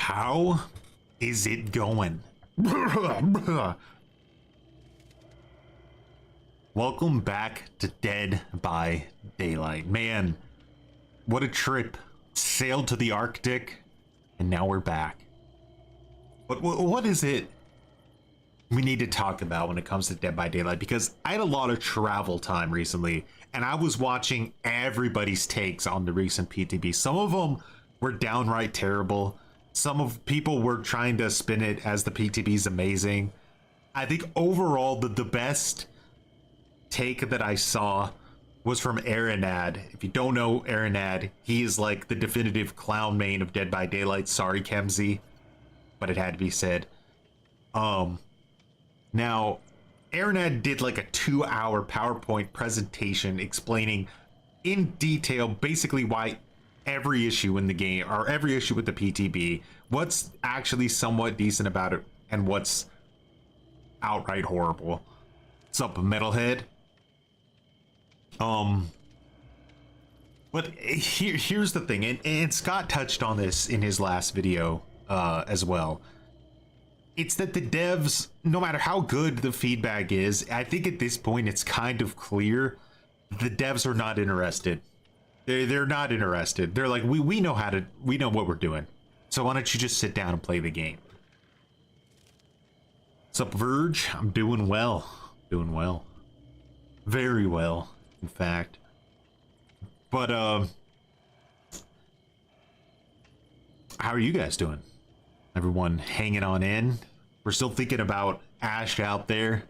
How is it going? Welcome back to Dead by Daylight. Man, what a trip. Sailed to the Arctic, and now we're back. What is it we need to talk about when it comes to Dead by Daylight? Because I had a lot of travel time recently, and I was watching everybody's takes on the recent PTB. Some of them were downright terrible. Some of people were trying to spin it as the PTB is amazing. I think overall the best take that I saw was from Aranad. If you don't know Aranad, he is like the definitive clown main of Dead by Daylight. Sorry, Kemsey, but it had to be said. Now, Aranad did like a 2-hour PowerPoint presentation explaining in detail basically why every issue in the game, or every issue with the PTB, what's actually somewhat decent about it and what's outright horrible. What's up, Metalhead? But here's the thing, and Scott touched on this in his last video as well. It's that the devs, no matter how good the feedback is, I think at this point it's kind of clear the devs are not interested. They're not interested. They're like, we know what we're doing. So why don't you just sit down and play the game? What's up, Verge? I'm doing well. Doing well. Very well, in fact. But, how are you guys doing? Everyone hanging on in? We're still thinking about Ash out there.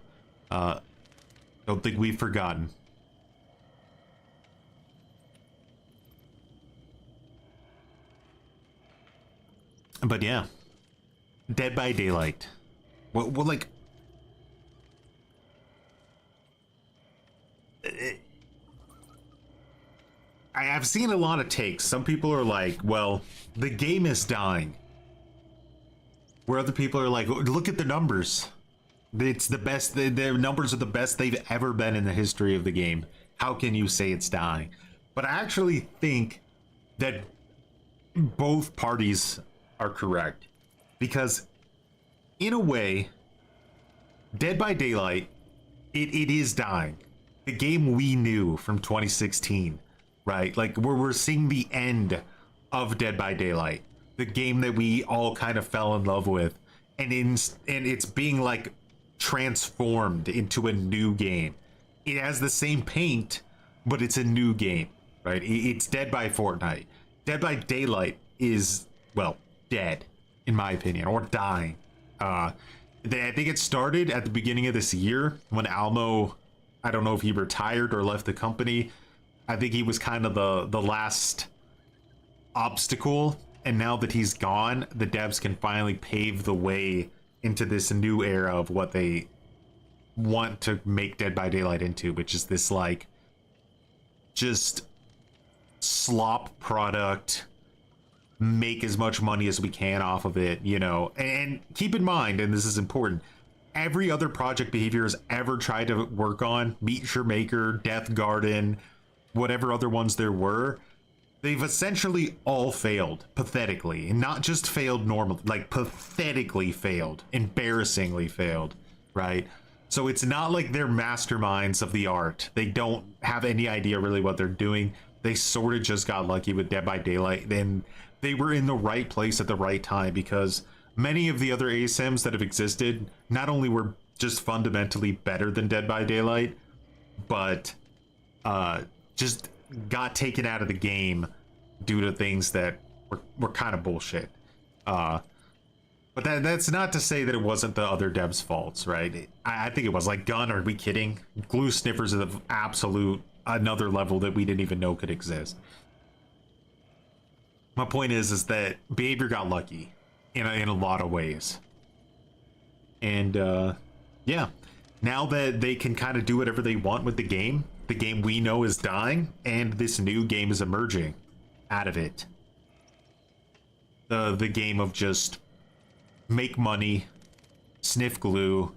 Don't think we've forgotten. But yeah, Dead by Daylight. Well, like, I've seen a lot of takes. Some people are like, well, the game is dying. Where other people are like, look at the numbers. It's the best. The numbers are the best they've ever been in the history of the game. How can you say it's dying? But I actually think that both parties are correct, because in a way, Dead by Daylight, it is dying. The game we knew from 2016, right? Like we're seeing the end of Dead by Daylight, the game that we all kind of fell in love with, and it's being like transformed into a new game. It has the same paint, but it's a new game, right? It's Dead by Fortnite. Dead by Daylight is, well, dead, in my opinion, or dying. I think it started at the beginning of this year when Almo, I don't know if he retired or left the company. I think he was kind of the last obstacle, and now that he's gone, the devs can finally pave the way into this new era of what they want to make Dead by Daylight into, which is this like just slop product, make as much money as we can off of it, you know. And keep in mind, and this is important, every other project Behavior has ever tried to work on, Meet Your Maker, Death Garden, whatever other ones there were, they've essentially all failed pathetically. And not just failed normally, like pathetically failed, embarrassingly failed, right? So it's not like they're masterminds of the art. They don't have any idea really what they're doing. They sort of just got lucky with Dead by Daylight, and they were in the right place at the right time, because many of the other ASMs that have existed not only were just fundamentally better than Dead by Daylight, but just got taken out of the game due to things that were kind of bullshit. But that's not to say that it wasn't the other devs' faults, right? I think it was. Like, Gun, are we kidding? Glue Sniffers is of absolute another level that we didn't even know could exist. My point is that Behavior got lucky in a lot of ways. And yeah, now that they can kind of do whatever they want with the game we know is dying, and this new game is emerging out of it. The game of just make money, sniff glue,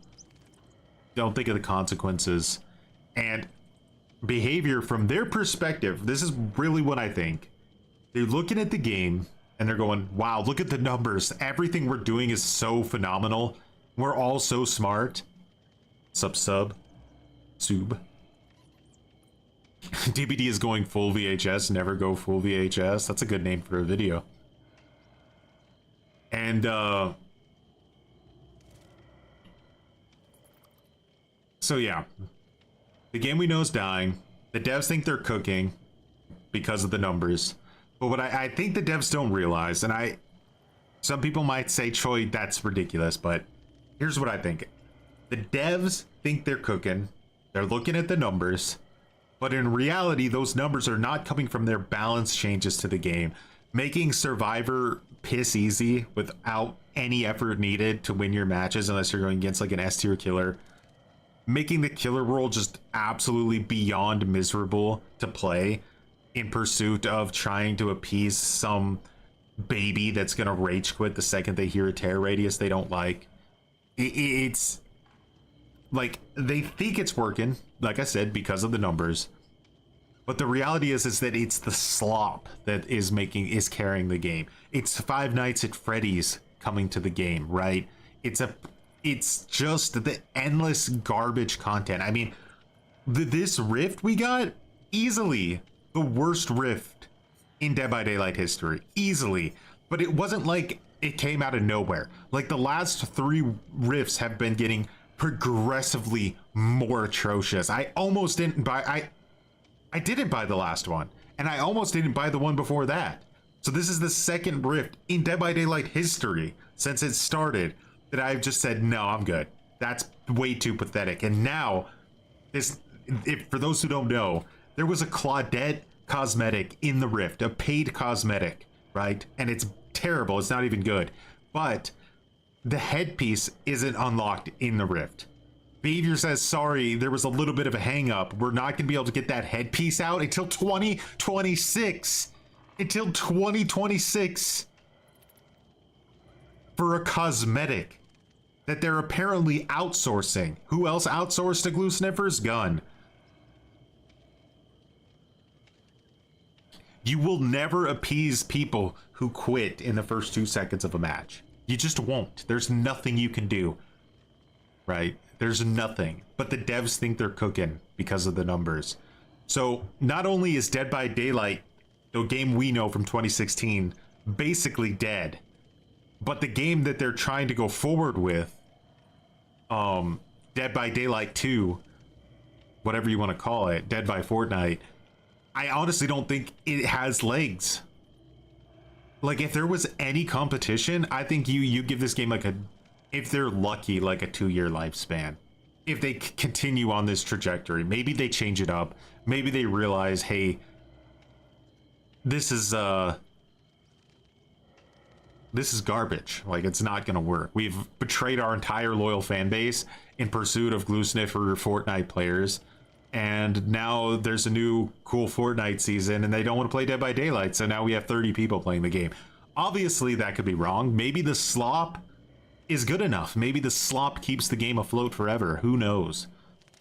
don't think of the consequences. And Behavior, from their perspective, this is really what I think. They're looking at the game and they're going, wow, look at the numbers. Everything we're doing is so phenomenal. We're all so smart. Sub. DBD is going full VHS, never go full VHS. That's a good name for a video. And so yeah, the game we know is dying. The devs think they're cooking because of the numbers. But what I think the devs don't realize, and some people might say, Troy, that's ridiculous, but here's what I think. The devs think they're cooking. They're looking at the numbers. But in reality, those numbers are not coming from their balance changes to the game, making Survivor piss easy without any effort needed to win your matches unless you're going against like an S tier killer, making the killer role just absolutely beyond miserable to play in pursuit of trying to appease some baby that's gonna rage quit the second they hear a terror radius they don't like. It's like they think it's working, like I said, because of the numbers. But the reality is that it's the slop that is carrying the game. It's Five Nights at Freddy's coming to the game, right? It's just the endless garbage content. I mean, this rift we got, easily the worst rift in Dead by Daylight history, easily. But it wasn't like it came out of nowhere. Like the last 3 rifts have been getting progressively more atrocious. I almost didn't buy. I didn't buy the last one, and I almost didn't buy the one before that. So this is the second rift in Dead by Daylight history since it started that I've just said, no, I'm good. That's way too pathetic. And now, for those who don't know, there was a Claudette cosmetic in the rift, a paid cosmetic, right? And it's terrible. It's not even good. But the headpiece isn't unlocked in the rift. Behavior says, sorry, there was a little bit of a hang up. We're not going to be able to get that headpiece out until 2026. Until 2026. For a cosmetic that they're apparently outsourcing. Who else outsourced to GlueSniffer's? Gun. You will never appease people who quit in the first 2 seconds of a match. You just won't. There's nothing you can do. Right? There's nothing. But the devs think they're cooking because of the numbers. So not only is Dead by Daylight, the game we know from 2016, basically dead, but the game that they're trying to go forward with, Dead by Daylight 2, whatever you want to call it, Dead by Fortnite, I honestly don't think it has legs. Like, if there was any competition, I think you give this game like if they're lucky, like a 2-year lifespan. If they continue on this trajectory, maybe they change it up. Maybe they realize, hey, this is garbage. Like, it's not gonna work. We've betrayed our entire loyal fan base in pursuit of GlueSniffer Fortnite players, and now there's a new cool Fortnite season and they don't want to play Dead by Daylight, so now we have 30 people playing the game. Obviously that could be wrong. Maybe the slop is good enough. Maybe the slop keeps the game afloat forever. Who knows,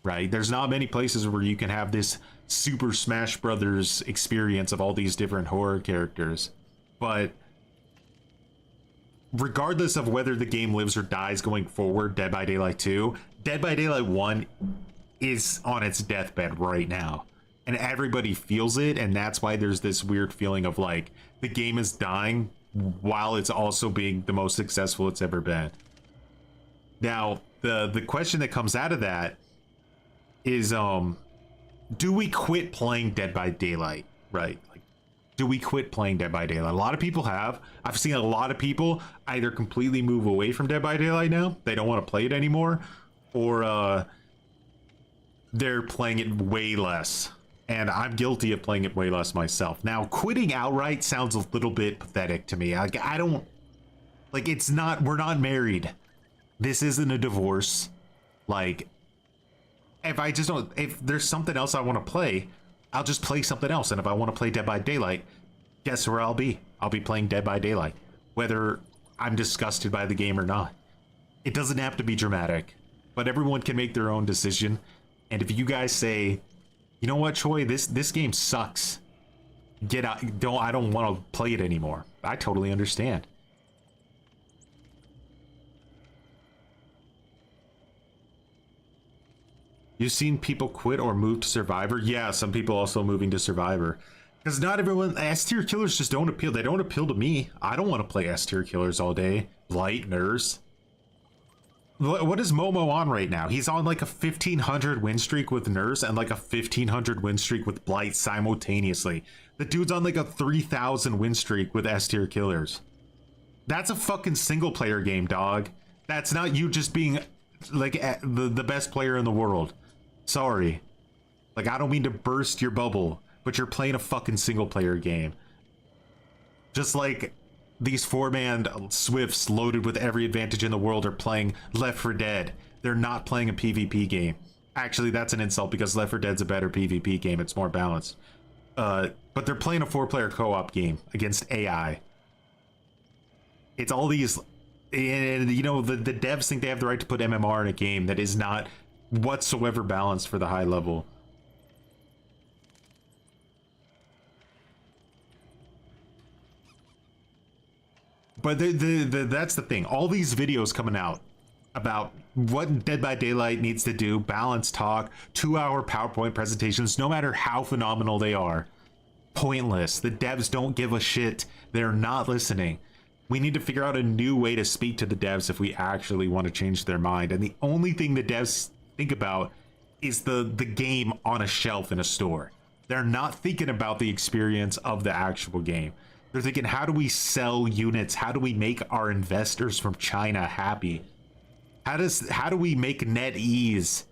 right? There's not many places where you can have this Super Smash Brothers experience of all these different horror characters. But regardless of whether the game lives or dies going forward, Dead by Daylight 2, Dead by Daylight 1 is on its deathbed right now. And everybody feels it, and that's why there's this weird feeling of like the game is dying while it's also being the most successful it's ever been. Now, the question that comes out of that is, do we quit playing Dead by Daylight, right? Like, do we quit playing Dead by Daylight? A lot of people have. I've seen a lot of people either completely move away from Dead by Daylight now, they don't want to play it anymore, or they're playing it way less. And I'm guilty of playing it way less myself. Now, quitting outright sounds a little bit pathetic to me. Like, I don't, like, it's not, we're not married. This isn't a divorce. Like, if there's something else I want to play, I'll just play something else. And if I want to play Dead by Daylight, guess where I'll be? I'll be playing Dead by Daylight, whether I'm disgusted by the game or not. It doesn't have to be dramatic, but everyone can make their own decision. And if you guys say, you know what, Troy, this game sucks, get out. I don't want to play it anymore. I totally understand. You've seen people quit or move to Survivor? Yeah, some people also moving to Survivor. Because not everyone, S-tier killers just don't appeal. They don't appeal to me. I don't want to play S-tier killers all day. Blight, Nurse. What is Momo on right now? He's on like a 1,500 win streak with Nurse and like a 1,500 win streak with Blight simultaneously. The dude's on like a 3,000 win streak with S-tier killers. That's a fucking single player game, dog. That's not you just being like the best player in the world. Sorry. Like, I don't mean to burst your bubble, but you're playing a fucking single player game. Just like these 4-man Swifts loaded with every advantage in the world are playing Left 4 Dead. They're not playing a PvP game. Actually, that's an insult because Left 4 Dead's a better PvP game. It's more balanced. But they're playing a 4-player co-op game against AI. It's all these... And, you know, the devs think they have the right to put MMR in a game that is not whatsoever balanced for the high level. But that's the thing. All these videos coming out about what Dead by Daylight needs to do, balanced talk, 2-hour PowerPoint presentations, no matter how phenomenal they are, pointless. The devs don't give a shit. They're not listening. We need to figure out a new way to speak to the devs if we actually want to change their mind. And the only thing the devs think about is the game on a shelf in a store. They're not thinking about the experience of the actual game. They're thinking, how do we sell units? How do we make our investors from China happy? How do we make NetEase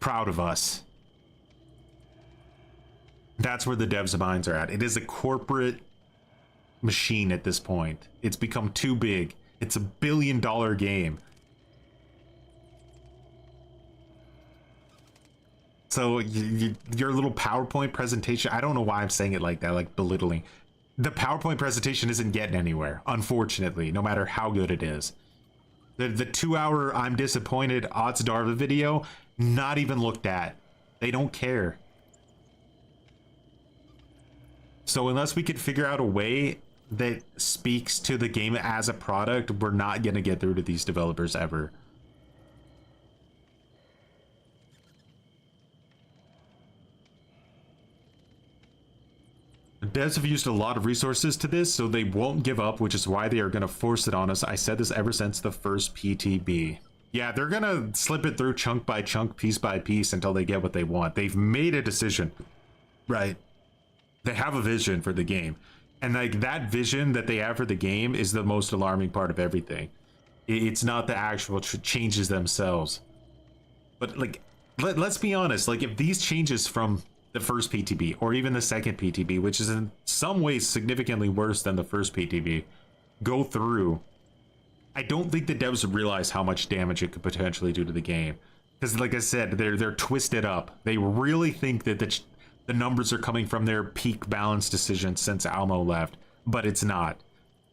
proud of us? That's where the devs' minds are at. It is a corporate machine at this point. It's become too big. It's $1 billion game. So your little PowerPoint presentation, I don't know why I'm saying it like that, like belittling. The PowerPoint presentation isn't getting anywhere, unfortunately, no matter how good it is. The 2-hour I'm disappointed Odds Darva video, not even looked at. They don't care. So unless we could figure out a way that speaks to the game as a product, we're not going to get through to these developers ever. Devs have used a lot of resources to this, so they won't give up, which is why they are going to force it on us. I said this ever since the first PTB. Yeah, they're going to slip it through chunk by chunk, piece by piece, until they get what they want. They've made a decision, right? They have a vision for the game. And like that vision that they have for the game is the most alarming part of everything. It's not the actual changes themselves. But like, let's be honest, like if these changes from the first PTB or even the second PTB, which is in some ways significantly worse than the first PTB, go through, I don't think the devs realize how much damage it could potentially do to the game. Because like I said, they're twisted up. They really think that the numbers are coming from their peak balance decisions since Almo left, but it's not.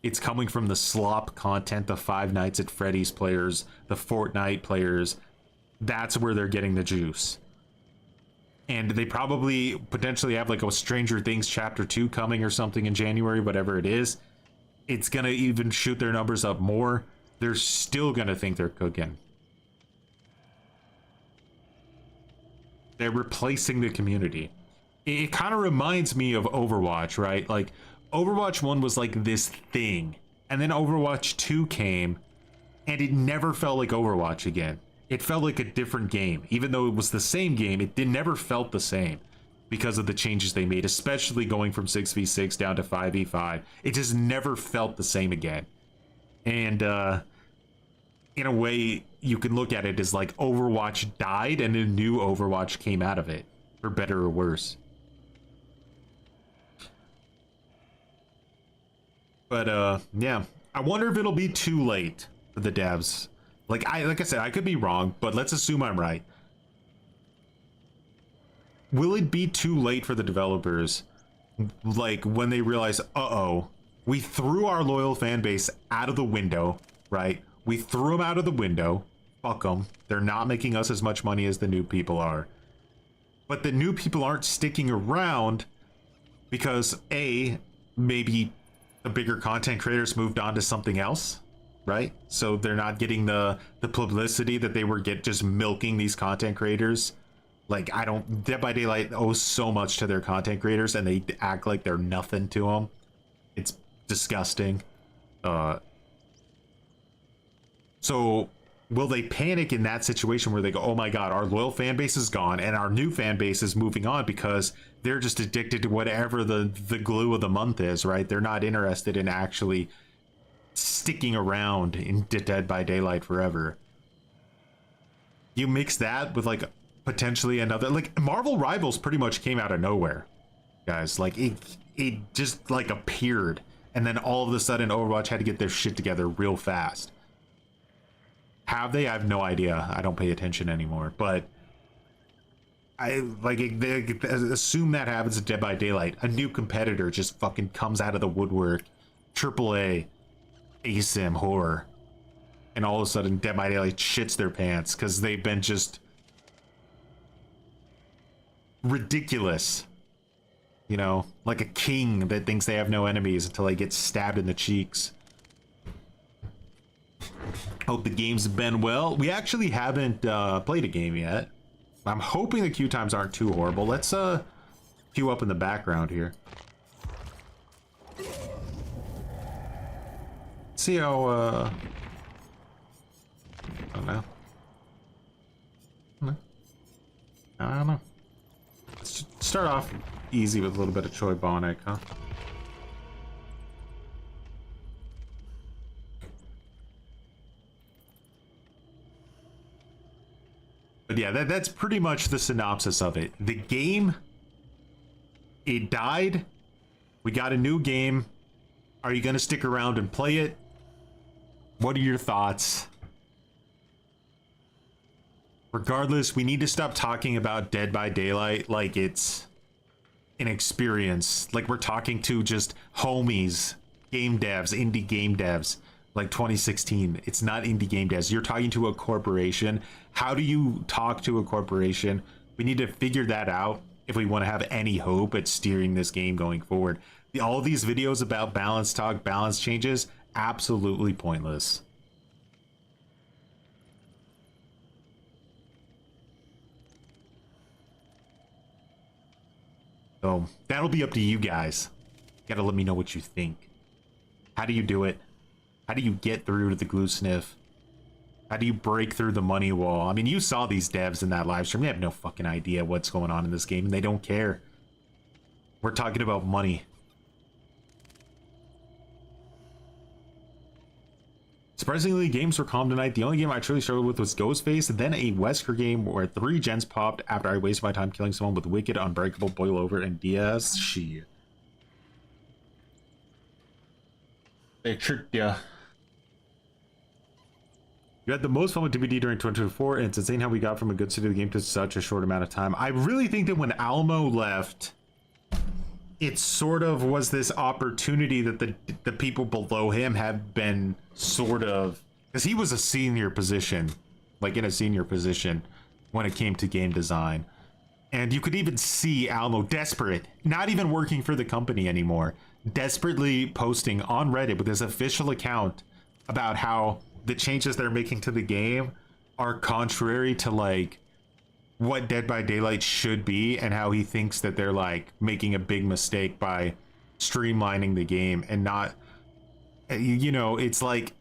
It's coming from the slop content, the Five Nights at Freddy's players, the Fortnite players. That's where they're getting the juice. And they probably potentially have like a Stranger Things Chapter 2 coming or something in January, whatever it is. It's going to even shoot their numbers up more. They're still going to think they're cooking. They're replacing the community. It kind of reminds me of Overwatch, right? Like, Overwatch 1 was like this thing. And then Overwatch 2 came, and it never felt like Overwatch again. It felt like a different game. Even though it was the same game, it never felt the same because of the changes they made, especially going from 6v6 down to 5v5. It just never felt the same again. And in a way, you can look at it as like Overwatch died and a new Overwatch came out of it, for better or worse. But yeah, I wonder if it'll be too late for the devs. Like I said, I could be wrong, but let's assume I'm right. Will it be too late for the developers, like when they realize, uh-oh, we threw our loyal fan base out of the window, right? We threw them out of the window. Fuck them. They're not making us as much money as the new people are. But the new people aren't sticking around because maybe the bigger content creators moved on to something else, right? So they're not getting the publicity that they were just milking these content creators. Like, Dead by Daylight owes so much to their content creators, and they act like they're nothing to them. It's disgusting. So will they panic in that situation where they go, oh my god, our loyal fan base is gone and our new fan base is moving on because they're just addicted to whatever the glue of the month is, right? They're not interested in actually sticking around in Dead by Daylight forever. You mix that with like potentially another, like Marvel Rivals pretty much came out of nowhere, guys. Like it just like appeared, and then all of a sudden Overwatch had to get their shit together real fast. Have they? I have no idea. I don't pay attention anymore, but they assume that happens at Dead by Daylight. A new competitor just fucking comes out of the woodwork, AAA ASIM horror, and all of a sudden Dead by Daylight shits their pants because they've been just ridiculous, you know, like a king that thinks they have no enemies until they get stabbed in the cheeks. Hope the game's been well. We actually haven't played a game yet. I'm hoping the queue times aren't too horrible. Let's queue up in the background here. See how I don't know. I don't know. Let's start off easy with a little bit of Choi Bonnick, huh? But yeah, that's pretty much the synopsis of it. The game, it died. We got a new game. Are you going to stick around and play it? What are your thoughts? Regardless, we need to stop talking about Dead by Daylight like it's an experience. Like we're talking to just homies, game devs, indie game devs. Like 2016, it's not indie game devs. You're talking to a corporation. How do you talk to a corporation? We need to figure that out if we want to have any hope at steering this game going forward. All of these videos about balance talk, balance changes, absolutely pointless. So that'll be up to you guys. You gotta let me know what you think. How do you do it? How do you get through to the GlueSniff? How do you break through the money wall? I mean, you saw these devs in that live stream. They have no fucking idea what's going on in this game, and they don't care. We're talking about money. Surprisingly, games were calm tonight. The only game I truly struggled with was Ghostface, and then a Wesker game where 3 gens popped after I wasted my time killing someone with Wicked, Unbreakable, Boil Over, and Diaz. Shit. They tricked ya. You had the most fun with DVD during 2024, and it's insane how we got from a good state of the game to such a short amount of time. I really think that when Alamo left, it sort of was this opportunity that the people below him have been sort of, because he was a senior position, like in a senior position when it came to game design. And you could even see Alamo desperate, not even working for the company anymore, desperately posting on Reddit with his official account about how the changes they're making to the game are contrary to like what Dead by Daylight should be, and how he thinks that they're like making a big mistake by streamlining the game and not, you know, it's like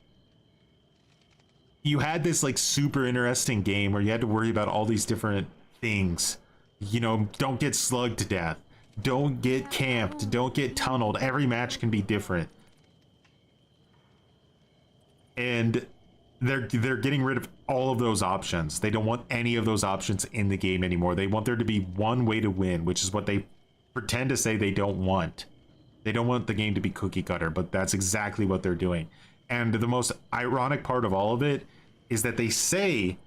you had this like super interesting game where you had to worry about all these different things. You know, don't get slugged to death, don't get camped, don't get tunneled. Every match can be different. And they're getting rid of all of those options. They don't want any of those options in the game anymore. They want there to be one way to win, which is what they pretend to say they don't want. They don't want the game to be cookie cutter, but that's exactly what they're doing. And the most ironic part of all of it is that they say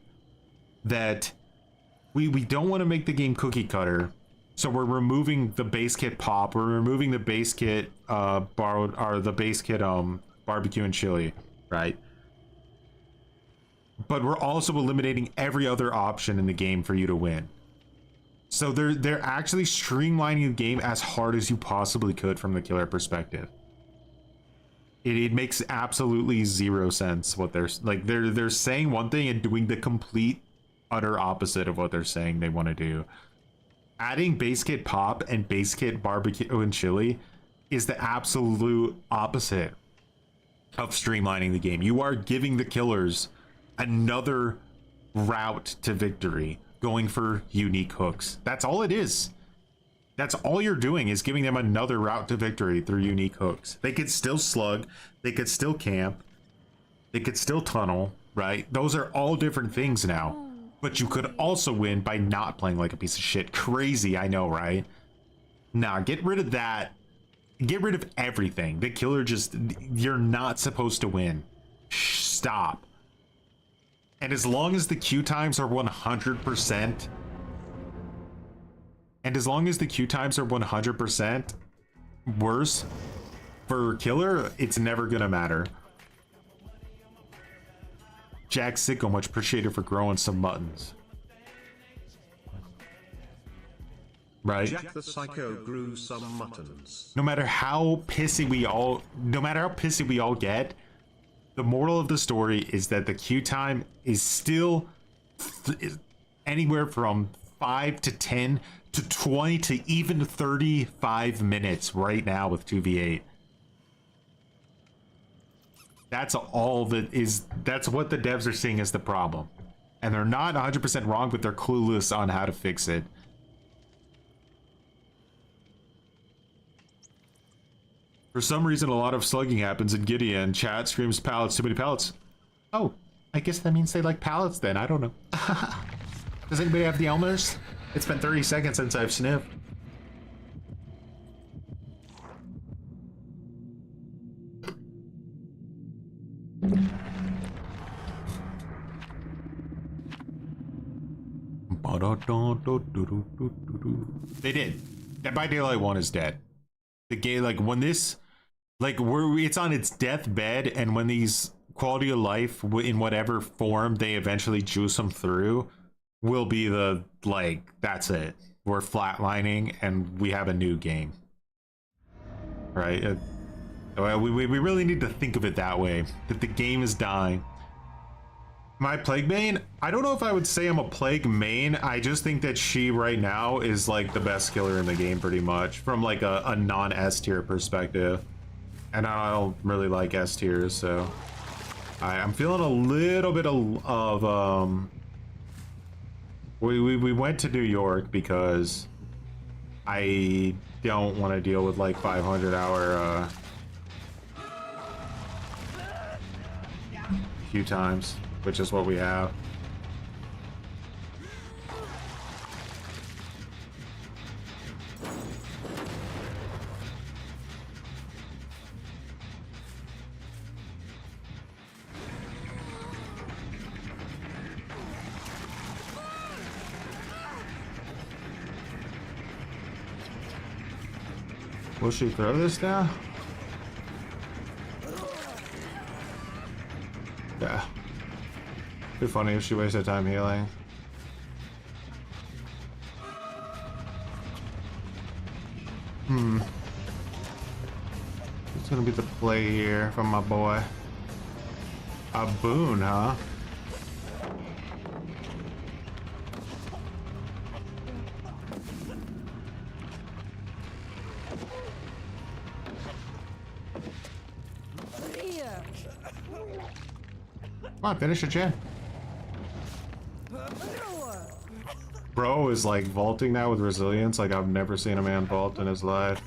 that we don't want to make the game cookie cutter, so we're removing the base kit pop, we're removing the base kit barbecue and chili, right? But we're also eliminating every other option in the game for you to win. So they're actually streamlining the game as hard as you possibly could from the killer perspective. It makes absolutely zero sense what they're like. They're saying one thing and doing the complete utter opposite of what they're saying they want to do. Adding base kit pop and base kit barbecue and chili is the absolute opposite of streamlining the game. You are giving the killers another route to victory, going for unique hooks. That's all it is. That's all you're doing, is giving them another route to victory through unique hooks. They could still slug, they could still camp, they could still tunnel, right? Those are all different things now. But you could also win by not playing like a piece of shit. Crazy, I know, right? Nah, get rid of that. Get rid of everything. The killer just... You're not supposed to win. Stop. And as long as the queue times are 100%... And as long as the queue times are 100% worse for killer, it's never gonna matter. Jack Sicko, much appreciated for growing some muttons. Right? Jack the Psycho grew some muttons. No matter how pissy we all get, the moral of the story is that the queue time is still anywhere from 5 to 10 to 20 to even 35 minutes right now with 2v8. That's all that is. That's what the devs are seeing as the problem. And they're not 100% wrong, but they're clueless on how to fix it. For some reason, a lot of slugging happens in Gideon. Chat screams pallets, too many pallets. Oh, I guess that means they like pallets then. I don't know. Does anybody have the Elmers? It's been 30 seconds since I've sniffed. They did. Dead by Daylight 1 is dead. The game, like, when this, like, it's on its deathbed, and when these quality of life, in whatever form they eventually juice them through, will be the, like, that's it. We're flatlining, and we have a new game. Right? We really need to think of it that way. That the game is dying. My Plague main? I don't know if I would say I'm a Plague main. I just think that she right now is like the best killer in the game pretty much. From like a non-S tier perspective. And I don't really like S tiers, so... I'm feeling a little bit of we went to New York because I don't want to deal with like 500-hour queue times, which is what we have. Will she throw this now? Yeah. It'd be funny if she wasted time healing. What's gonna be the play here from my boy? A boon, huh? Come on, finish it, Jen. Bro is like vaulting now with resilience like I've never seen a man vault in his life.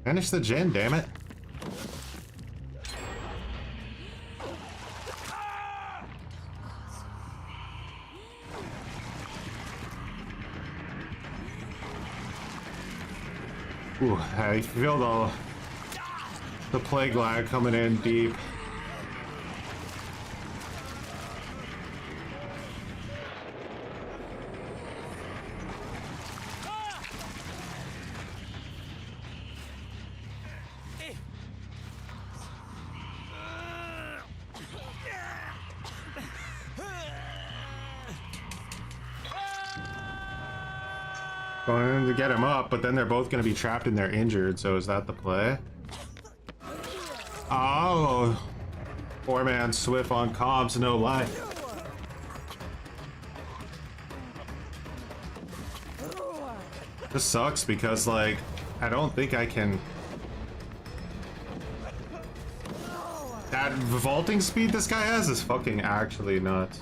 Finish the gen, damn it. Ooh, I feel the plague lag coming in deep. Going to get him up, but then they're both going to be trapped and they're injured, so is that the play? Oh, 4-man Swift on comms, no lie. This sucks because, like, I don't think I can... That vaulting speed this guy has is fucking actually nuts.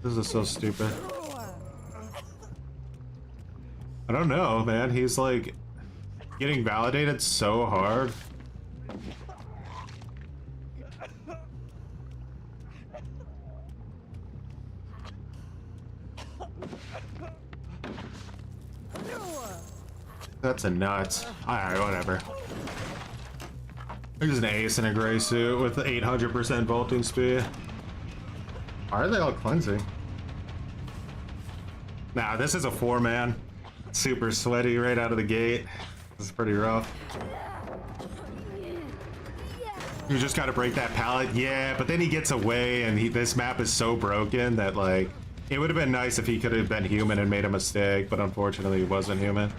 This is so stupid. I don't know, man. He's like getting validated so hard. That's a nuts. Alright, whatever. There's an ace in a gray suit with 800% vaulting speed. Why are they all cleansing? Nah, this is a 4-man. Super sweaty right out of the gate. This is pretty rough. You just gotta break that pallet. Yeah, but then he gets away and this map is so broken that, like, it would have been nice if he could have been human and made a mistake, but unfortunately he wasn't human.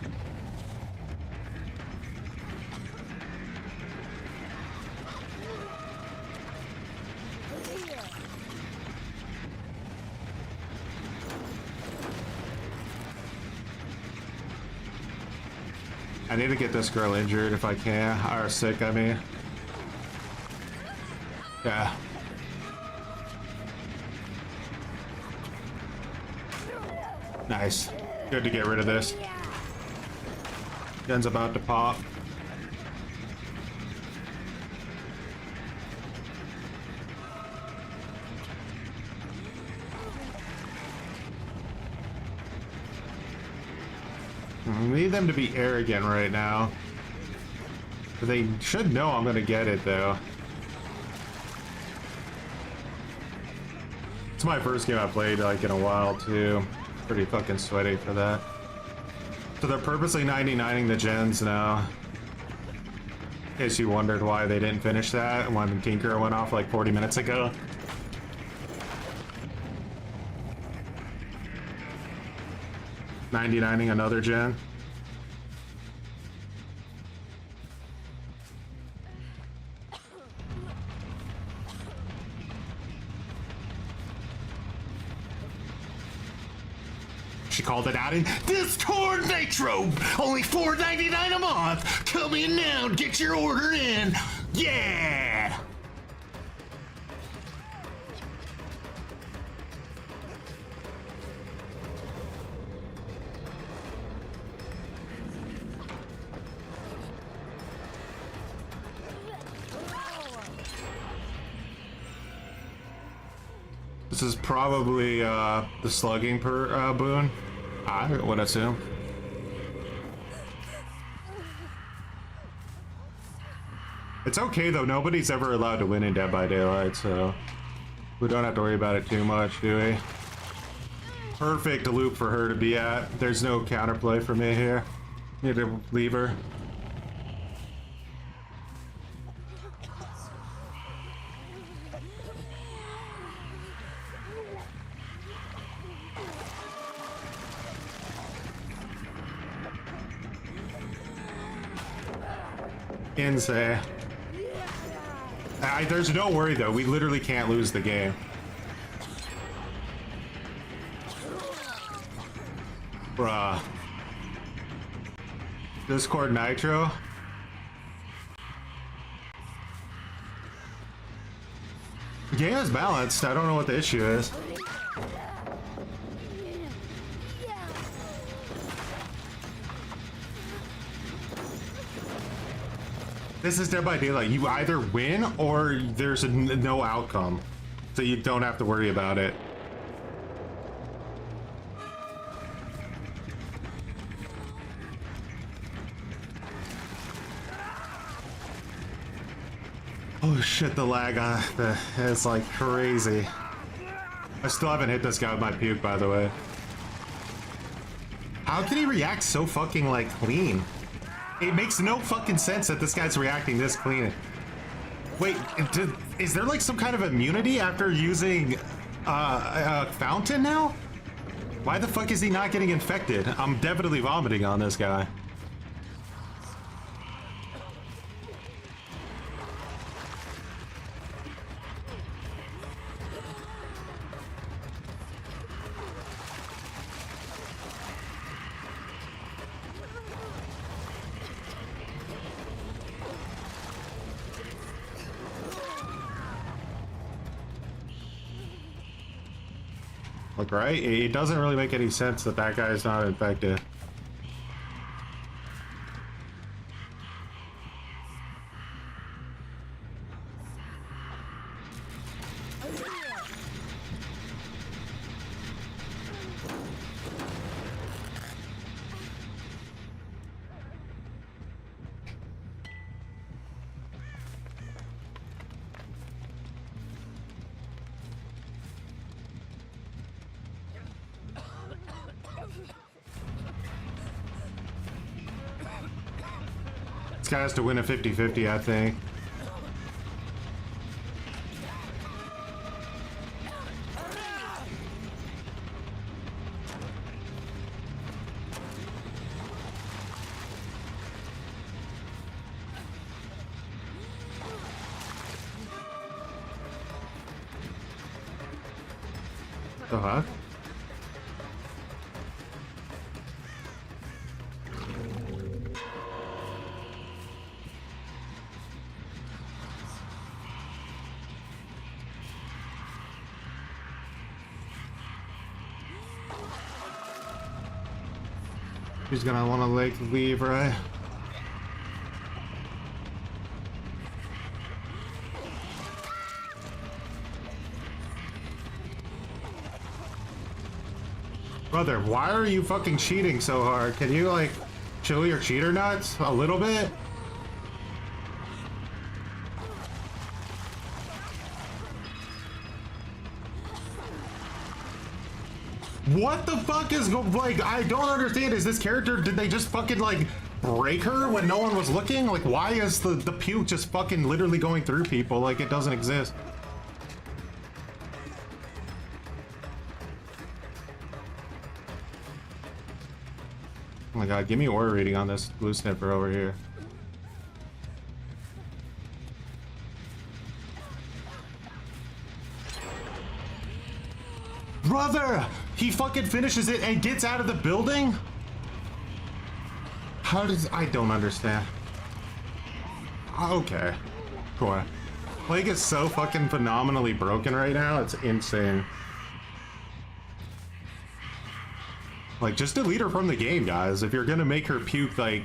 I need to get this girl injured if I can, or sick, I mean. Yeah. Nice. Good to get rid of this. Gun's about to pop. I need them to be arrogant right now. But they should know I'm gonna get it though. It's my first game I played like in a while too. Pretty fucking sweaty for that. So they're purposely 99ing the gens now. In case you wondered why they didn't finish that when Tinker went off like 40 minutes ago. '99ing another gen. She called it out in Discord Nitro. Only $4.99 a month. Come in now and get your order in. Yeah. This is probably the slugging per boon. I would assume. It's okay though, nobody's ever allowed to win in Dead by Daylight, so we don't have to worry about it too much, do we? Perfect loop for her to be at. There's no counterplay for me here. Need to leave her. Insane. There's no worry though, we literally can't lose the game. Bruh. Discord Nitro? The game is balanced, I don't know what the issue is. This is Dead by Daylight. You either win or there's no outcome. So you don't have to worry about it. Oh shit, the lag on it's like crazy. I still haven't hit this guy with my puke, by the way. How can he react so fucking like clean? It makes no fucking sense that this guy's reacting this clean. Wait, is there like some kind of immunity after using a fountain now? Why the fuck is he not getting infected? I'm definitely vomiting on this guy. Look, right? It doesn't really make any sense that that guy is not infected. This guy has to win a 50-50, I think. The fuck? He's gonna want to like leave, right? Brother, why are you fucking cheating so hard? Can you like chill your cheater nuts a little bit? What the fuck is like? I don't understand. Is this character? Did they just fucking like break her when no one was looking? Like, why is the puke just fucking literally going through people like it doesn't exist? Oh my god, give me aura reading on this blue sniffer over here. Brother! He fucking finishes it and gets out of the building? How does... I don't understand. Okay. Cool. Plague is so fucking phenomenally broken right now, it's insane. Like, just delete her from the game, guys. If you're gonna make her puke, like,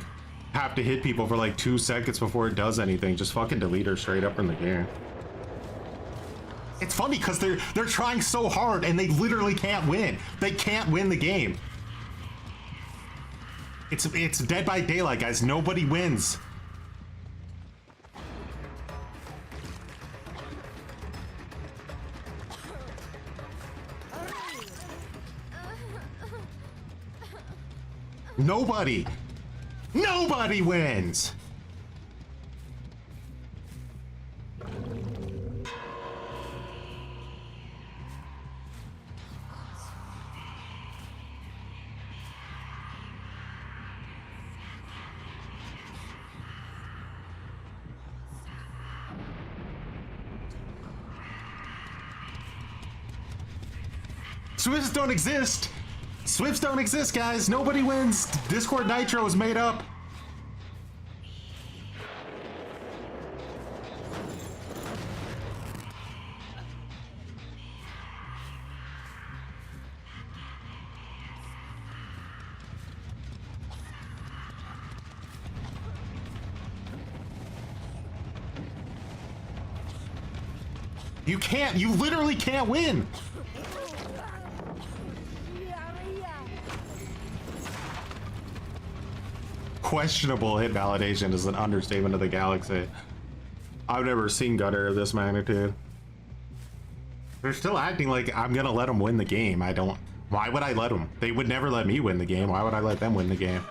have to hit people for like 2 seconds before it does anything, just fucking delete her straight up from the game. It's funny because they're trying so hard and they literally can't win. They can't win the game. It's Dead by Daylight, guys. Nobody wins. Nobody wins. Swifts don't exist. Swifts don't exist, guys. Nobody wins. Discord Nitro is made up. You can't. You literally can't win. Questionable hit validation is an understatement of the galaxy. I've never seen gutter of this magnitude. They're still acting like I'm gonna let them win the game. I don't. Why would I let them? They would never let me win the game. Why would I let them win the game?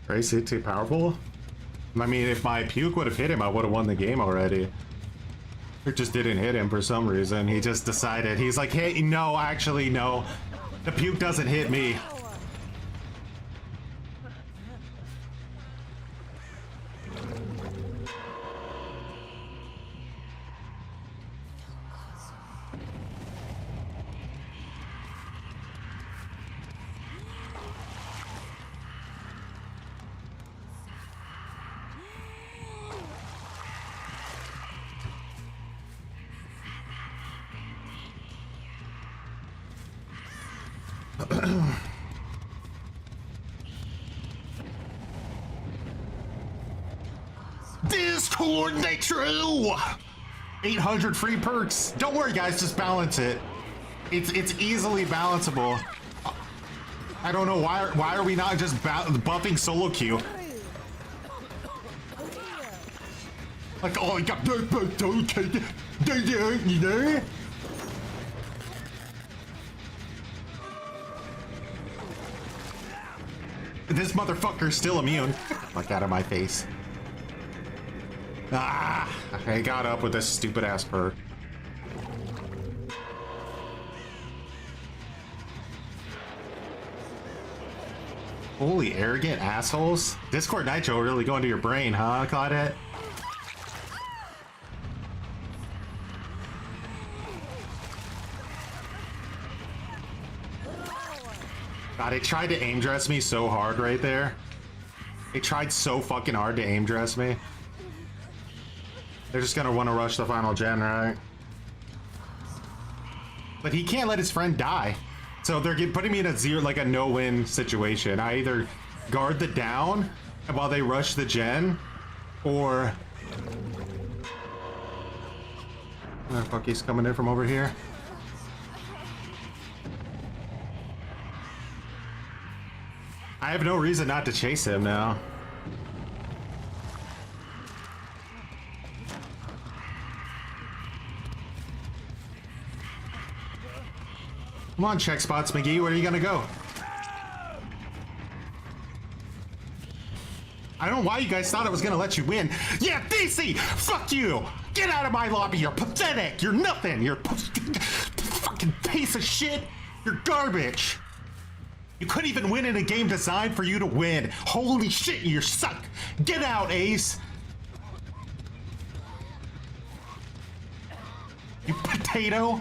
Is he too powerful? I mean, if my puke would have hit him, I would have won the game already. It just didn't hit him for some reason. He just decided. He's like, hey, no, actually, no. The puke doesn't hit me. Discord Nitro! 800 free perks. Don't worry, guys, just balance it. It's easily balanceable. I don't know why are we not just buffing solo queue? Like, oh, I got you know? This motherfucker's still immune. Fuck out of my face. Ah, I got up with this stupid ass perk. Holy arrogant assholes. Discord Nitro really going to your brain, huh, Claudette? God, it tried to aim dress me so hard right there. It tried so fucking hard to aim dress me. They're just gonna want to rush the final gen, right? But he can't let his friend die. So they're putting me in a zero, like a no-win situation. I either guard the down while they rush the gen, or... Oh, fuck, he's coming in from over here. I have no reason not to chase him now. Come on, check spots, McGee. Where are you gonna go? I don't know why you guys thought I was gonna let you win. Yeah, DC! Fuck you! Get out of my lobby! You're pathetic! You're nothing! You're fucking piece of shit! You're garbage! You couldn't even win in a game designed for you to win. Holy shit, you suck! Get out, Ace! You potato!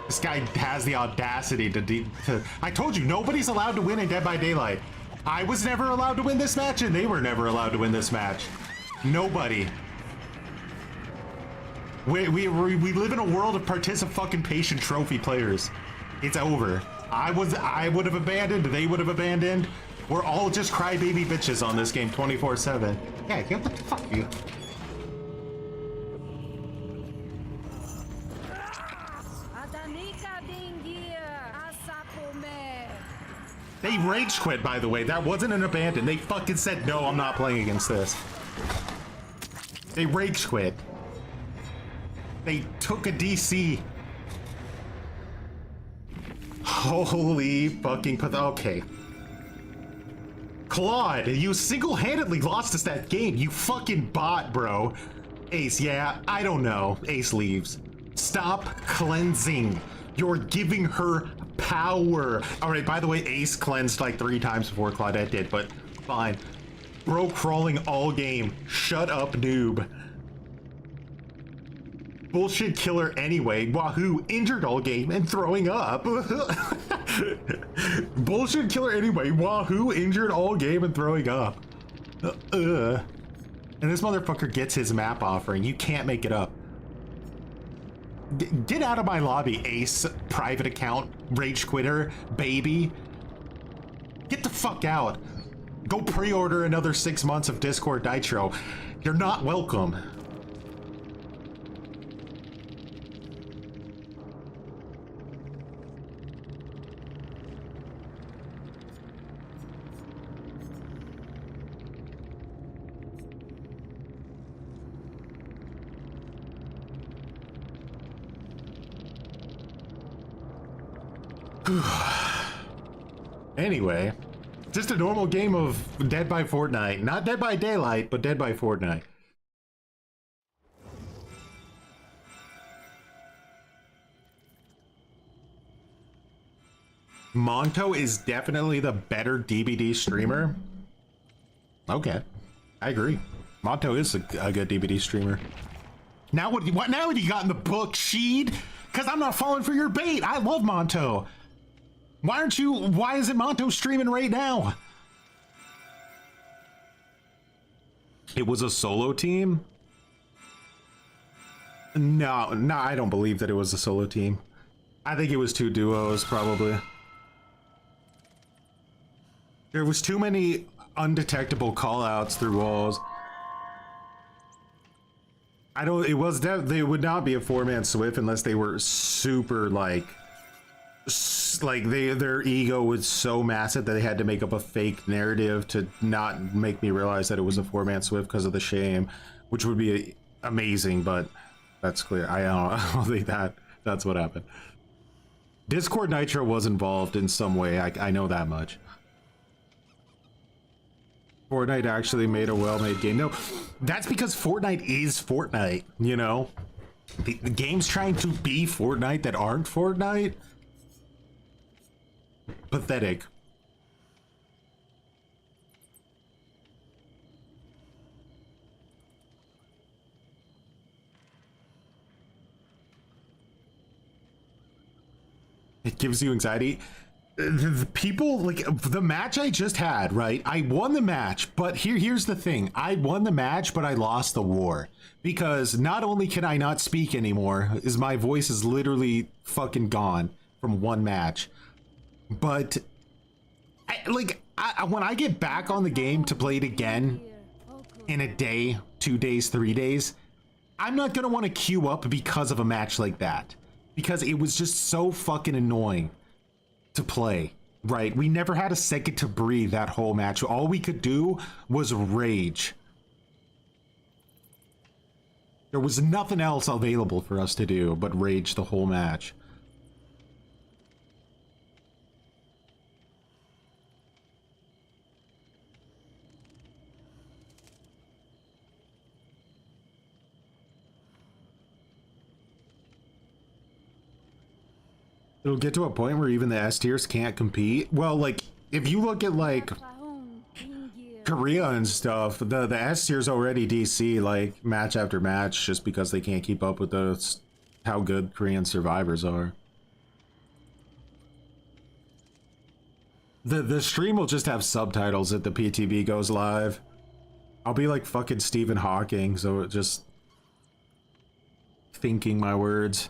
This guy has the audacity to I told you, nobody's allowed to win in Dead by Daylight. I was never allowed to win this match, and they were never allowed to win this match. Nobody. We live in a world of participation trophy players. It's over. I would have abandoned, they would have abandoned. We're all just crybaby bitches on this game 24/7. Yeah, what the fuck, you? They rage quit, by the way. That wasn't an abandon. They fucking said, no, I'm not playing against this. They rage quit. They took a DC. Holy fucking okay. Claude, you single-handedly lost us that game. You fucking bot, bro. Ace, yeah, I don't know. Ace leaves. Stop cleansing. You're giving her power. Alright, by the way, Ace cleansed like 3 times before Claudette did, but fine. Bro crawling all game. Shut up, noob. Bullshit killer anyway. Wahoo, injured all game and throwing up. Bullshit killer anyway. Wahoo, injured all game and throwing up. And this motherfucker gets his map offering. You can't make it up. Get out of my lobby, Ace, private account, rage quitter, baby. Get the fuck out. Go pre-order another 6 months of Discord Nitro. You're not welcome. Anyway, just a normal game of Dead by Fortnite. Not Dead by Daylight, but Dead by Fortnite. Monto is definitely the better DBD streamer. Okay, I agree. Monto is a good DBD streamer. Now what now have you got in the book, Sheed? Because I'm not falling for your bait. I love Monto. Why isn't Monto streaming right now? It was a solo team? No, I don't believe that it was a solo team. I think it was 2 duos, probably. There was too many undetectable callouts through walls. They would not be a 4-man Swift unless they were super like their ego was so massive that they had to make up a fake narrative to not make me realize that it was a 4-man Swift because of the shame, which would be amazing, but that's clear. I don't think that's what happened. Discord Nitro was involved in some way. I know that much. Fortnite actually made a well-made game. No, that's because Fortnite is Fortnite, you know? The games trying to be Fortnite that aren't Fortnite? Pathetic. It gives you anxiety. The people, like, the match I just had, right? I won the match, but here's the thing. I won the match, but I lost the war. Because not only can I not speak anymore, is my voice is literally fucking gone from one match. But, when I get back on the game to play it again in a day, 2 days, 3 days, I'm not gonna want to queue up because of a match like that. Because it was just so fucking annoying to play, right? We never had a second to breathe that whole match. All we could do was rage. There was nothing else available for us to do but rage the whole match. It'll get to a point where even the S tiers can't compete. Well, like, if you look at, like, Korea and stuff, the S tier's already DC, like, match after match, just because they can't keep up with how good Korean survivors are. The stream will just have subtitles if the PTB goes live. I'll be like fucking Stephen Hawking, so just thinking my words.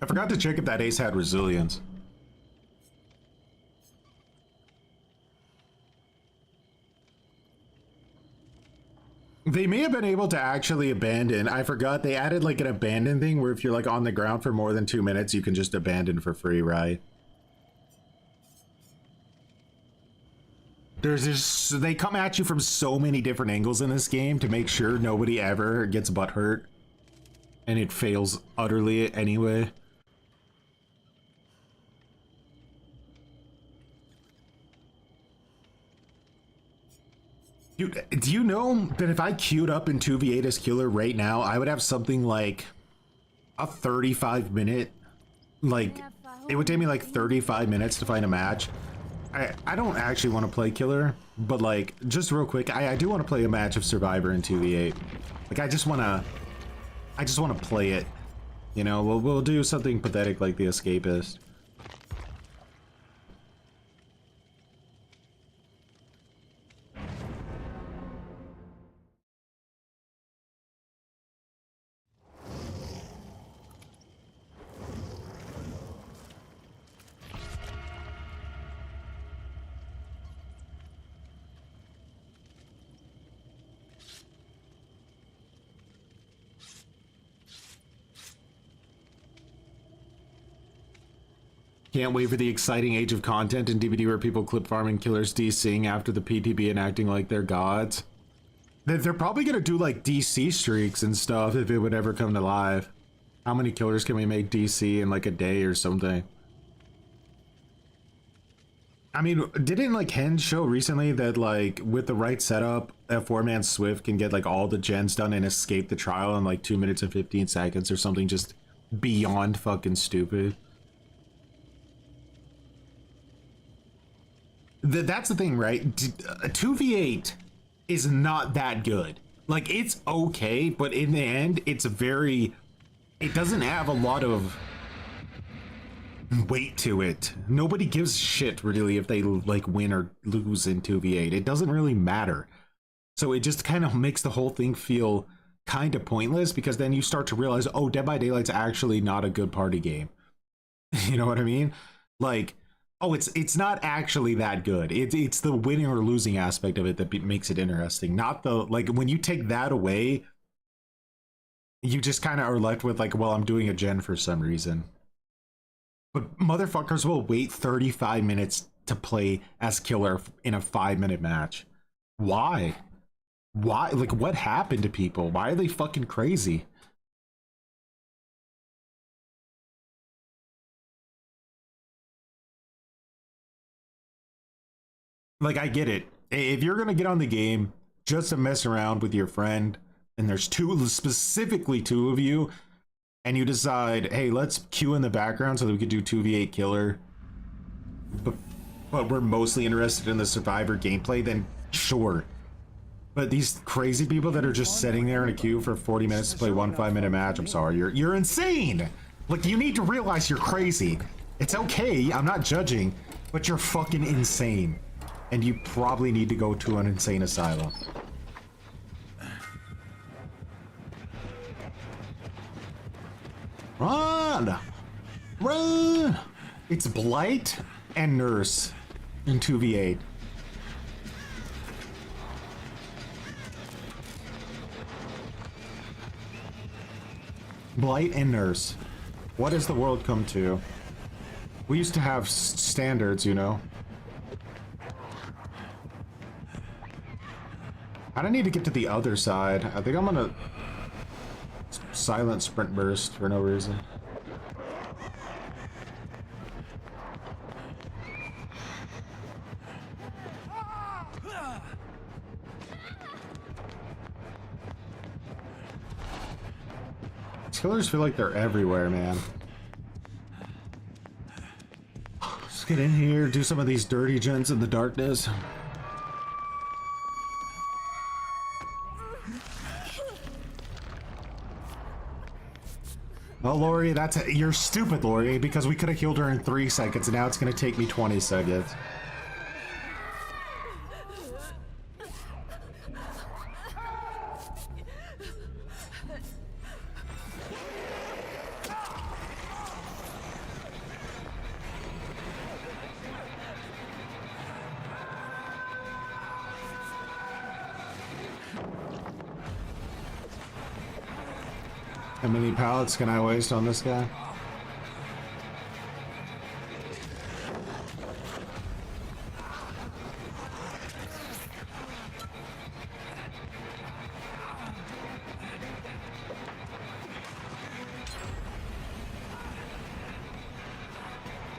I forgot to check if that ace had resilience. They may have been able to actually abandon. I forgot they added like an abandon thing where if you're like on the ground for more than 2 minutes, you can just abandon for free, right? They come at you from so many different angles in this game to make sure nobody ever gets butt hurt. And it fails utterly anyway. Dude, do you know that if I queued up in 2v8 as killer right now, I would have something like a 35-minute, like, it would take me like 35 minutes to find a match. I don't actually want to play killer, but like, just real quick, I do want to play a match of Survivor in 2v8. Like, I just want to play it. You know, we'll do something pathetic like The Escapist. Can't wait for the exciting age of content in DVD where people clip farming killers DCing after the PTB and acting like they're gods. They're probably gonna do like DC streaks and stuff if it would ever come to life. How many killers can we make DC in like a day or something? I mean, didn't like Hen show recently that like with the right setup, a 4-man Swift can get like all the gens done and escape the trial in like 2 minutes and 15 seconds or something just beyond fucking stupid. That's the thing, right? 2v8 is not that good. Like, it's okay, but in the end, it's very... It doesn't have a lot of weight to it. Nobody gives shit, really, if they, like, win or lose in 2v8. It doesn't really matter. So it just kind of makes the whole thing feel kind of pointless, because then you start to realize, oh, Dead by Daylight's actually not a good party game. You know what I mean? Like... Oh, it's not actually that good. It's the winning or losing aspect of it that makes it interesting. Not the, like, when you take that away, you just kind of are left with like, well, I'm doing a gen for some reason. But motherfuckers will wait 35 minutes to play as killer in a 5-minute match. Why? Why? Like, what happened to people? Why are they fucking crazy? Like, I get it. If you're gonna get on the game just to mess around with your friend, and there's specifically two of you, and you decide, hey, let's queue in the background so that we could do 2v8 killer, but we're mostly interested in the survivor gameplay, then sure. But these crazy people that are just sitting there in a queue for 40 minutes to play one 5-minute match, I'm sorry, you're insane. Like, you need to realize you're crazy. It's okay, I'm not judging, but you're fucking insane. And you probably need to go to an insane asylum. Run! Run! It's Blight and Nurse in 2v8. Blight and Nurse. What has the world come to? We used to have standards, you know. I don't need to get to the other side. I think I'm gonna silent sprint burst for no reason. These killers feel like they're everywhere, man. Let's get in here, do some of these dirty gens in the darkness. Oh, Lori, you're stupid, Lori, because we could have killed her in 3 seconds, and now it's going to take me 20 seconds. How many pallets can I waste on this guy?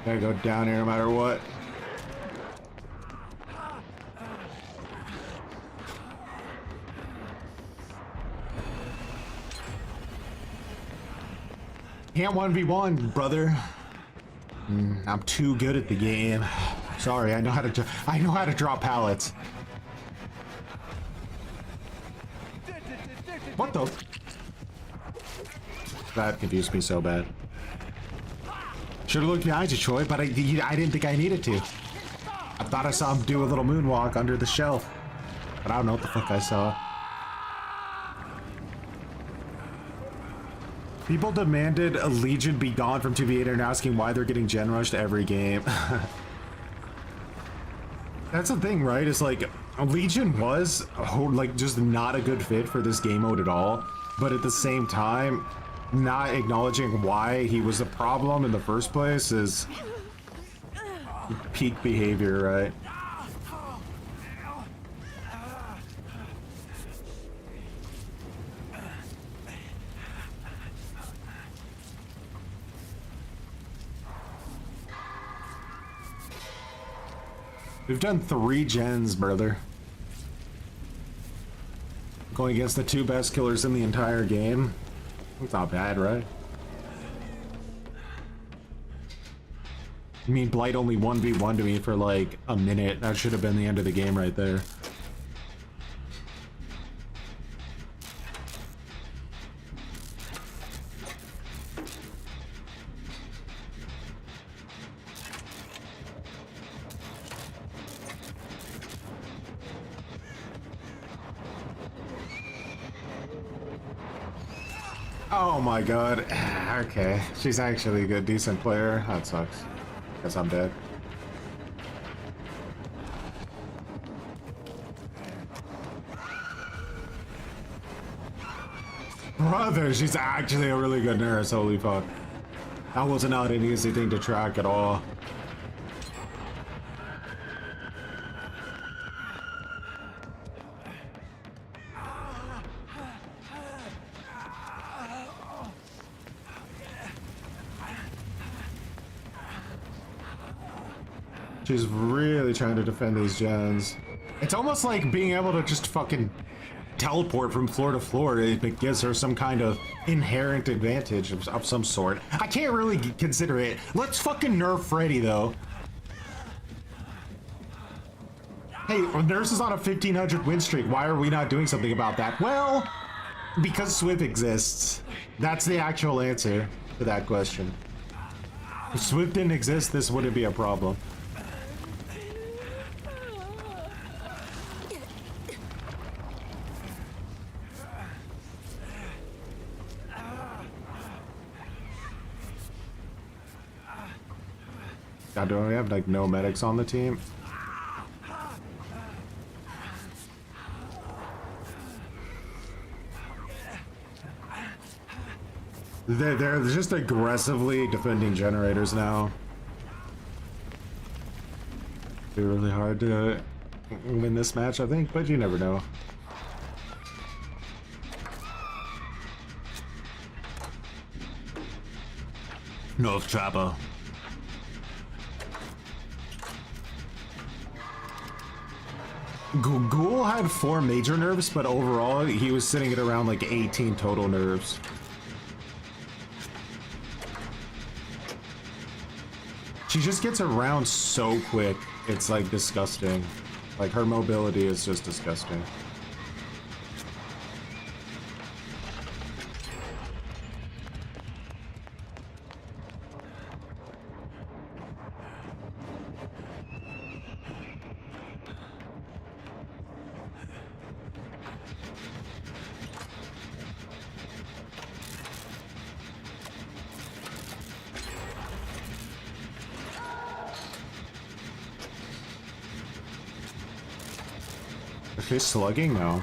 Gotta go down here no matter what. Can't 1v1, brother. I'm too good at the game. Sorry, I know how to drop pallets. What the? That confused me so bad. Should have looked behind you, Troy, but I didn't think I needed to. I thought I saw him do a little moonwalk under the shelf, but I don't know what the fuck I saw. People demanded a Legion be gone from 2v8 and are asking why they're getting gen rushed every game. That's the thing, right? It's like, Legion was like just not a good fit for this game mode at all, but at the same time, not acknowledging why he was a problem in the first place is Peak behavior, right? We've done 3 gens, brother. Going against the 2 best killers in the entire game. It's not bad, right? I mean, Blight only 1v1 to me for like a minute. That should have been the end of the game right there. Oh my god. Okay. She's actually a good, decent player. That sucks. Guess I'm dead. Brother, she's actually a really good nurse. Holy fuck. That was not an easy thing to track at all. She's really trying to defend these gens. It's almost like being able to just fucking teleport from floor to floor. It gives her some kind of inherent advantage of some sort. I can't really consider it. Let's fucking nerf Freddy, though. Hey, Nurse is on a 1500 win streak. Why are we not doing something about that? Well, because Swift exists. That's the actual answer to that question. If Swift didn't exist, this wouldn't be a problem. God, do we have like no medics on the team? They're just aggressively defending generators now. It'd be really hard to win this match, I think, but you never know. North Trapper. Ghoul had 4 major nerfs, but overall he was sitting at around like 18 total nerfs. She just gets around so quick, it's like disgusting. Like her mobility is just disgusting. She's slugging now.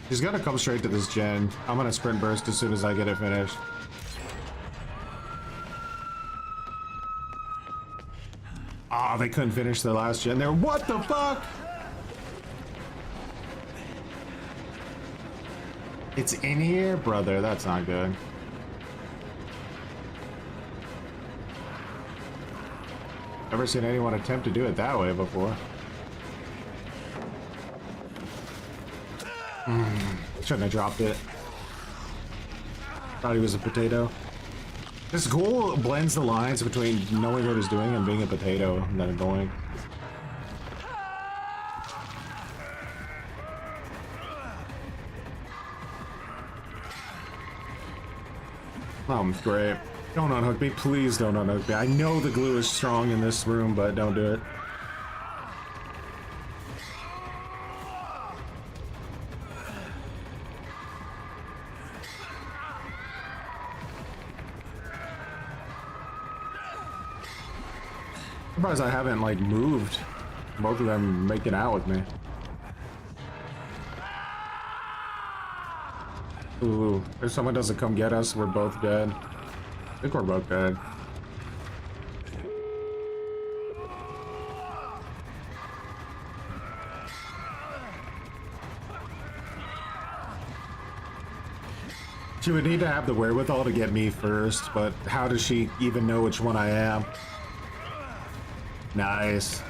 She's gonna come straight to this gen. I'm gonna sprint burst as soon as I get it finished. Ah, they couldn't finish the last gen there. What the fuck? It's in here? Brother, that's not good. Never seen anyone attempt to do it that way before. Shouldn't have dropped it. Thought he was a potato. This Ghoul blends the lines between knowing what he's doing and being a potato and then annoying. Great. Don't unhook me. Please don't unhook me. I know the glue is strong in this room, but don't do it. I'm surprised I haven't like moved. Both of them making out with me. Ooh, if someone doesn't come get us, we're both dead. I think we're both dead. She would need to have the wherewithal to get me first, but how does she even know which one I am? Nice.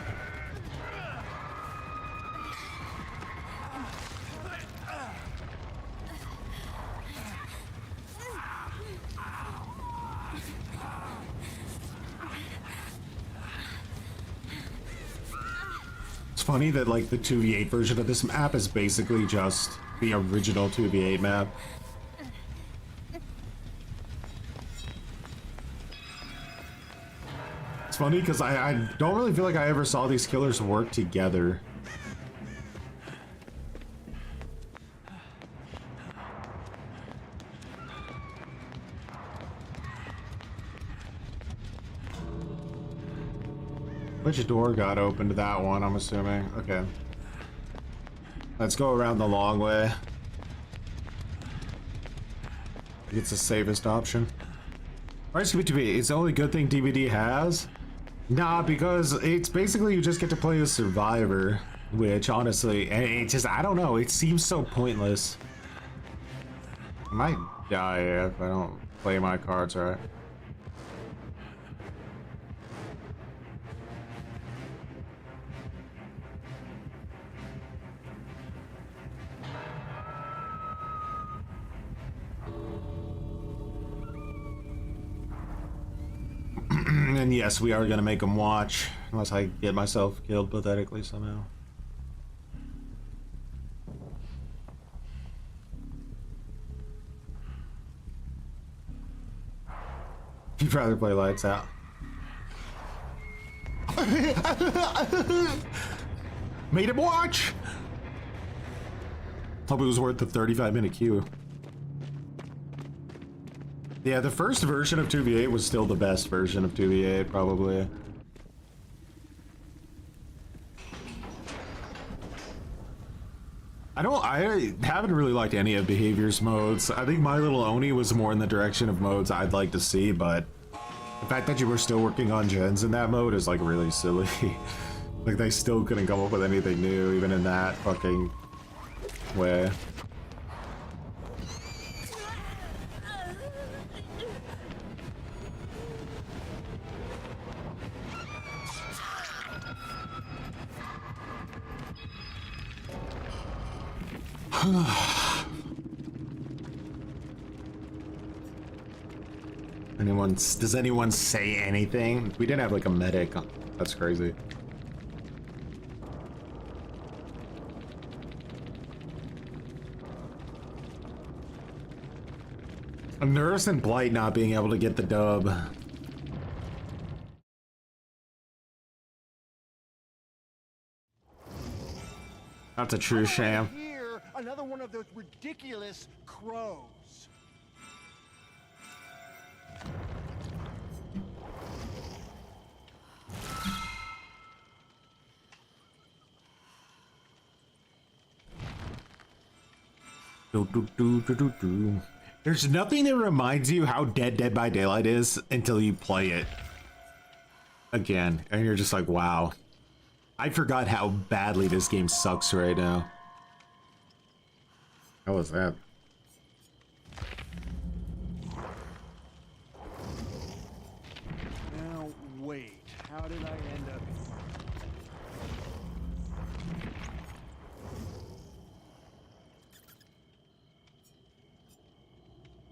It's funny that like the 2v8 version of this map is basically just the original 2v8 map. It's funny because I don't really feel like I ever saw these killers work together. Which door got open to that one, I'm assuming. Okay. Let's go around the long way. It's the safest option. Why is it it's the only good thing DVD has? Nah, because it's basically you just get to play as survivor, which honestly, and it just, I don't know, it seems so pointless. I might die if I don't play my cards right. And yes, we are gonna make them watch, unless I get myself killed pathetically somehow. You'd rather play lights out. Made him watch! Hope it was worth the 35-minute queue. Yeah, the first version of 2v8 was still the best version of 2v8, probably. I haven't really liked any of Behavior's modes. I think My Little Oni was more in the direction of modes I'd like to see, but the fact that you were still working on gens in that mode is like really silly. Like they still couldn't come up with anything new, even in that fucking way. Does anyone say anything? We didn't have like a medic. That's crazy. A Nurse and Blight not being able to get the dub. That's a true sham. Here, another one of those ridiculous crows. There's nothing that reminds you how Dead by Daylight is until you play it again, and you're just like, wow. I forgot how badly this game sucks right now. How was that? Now, wait. How did I end up here?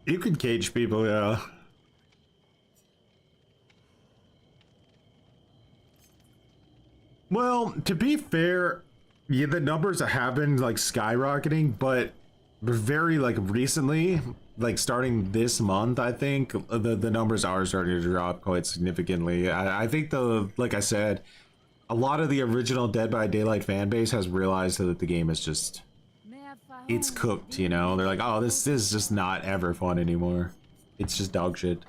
You can cage people, yeah. Well, to be fair, yeah, the numbers have been like skyrocketing, but very like recently, like starting this month, I think the numbers are starting to drop quite significantly. I think like I said, a lot of the original Dead by Daylight fan base has realized that the game is just, it's cooked, you know? They're like, oh, this is just not ever fun anymore. It's just dog shit.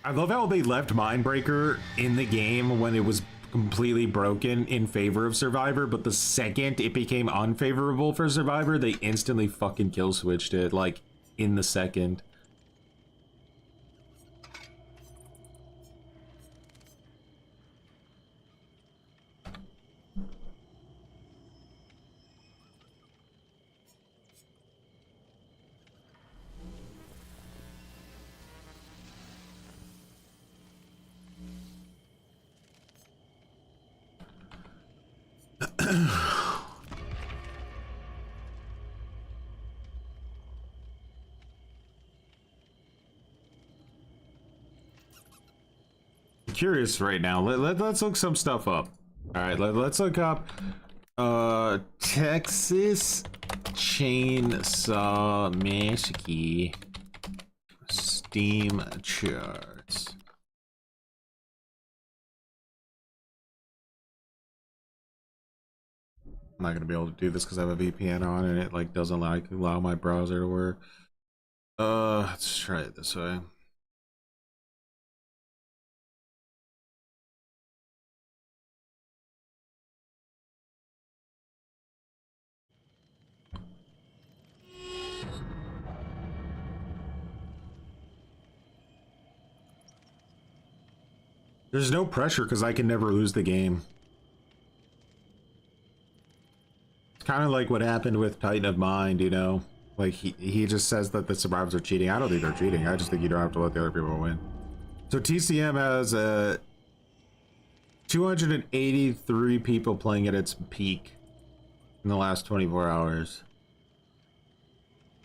I love how they left Mindbreaker in the game when it was completely broken in favor of Survivor, but the second it became unfavorable for Survivor, they instantly fucking kill switched it, like, in the second. Curious right now. Let's look some stuff up. All right, let's look up Texas Chainsaw Massacre Steam charts. I'm not gonna be able to do this because I have a VPN on and it like doesn't allow my browser to work. Let's try it this way. There's no pressure because I can never lose the game. It's kind of like what happened with Titan of Mind, you know? Like, he just says that the survivors are cheating. I don't think they're cheating. I just think you don't have to let the other people win. So TCM has 283 people playing at its peak in the last 24 hours.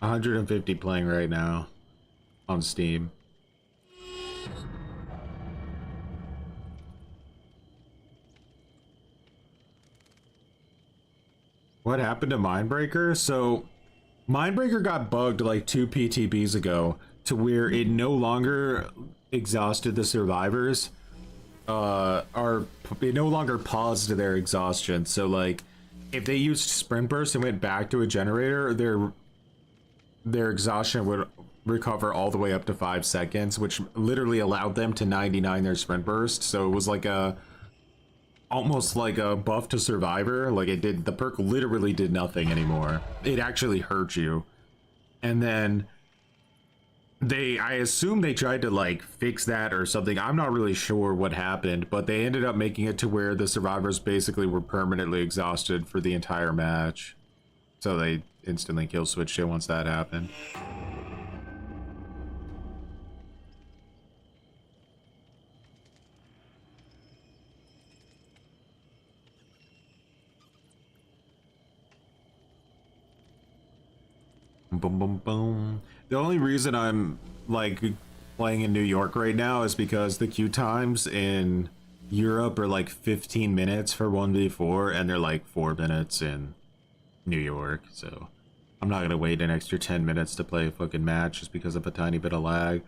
150 playing right now on Steam. What happened to Mindbreaker? So Mindbreaker got bugged like 2 PTBs ago to where it no longer exhausted the survivors. It no longer paused their exhaustion. So like if they used sprint burst and went back to a generator, their exhaustion would recover all the way up to 5 seconds, which literally allowed them to 99 their sprint burst. So it was like almost like a buff to survivor. Like it did, the perk literally did nothing anymore. It actually hurt you. And then I assume they tried to like fix that or something. I'm not really sure what happened, but they ended up making it to where the survivors basically were permanently exhausted for the entire match. So they instantly kill switched it once that happened. Boom, boom, boom. The only reason I'm like playing in New York right now is because the queue times in Europe are like 15 minutes for 1v4 and they're like 4 minutes in New York. So I'm not gonna wait an extra 10 minutes to play a fucking match just because of a tiny bit of lag.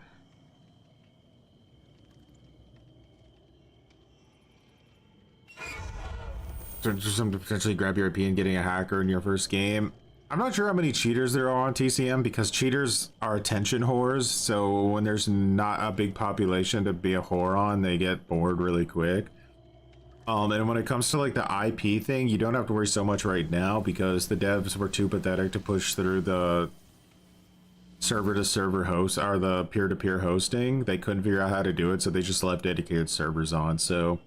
So just some potentially grab European getting a hacker in your first game. I'm not sure how many cheaters there are on TCM because cheaters are attention whores. So when there's not a big population to be a whore on, they get bored really quick. And when it comes to like the IP thing, you don't have to worry so much right now because the devs were too pathetic to push through the server-to-server host or the peer-to-peer hosting. They couldn't figure out how to do it, so they just left dedicated servers on. So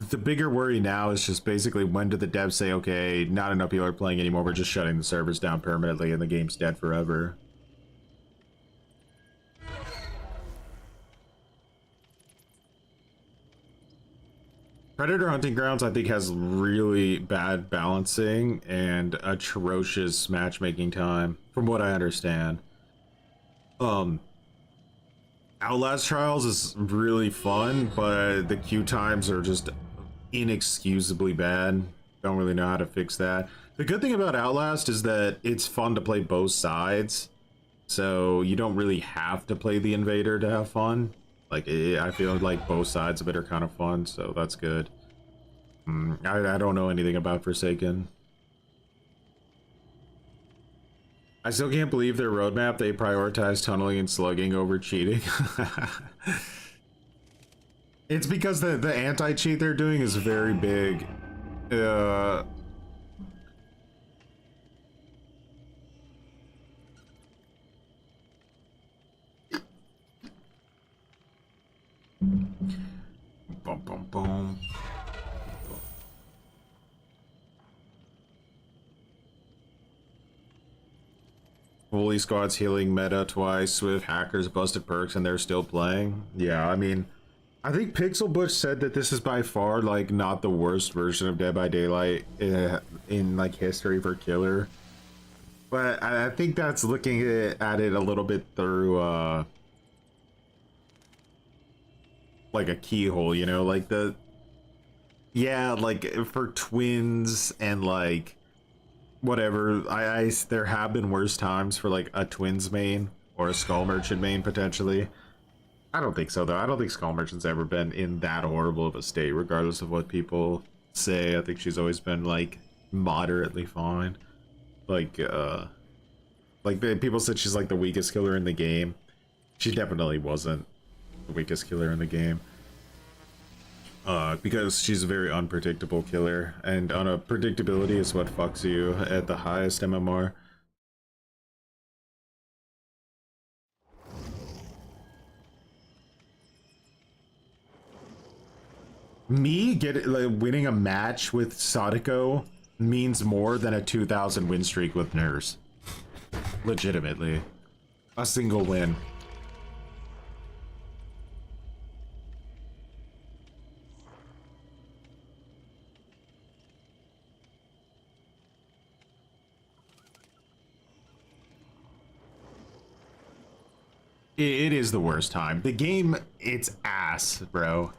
the bigger worry now is just basically when do the devs say, okay, not enough people are playing anymore, we're just shutting the servers down permanently and the game's dead forever. Predator Hunting Grounds, I think, has really bad balancing and atrocious matchmaking time, from what I understand. Outlast Trials is really fun, but the queue times are just inexcusably bad. Don't really know how to fix that. The good thing about Outlast is that it's fun to play both sides, so you don't really have to play the invader to have fun. Like, I feel like both sides of it are kind of fun, so that's good. I don't know anything about Forsaken. I still can't believe their roadmap, they prioritize tunneling and slugging over cheating. It's because the anti-cheat they're doing is very big. Boom, boom, boom. Holy Squad's healing meta twice with hackers busted perks and they're still playing. Yeah, I mean, I think Pixel Bush said that this is by far like not the worst version of Dead by Daylight in like history for killer. But I think that's looking at it a little bit through like a keyhole, you know, like yeah, like for twins and like whatever. There have been worse times for like a twins main or a skull merchant main potentially. I don't think so though. I don't think skull merchant's ever been in that horrible of a state, regardless of what people say. I think she's always been like moderately fine. Like people said she's like the weakest killer in the game. She definitely wasn't the weakest killer in the game. Because she's a very unpredictable killer, and unpredictability is what fucks you at the highest MMR. Me winning a match with Sadako means more than a 2,000 win streak with Nerfs. Legitimately. A single win. It is the worst time. The game, it's ass, bro.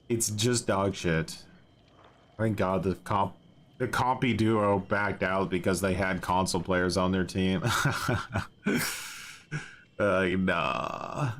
It's just dog shit. Thank God the compy duo backed out because they had console players on their team. Nah.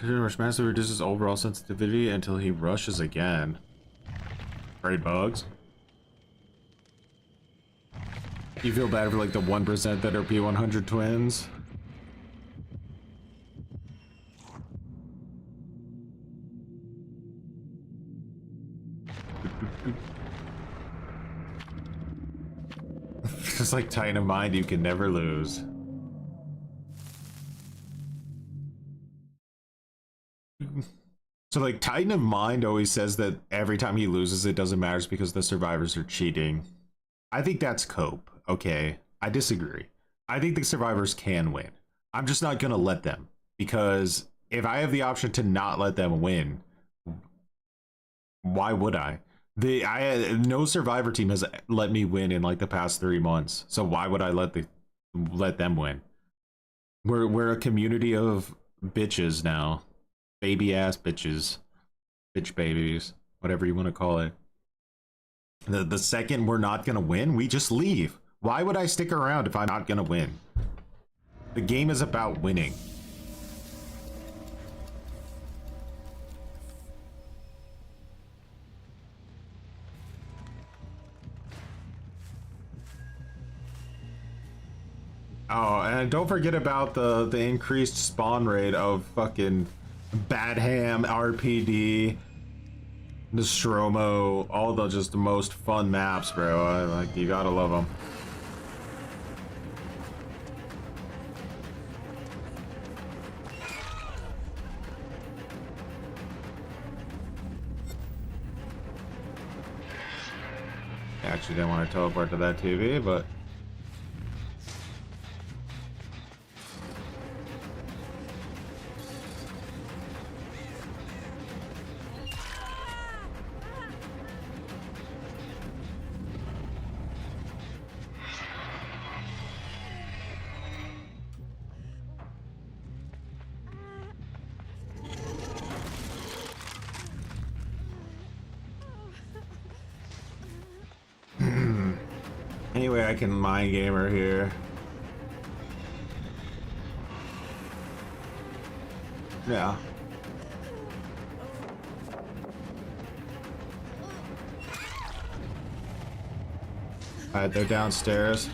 Rush massive reduces overall sensitivity until he rushes again. Great bugs. You feel bad for like the 1% that are P100 twins? Just like Titan of Mind, you can never lose. So like Titan of Mind always says that every time he loses it doesn't matter because the survivors are cheating. I think that's cope. Okay, I disagree. I think the survivors can win. I'm just not gonna let them, because if I have the option to not let them win, why would I? No survivor team has let me win in like the past 3 months, so why would I let them win? We're a community of bitches now. Baby ass bitches, bitch babies, whatever you want to call it. The second we're not gonna win, we just leave. Why would I stick around if I'm not gonna win? The game is about winning. Oh, and don't forget about the increased spawn rate of fucking Badham, RPD, Nostromo, all the just the most fun maps, bro. Like, you gotta love them. Actually didn't want to teleport to that TV, but anyway, I can mind gamer here. Yeah. Alright, they're downstairs.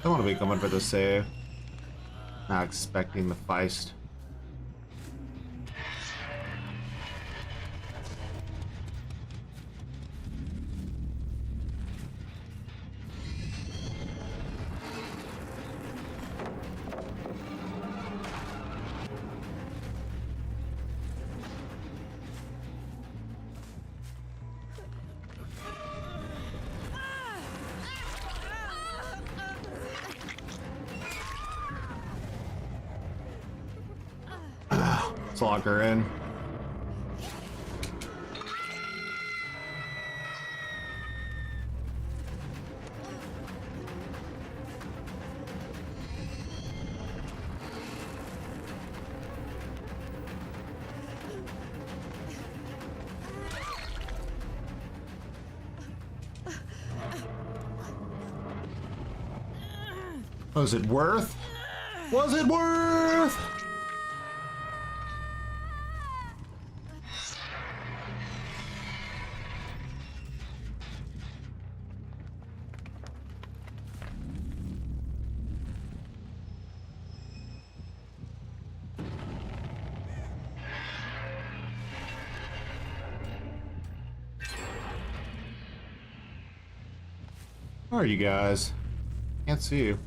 I want to be coming for the save. Not expecting the feist. Let's lock her in. Was it worth? Was it worth? Where are you guys? Can't see you.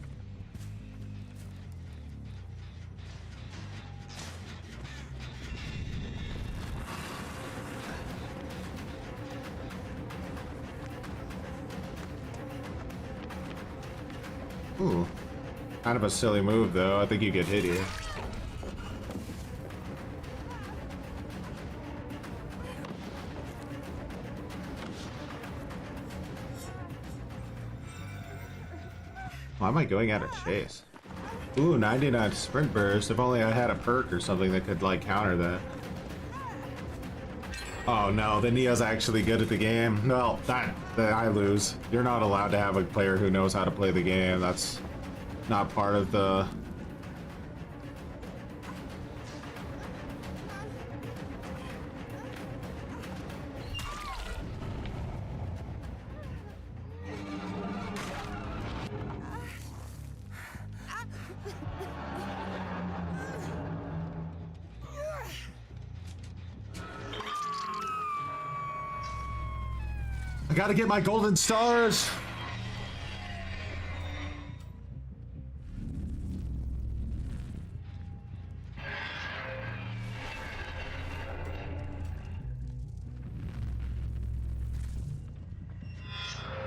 Ooh. Kind of a silly move, though. I think you get hit here. Why am I going out of chase? Ooh, 99 sprint burst. If only I had a perk or something that could, like, counter that. Oh no, the Neo's actually good at the game. Well, I lose. You're not allowed to have a player who knows how to play the game. That's not part of the... I gotta get my golden stars!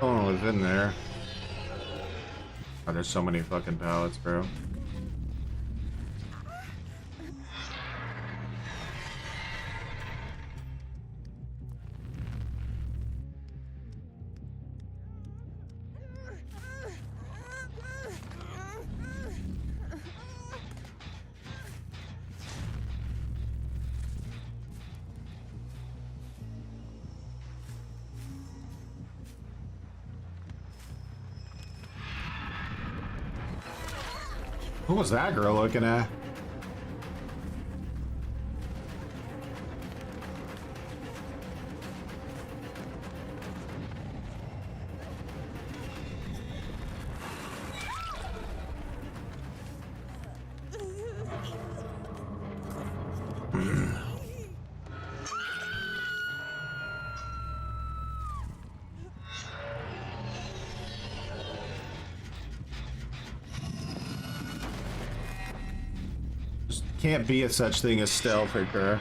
Oh, was in there. Oh, there's so many fucking pallets, bro. Who was that girl looking at? Can't be a such thing as stealth for her.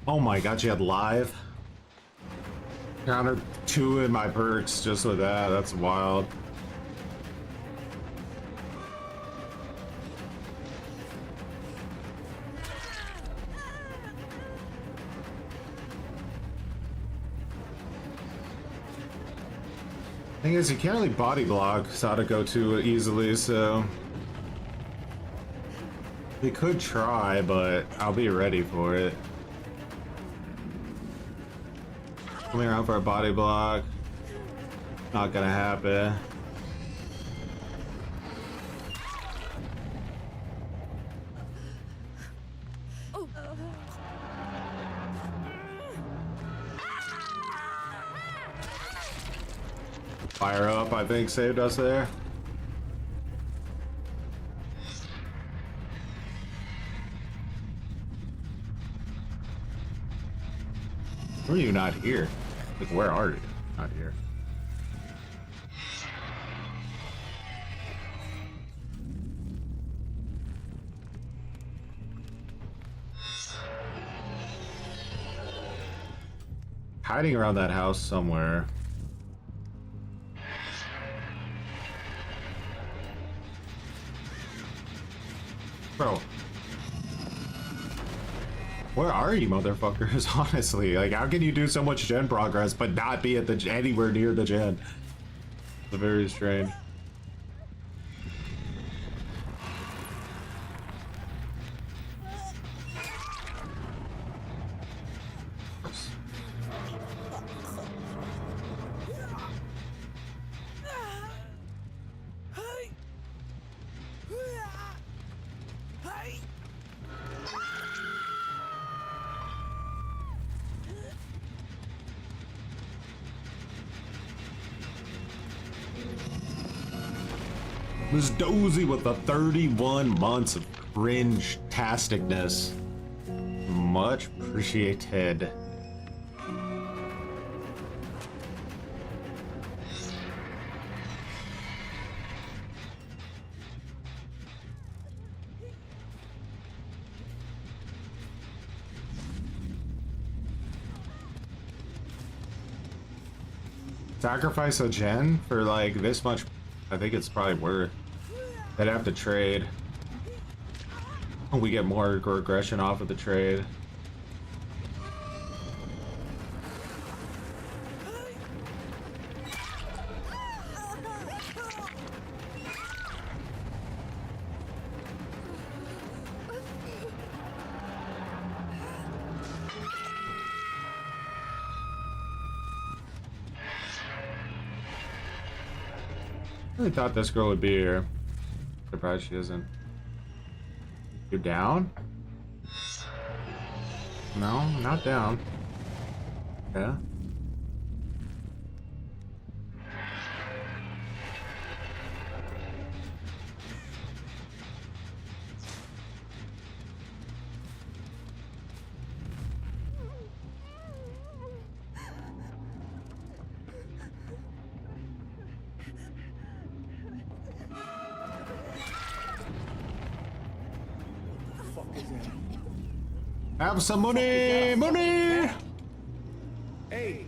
Oh my god, she had live. Counter 2 in my perks just with that. That's wild. Thing is, you can't really body block Sadako too easily, so we could try, but I'll be ready for it. Coming around for a body block, not gonna happen. Fire up, I think, saved us there. Where are you not here? Like, where are you? Not here. Hiding around that house somewhere. Bro. Where are you, motherfuckers? Honestly, like, how can you do so much gen progress but not be at the anywhere near the gen? It's very strange. Miss Dozy with the 31 months of cringe-tasticness. Much appreciated. Sacrifice a gen for like this much. I think it's probably worth. They'd have to trade. We get more regression off of the trade. I really thought this girl would be here. Surprised she isn't. You're down? No, not down. Yeah. Have some money! Money! Hey,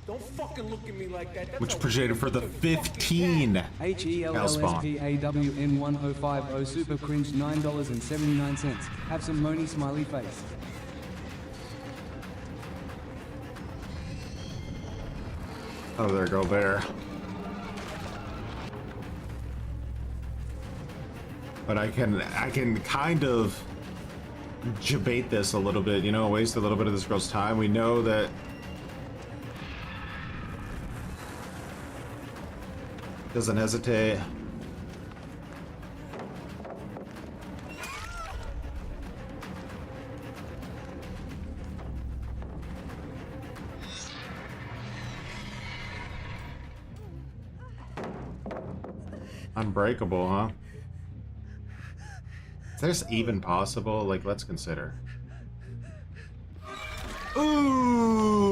don't fucking look at me like that. That's Much a appreciated for the 15. HELLSPAWN1050 super cringe $9.79. Have some money, smiley face. Oh, there go there. But I can kind of debate this a little bit, you know, waste a little bit of this girl's time. We know that doesn't hesitate. Unbreakable, huh? Is this even possible? Like, let's consider. Ooh!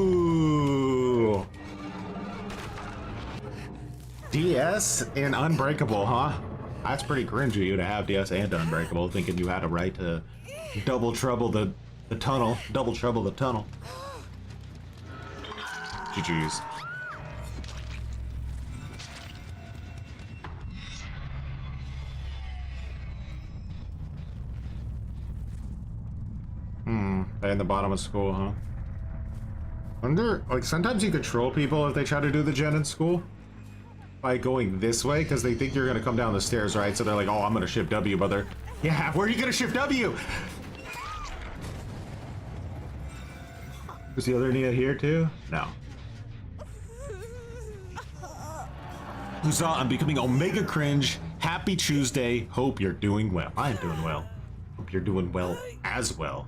DS and Unbreakable, huh? That's pretty cringy you to have DS and Unbreakable, thinking you had a right to double trouble the tunnel. Double trouble the tunnel. GG's. In the bottom of school, huh? Wonder, like, sometimes you control people if they try to do the gen in school. by going this way because they think you're gonna come down the stairs, right? So they're like, oh, I'm gonna shift W, brother. Yeah, where are you gonna shift W? Is the other Nia here too? No. Huzzah, I'm becoming Omega Cringe. Happy Tuesday. Hope you're doing well. I'm doing well. Hope you're doing well as well.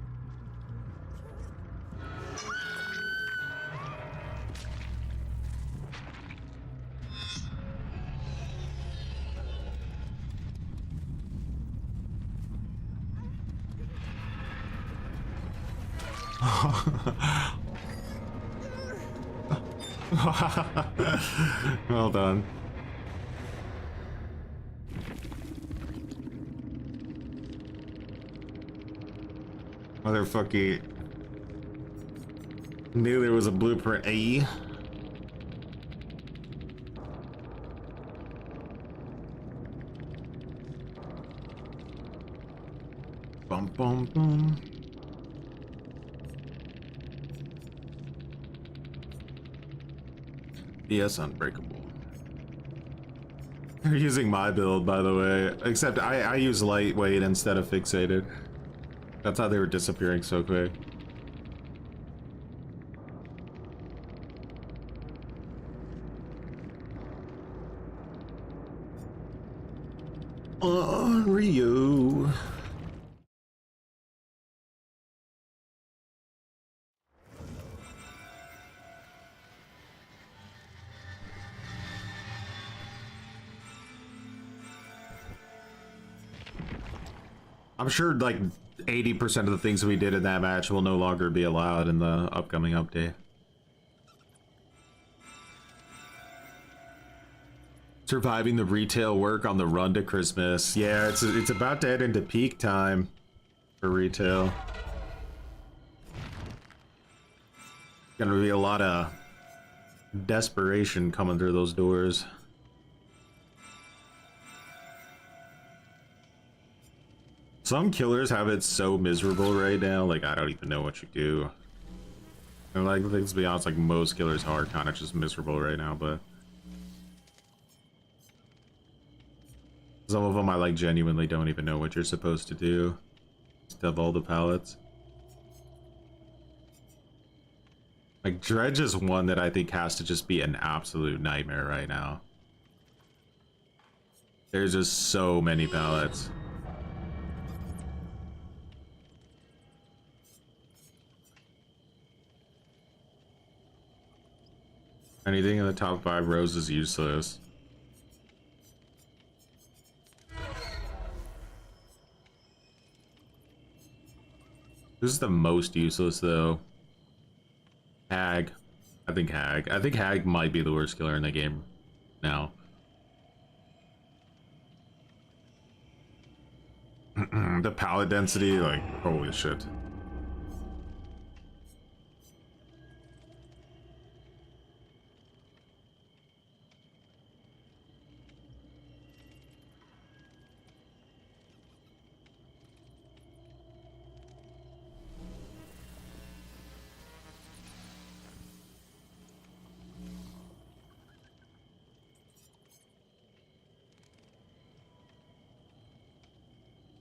Well done. Motherfucker knew there was a blueprint. A. Bum bum bum. Yes, unbreakable. You're using my build, by the way. Except I use lightweight instead of fixated. That's how they were disappearing so quick. Rio. I'm sure like 80% of the things we did in that match will no longer be allowed in the upcoming update. Surviving the retail work on the run to Christmas. Yeah, it's about to head into peak time for retail. Gonna be a lot of desperation coming through those doors. Some killers have it so miserable right now, like I don't even know what you do. And like, let's be honest, like most killers are kind of just miserable right now, but some of them I like genuinely don't even know what you're supposed to do. Just have all the pallets. Like Dredge is one that I think has to just be an absolute nightmare right now. There's just so many pallets. Anything in the top 5 rows is useless. Who's the most useless though? Hag. I think Hag. I think Hag might be the worst killer in the game now. The pallet density, like, holy shit.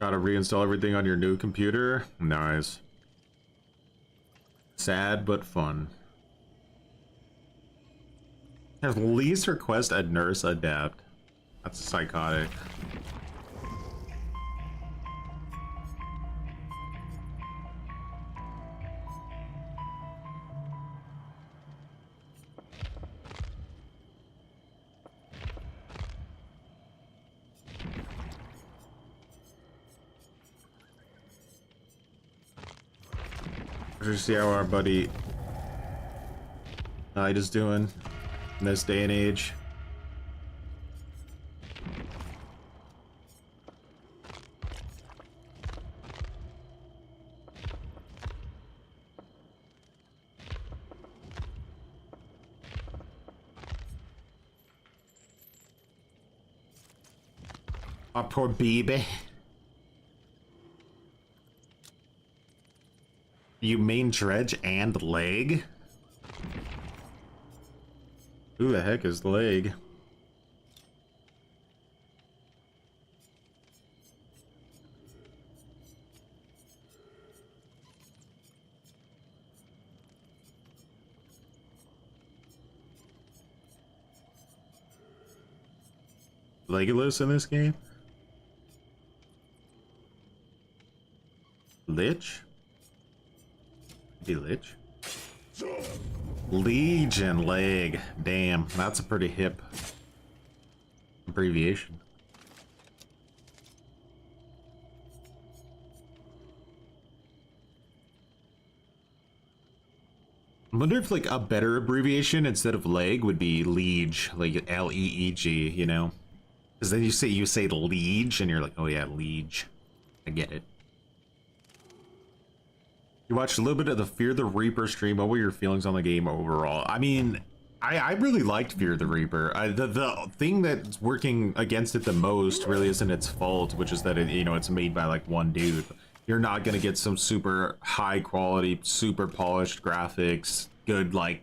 Gotta reinstall everything on your new computer? Nice. Sad but fun. At least request a nurse adapt. That's psychotic. Just see how our buddy Knight is doing in this day and age. Our poor baby. You main Dredge and leg? Who the heck is leg? Legolas in this game? Lich? Be Lich? Legion leg. Damn, that's a pretty hip abbreviation. I wonder if like a better abbreviation instead of leg would be liege, like L-E-E-G, you know? Because then you say liege and you're like, oh yeah, liege. I get it. You watched a little bit of the Fear the Reaper stream. What were your feelings on the game overall? I mean, I really liked Fear the Reaper. The thing that's working against it the most really isn't its fault, which is that it, you know, it's made by like one dude. You're not gonna get some super high quality, super polished graphics, good like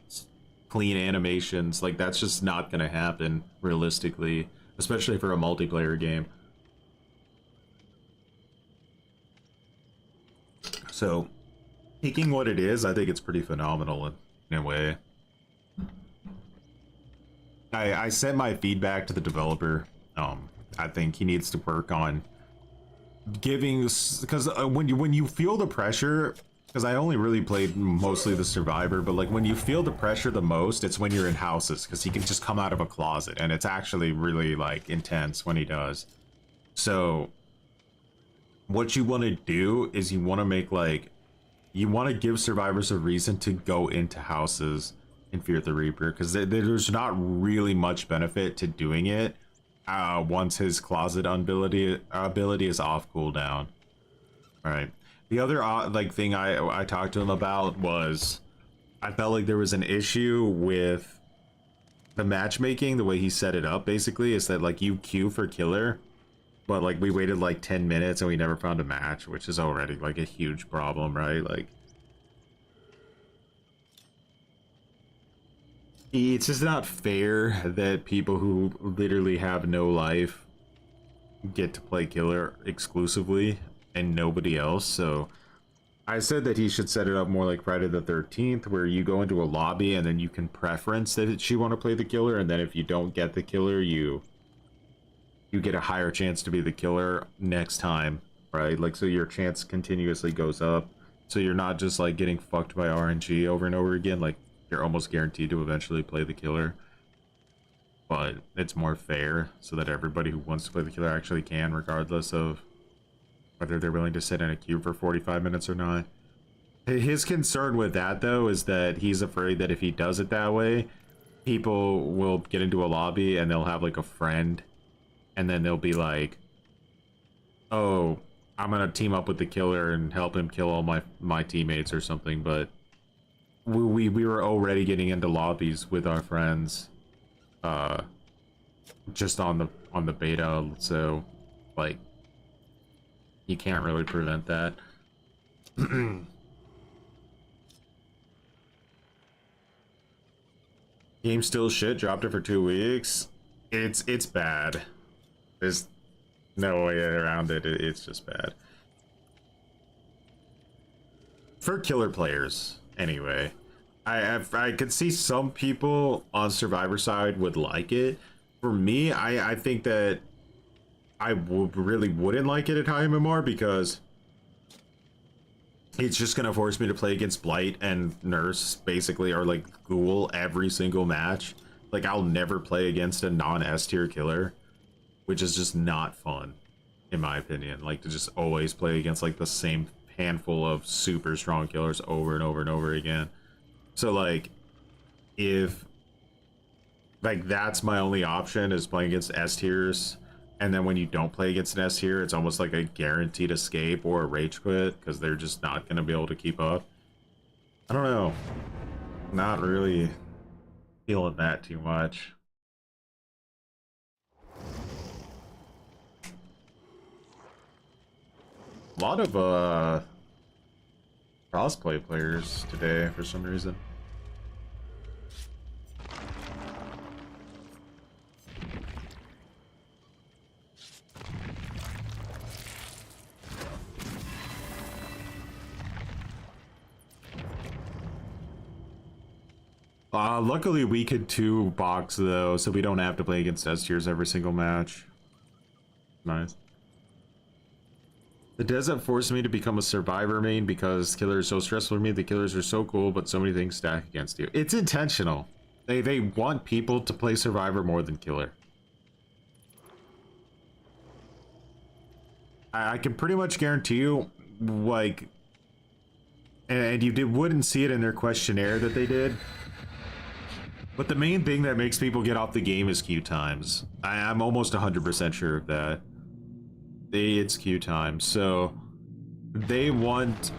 clean animations. Like that's just not gonna happen realistically, especially for a multiplayer game. So, taking what it is, I think it's pretty phenomenal in a way. I sent my feedback to the developer. I think he needs to work on giving, because when you feel the pressure, because I only really played mostly the Survivor, but like when you feel the pressure the most, it's when you're in houses, because he can just come out of a closet, and it's actually really like intense when he does. So what you want to do is you want to make like, you want to give survivors a reason to go into houses in Fear the Reaper, because there's not really much benefit to doing it once his closet ability is off cooldown. All right. The other like thing I talked to him about was I felt like there was an issue with the matchmaking. The way he set it up basically is that like you queue for killer, but like we waited like 10 minutes and we never found a match, which is already like a huge problem, right? Like it's just not fair that people who literally have no life get to play killer exclusively and nobody else. So I said that he should set it up more like Friday the 13th, where you go into a lobby and then you can preference that you want to play the killer, and then if you don't get the killer, you get a higher chance to be the killer next time, right? Like, so your chance continuously goes up, so you're not just like getting fucked by RNG over and over again. Like, you're almost guaranteed to eventually play the killer, but it's more fair so that everybody who wants to play the killer actually can, regardless of whether they're willing to sit in a queue for 45 minutes or not. His concern with that though is that he's afraid that if he does it that way, people will get into a lobby and they'll have like a friend, and then they'll be like, oh, I'm gonna team up with the killer and help him kill all my teammates or something. But we were already getting into lobbies with our friends just on the beta, so like you can't really prevent that. Game still shit, dropped it for 2 weeks. It's bad. There's no way around it. It's just bad for killer players. Anyway, I could see some people on Survivor side would like it. For me, I think that I really wouldn't like it at high MMR, because it's just gonna force me to play against Blight and Nurse basically, or like Ghoul every single match. Like, I'll never play against a non-S tier killer, which is just not fun in my opinion. Like, to just always play against like the same handful of super strong killers over and over and over again. So like, if like that's my only option is playing against S tiers, and then when you don't play against an S tier, it's almost like a guaranteed escape or a rage quit, because they're just not going to be able to keep up. I don't know, not really feeling that too much. A lot of crossplay players today for some reason. Luckily we could 2 box though, so we don't have to play against S tiers every single match. Nice. The desert forced me to become a survivor main because killer is so stressful for me. The killers are so cool, but so many things stack against you. It's intentional. They want people to play survivor more than killer. I can pretty much guarantee you, like, and wouldn't see it in their questionnaire that they did. But the main thing that makes people get off the game is queue times. I'm almost 100% sure of that. It's queue time, so they want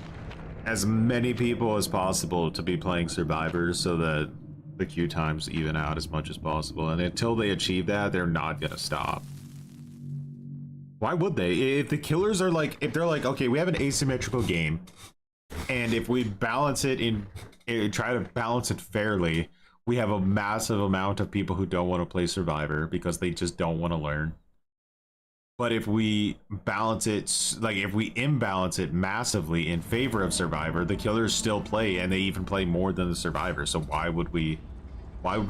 as many people as possible to be playing survivors so that the queue times even out as much as possible. And until they achieve that, they're not gonna stop. Why would they? If the killers are like, if they're like, okay, we have an asymmetrical game, and if we balance it in, try to balance it fairly, we have a massive amount of people who don't want to play survivor because they just don't want to learn. But if we balance it, like if we imbalance it massively in favor of survivor, the killers still play, and they even play more than the survivor. So why would we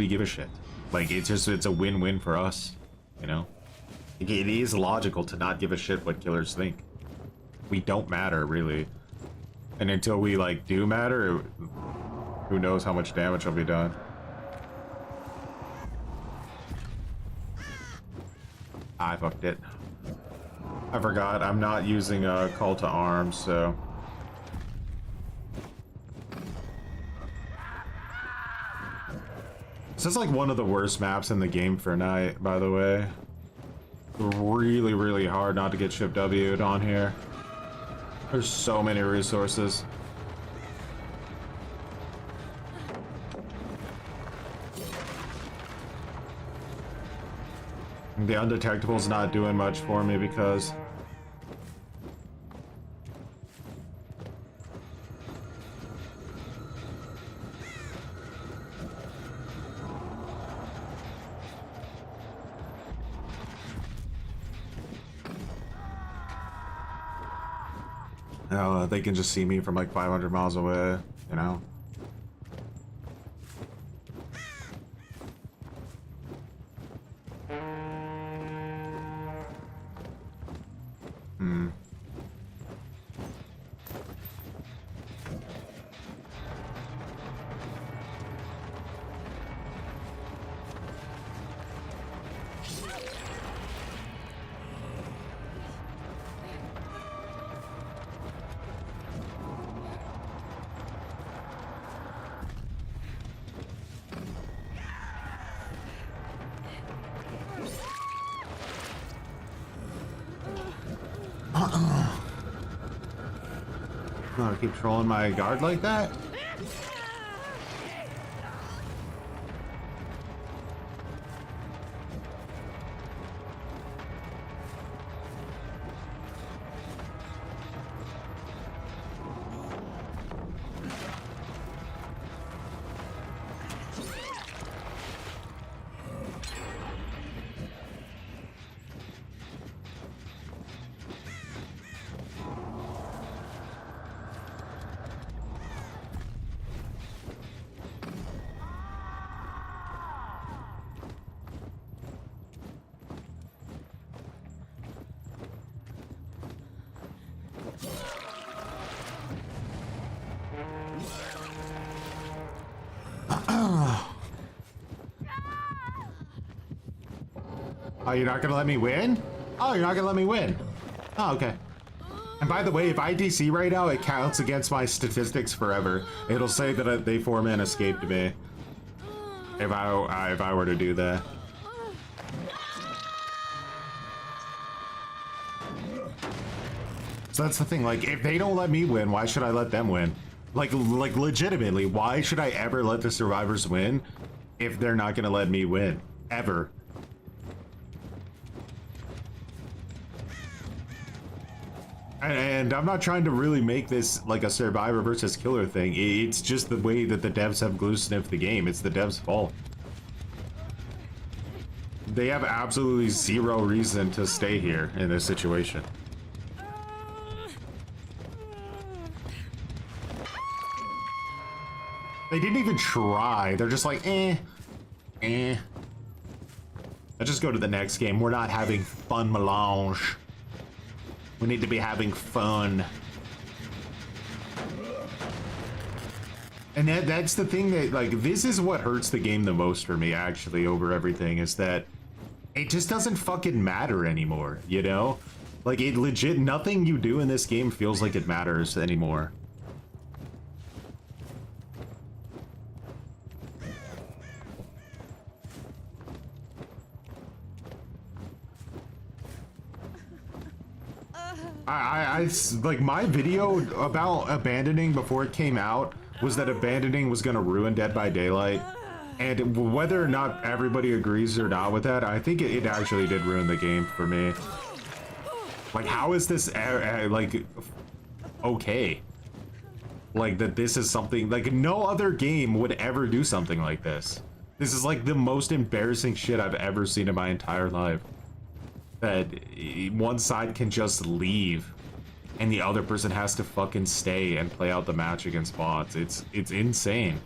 give a shit? Like, it's a win-win for us, you know? It is logical to not give a shit what killers think. We don't matter, really. And until we, like, do matter, who knows how much damage will be done. I fucked it. I forgot, I'm not using a call to arms, so... This is like one of the worst maps in the game for night, by the way. Really, really hard not to get ship W'd on here. There's so many resources. The undetectable's not doing much for me because they can just see me from like 500 miles away, you know? Oh, I keep trolling my guard like that? Oh, you're not gonna let me win? Oh, you're not gonna let me win. Oh, okay. And by the way, if I DC right now, it counts against my statistics forever. It'll say that they 4-man escaped me. If I were to do that. So that's the thing, like, if they don't let me win, why should I let them win? Like legitimately, why should I ever let the survivors win if they're not gonna let me win? Ever. And I'm not trying to really make this like a survivor versus killer thing. It's just the way that the devs have glue sniffed the game. It's the devs' fault. They have absolutely zero reason to stay here in this situation. They didn't even try. They're just like, eh. Let's just go to the next game. We're not having fun melange. We need to be having fun. And that's the thing that, like, this is what hurts the game the most for me, actually, over everything, is that it just doesn't fucking matter anymore, you know? Like, it legit, nothing you do in this game feels like it matters anymore. Like, my video about abandoning before it came out was that abandoning was gonna ruin Dead by Daylight, and whether or not everybody agrees or not with that, I think it actually did ruin the game for me. Like, how is this like okay? Like, that this is something, like, no other game would ever do something like this. This is like the most embarrassing shit I've ever seen in my entire life. That one side can just leave and the other person has to fucking stay and play out the match against bots. It's insane.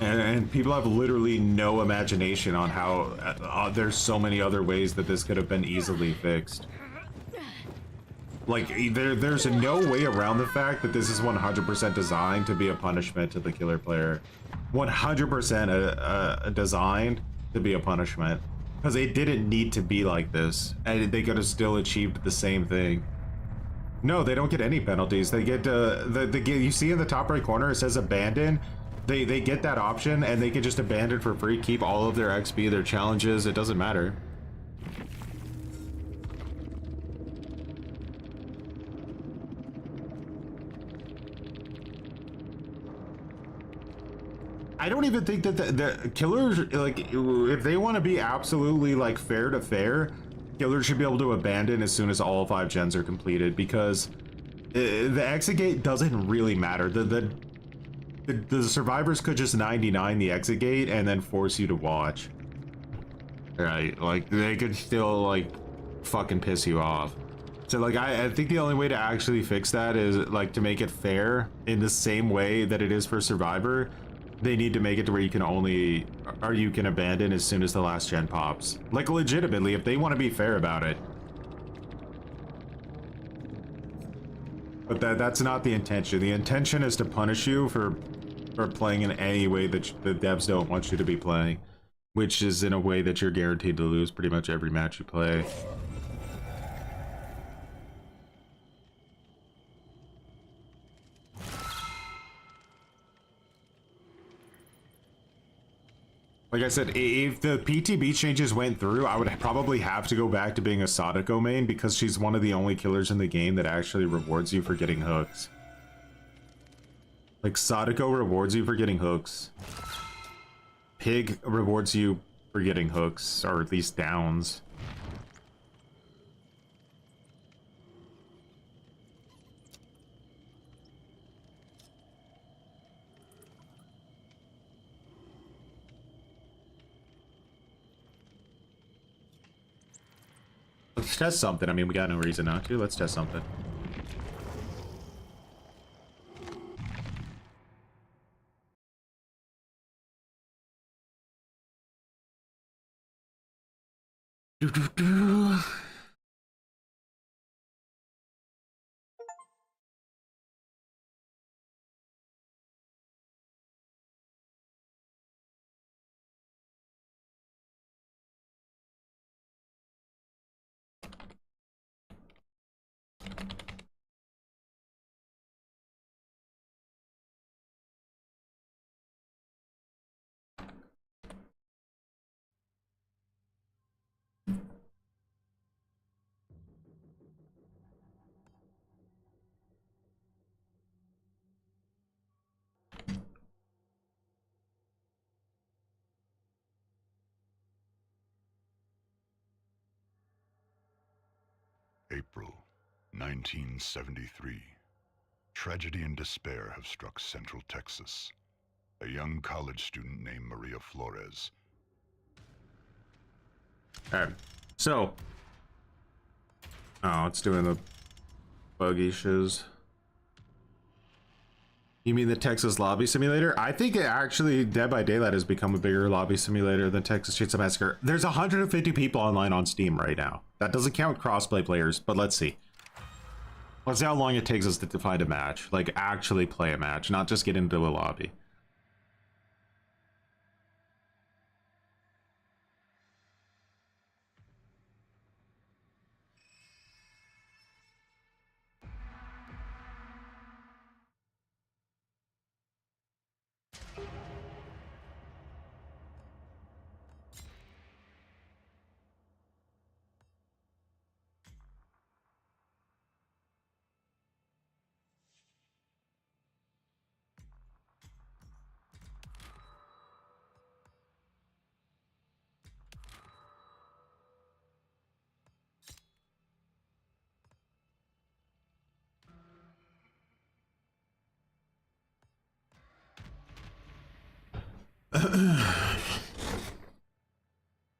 And people have literally no imagination on how there's so many other ways that this could have been easily fixed. Like, there's no way around the fact that this is 100% designed to be a punishment to the killer player. 100% designed to be a punishment. Because it didn't need to be like this, and they could have still achieved the same thing. No, they don't get any penalties. They get you see in the top right corner it says abandon. They get that option, and they can just abandon for free, keep all of their XP, their challenges. It doesn't matter. I don't even think that the killers, like, if they want to be absolutely, like, fair to fair, killers should be able to abandon as soon as all 5 gens are completed, because the exit gate doesn't really matter. The survivors could just 99 the exit gate and then force you to watch. Right? Like, they could still, like, fucking piss you off. So, like, I think the only way to actually fix that is, like, to make it fair in the same way that it is for Survivor. They need to make it to where you can only, or you can abandon as soon as the last gen pops. Like, legitimately, if they want to be fair about it. But that's not the intention. The intention is to punish you for playing in any way that the devs don't want you to be playing, which is in a way that you're guaranteed to lose pretty much every match you play. Like I said, if the PTB changes went through, I would probably have to go back to being a Sadako main, because she's one of the only killers in the game that actually rewards you for getting hooks. Like, Sadako rewards you for getting hooks. Pig rewards you for getting hooks, or at least downs. Let's test something. I mean, we got no reason not to. Let's test something. April 1973. Tragedy and despair have struck Central Texas. A young college student named Maria Flores. Alright, so. Oh, it's doing the buggy shiz. You mean the Texas Lobby Simulator? I think it actually, Dead by Daylight has become a bigger lobby simulator than Texas Chainsaw Massacre. There's 150 people online on Steam right now. That doesn't count crossplay players, but let's see. Let's see how long it takes us to find a match. Like, actually play a match, not just get into a lobby.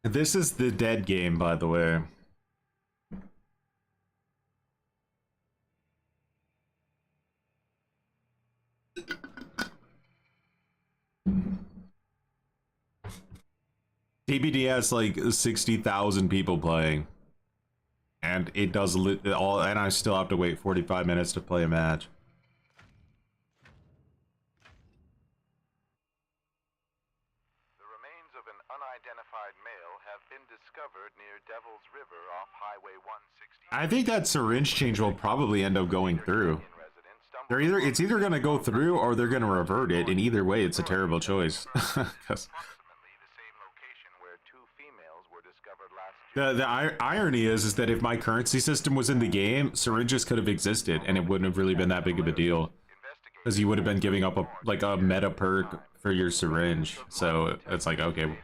This is the dead game, by the way. DBD has like 60,000 people playing, and it does all, and I still have to wait 45 minutes to play a match. The remains of an unidentified male have been discovered near Devil's River off Highway 160. I think that syringe change will probably end up going through. It's either going to go through or they're going to revert it, and either way, it's a terrible choice. 'Cause the irony is that if my currency system was in the game, syringes could have existed, and it wouldn't have really been that big of a deal, because you would have been giving up a meta perk for your syringe. So it's like, okay.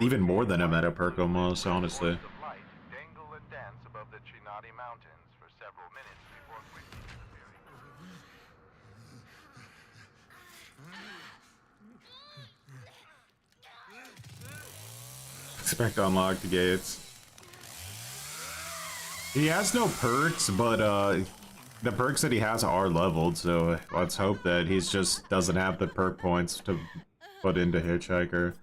Even more than a meta perk, almost, honestly. Expect to unlock the gates. He has no perks, but the perks that he has are leveled, so let's hope that he just doesn't have the perk points to put into Hitchhiker.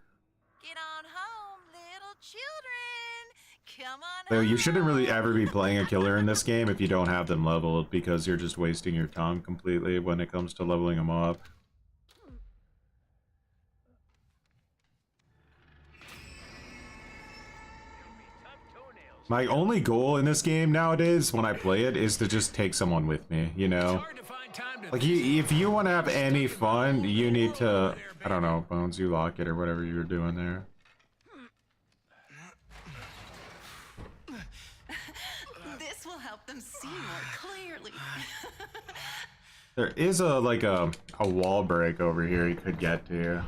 Get on home, little children. Come on So you shouldn't really ever be playing a killer in this game if you don't have them leveled, because you're just wasting your time completely when it comes to leveling them up. My only goal in this game nowadays, when I play it, is to just take someone with me, you know? Like, if you want to have any fun, you need to, I don't know, Bones, you lock it or whatever you were doing there. This will help them see more clearly. There is a wall break over here you could get to.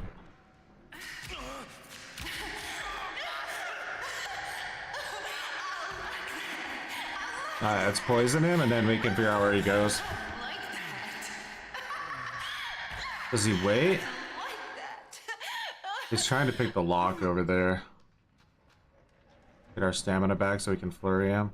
Alright, let's poison him and then we can figure out where he goes. Does he wait? He's trying to pick the lock over there. Get our stamina back so we can flurry him.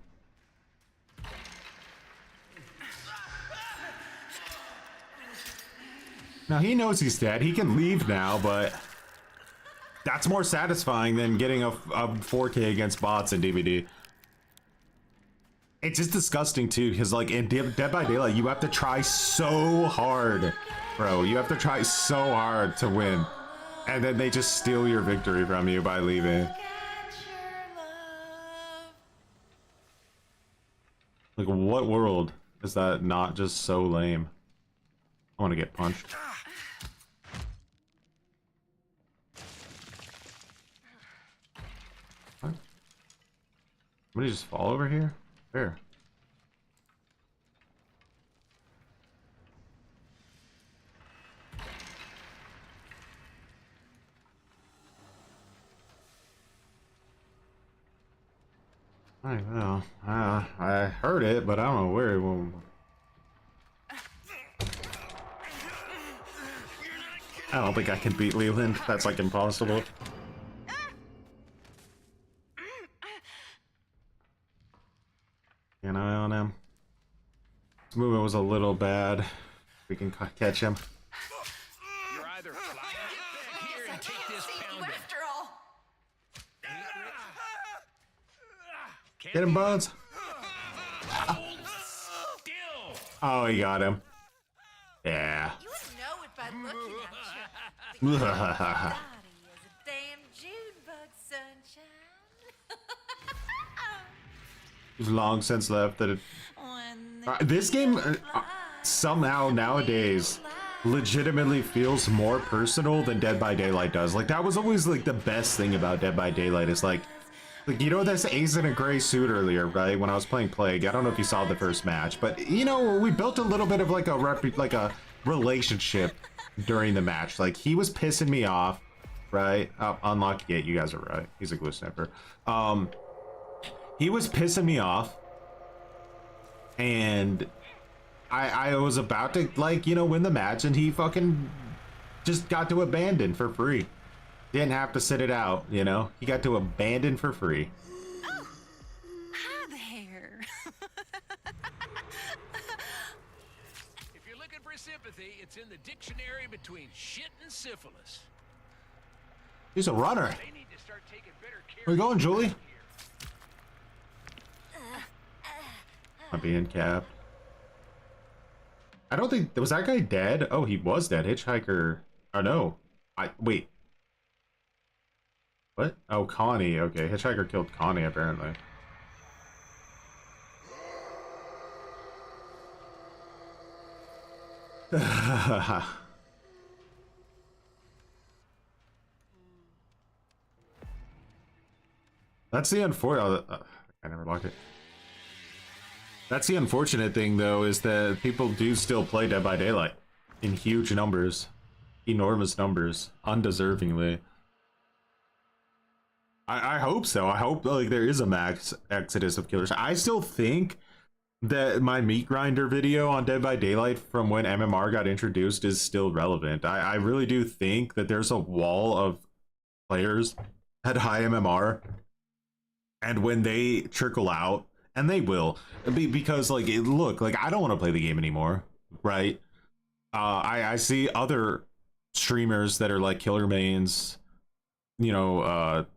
Now he knows he's dead. He can leave now, but that's more satisfying than getting a 4K against bots in DVD. It's just disgusting too, because like in Dead by Daylight, you have to try so hard, bro. You have to try so hard to win, and then they just steal your victory from you by leaving. Like, what world is that not just so lame? I want to get punched. What? Somebody just fall over here? Where? I don't know. I heard it, but I don't know where it went. I don't think I can beat Leland. That's like impossible. Movement was a little bad. We can catch him. You're either flying. Get back here and take this pounding. After all. Get him, Bones. Hold still. Oh, he got him. Yeah. You would know it by looking at you. Because your body is a damn June bug, sunshine. We've long since left that it. When the This game somehow nowadays legitimately feels more personal than Dead by Daylight does. Like that was always like the best thing about Dead by Daylight is like you know this Ace in a gray suit earlier, right? When I was playing Plague, I don't know if you saw the first match, but you know we built a little bit of like a relationship during the match. Like he was pissing me off, right? Unlock gate, you guys are right. He's a glue sniffer. He was pissing me off, and I was about to like win the match, and he fucking just got to abandon for free. Didn't have to sit it out, He got to abandon for free. Oh, hi there. If you're looking for sympathy, it's in the dictionary between shit and syphilis. He's a runner. They need to start taking better care. Where you going, Julie? here. I'm being capped. I don't think was that guy dead. Oh, he was dead. Hitchhiker. Oh no. Wait. What? Oh, Connie. Okay, Hitchhiker killed Connie apparently. That's the unfortunate. I never locked it. That's the unfortunate thing, though, is that people do still play Dead by Daylight in huge numbers, enormous numbers, undeservingly. I hope so. I hope like there is a max exodus of killers. I still think that my meat grinder video on Dead by Daylight from when MMR got introduced is still relevant. I really do think that there's a wall of players at high MMR, and when they trickle out, and they will, because like look, like I don't want to play the game anymore, right? I see other streamers that are like killer mains, not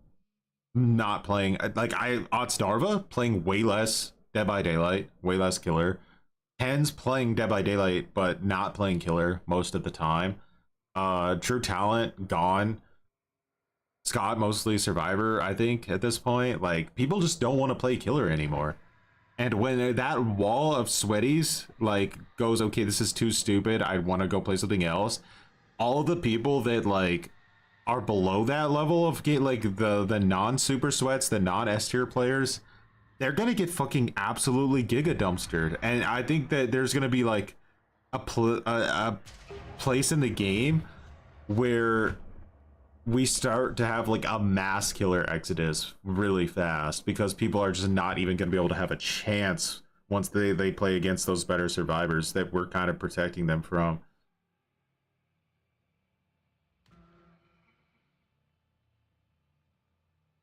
playing, like Otsdarva playing way less Dead by Daylight, way less killer. Hens playing Dead by Daylight but not playing killer most of the time. True Talent gone. Scott mostly Survivor, I think, at this point. Like people just don't want to play killer anymore. And when that wall of sweaties like goes, okay, this is too stupid, I want to go play something else, all of the people that like are below that level of like the non-super sweats, the non-S tier players, they're gonna get fucking absolutely giga dumpstered. And I think that there's gonna be like a place in the game where we start to have like a mass killer exodus really fast, because people are just not even going to be able to have a chance once they play against those better survivors that we're kind of protecting them from.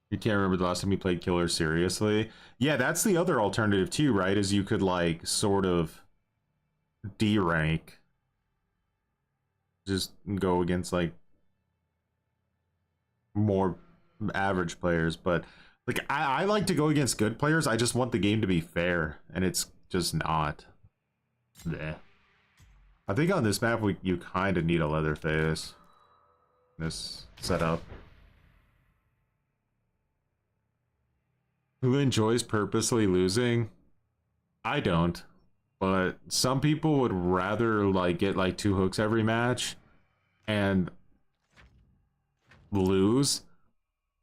You can't remember the last time you played killer seriously? Yeah, that's the other alternative too, right? Is you could like sort of D rank, just go against like more average players. But like I like to go against good players. I just want the game to be fair, and it's just not. Bleh. I think on this map you kind of need a Leatherface in this setup. Who enjoys purposely losing? I don't, but some people would rather like get like 2 hooks every match and lose,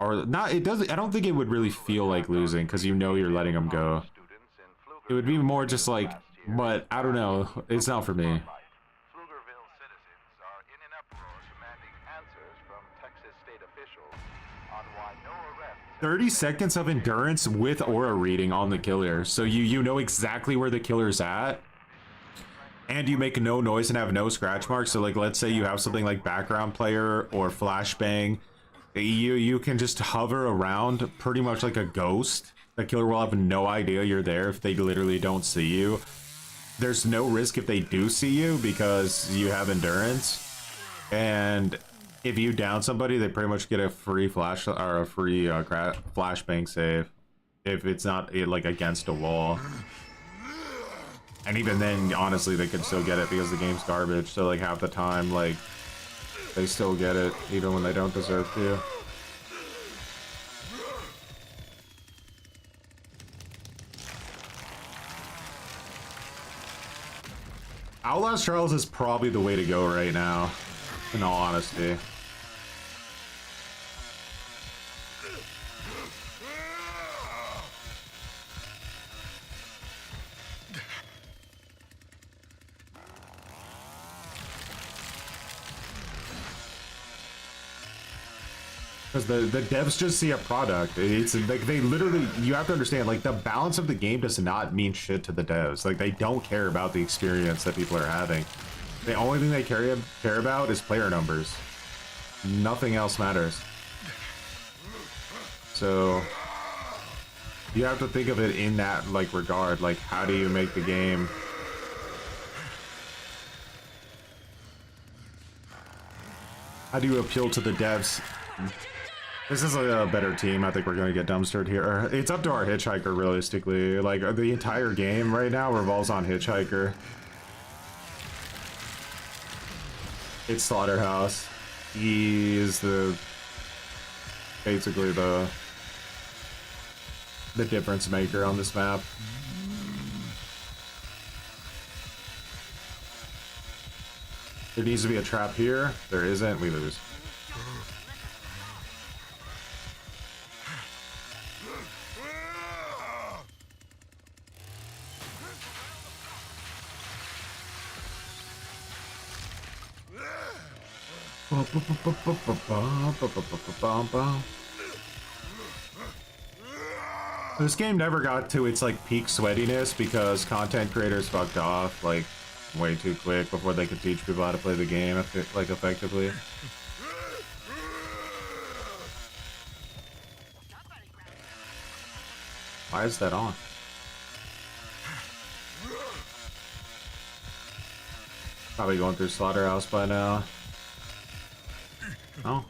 or not. It doesn't. I don't think it would really feel like losing, because you're letting them go. It would be more just like, but I don't know. It's not for me. Pflugerville citizens are in an uproar demanding answers from Texas state officials on why no arrests. 30 seconds of endurance with aura reading on the killer, so you know exactly where the killer's at, and you make no noise and have no scratch marks. So like, let's say you have something like background player or flashbang, you can just hover around pretty much like a ghost. The killer will have no idea you're there if they literally don't see you. there's no risk if they do see you because you have endurance. And if you down somebody, they pretty much get a free flash or a free flashbang save if it's not like against a wall. And even then, honestly, they could still get it because the game's garbage. So like half the time, like they still get it even when they don't deserve to. Outlast Trials is probably the way to go right now, in all honesty. Because the devs just see a product. It's like they literally, you have to understand, like the balance of the game does not mean shit to the devs. Like they don't care about the experience that people are having. The only thing they care about is player numbers. Nothing else matters. So you have to think of it in that like regard. Like how do you make the game? How do you appeal to the devs? This is a better team. I think we're going to get dumpstered here. It's up to our Hitchhiker, realistically. Like, the entire game right now revolves on Hitchhiker. It's Slaughterhouse. He is basically the difference maker on this map. There needs to be a trap here. There isn't. We lose. This game never got to its like peak sweatiness because content creators fucked off like way too quick before they could teach people how to play the game like effectively. Why is that on? Probably going through Slaughterhouse by now. Oh.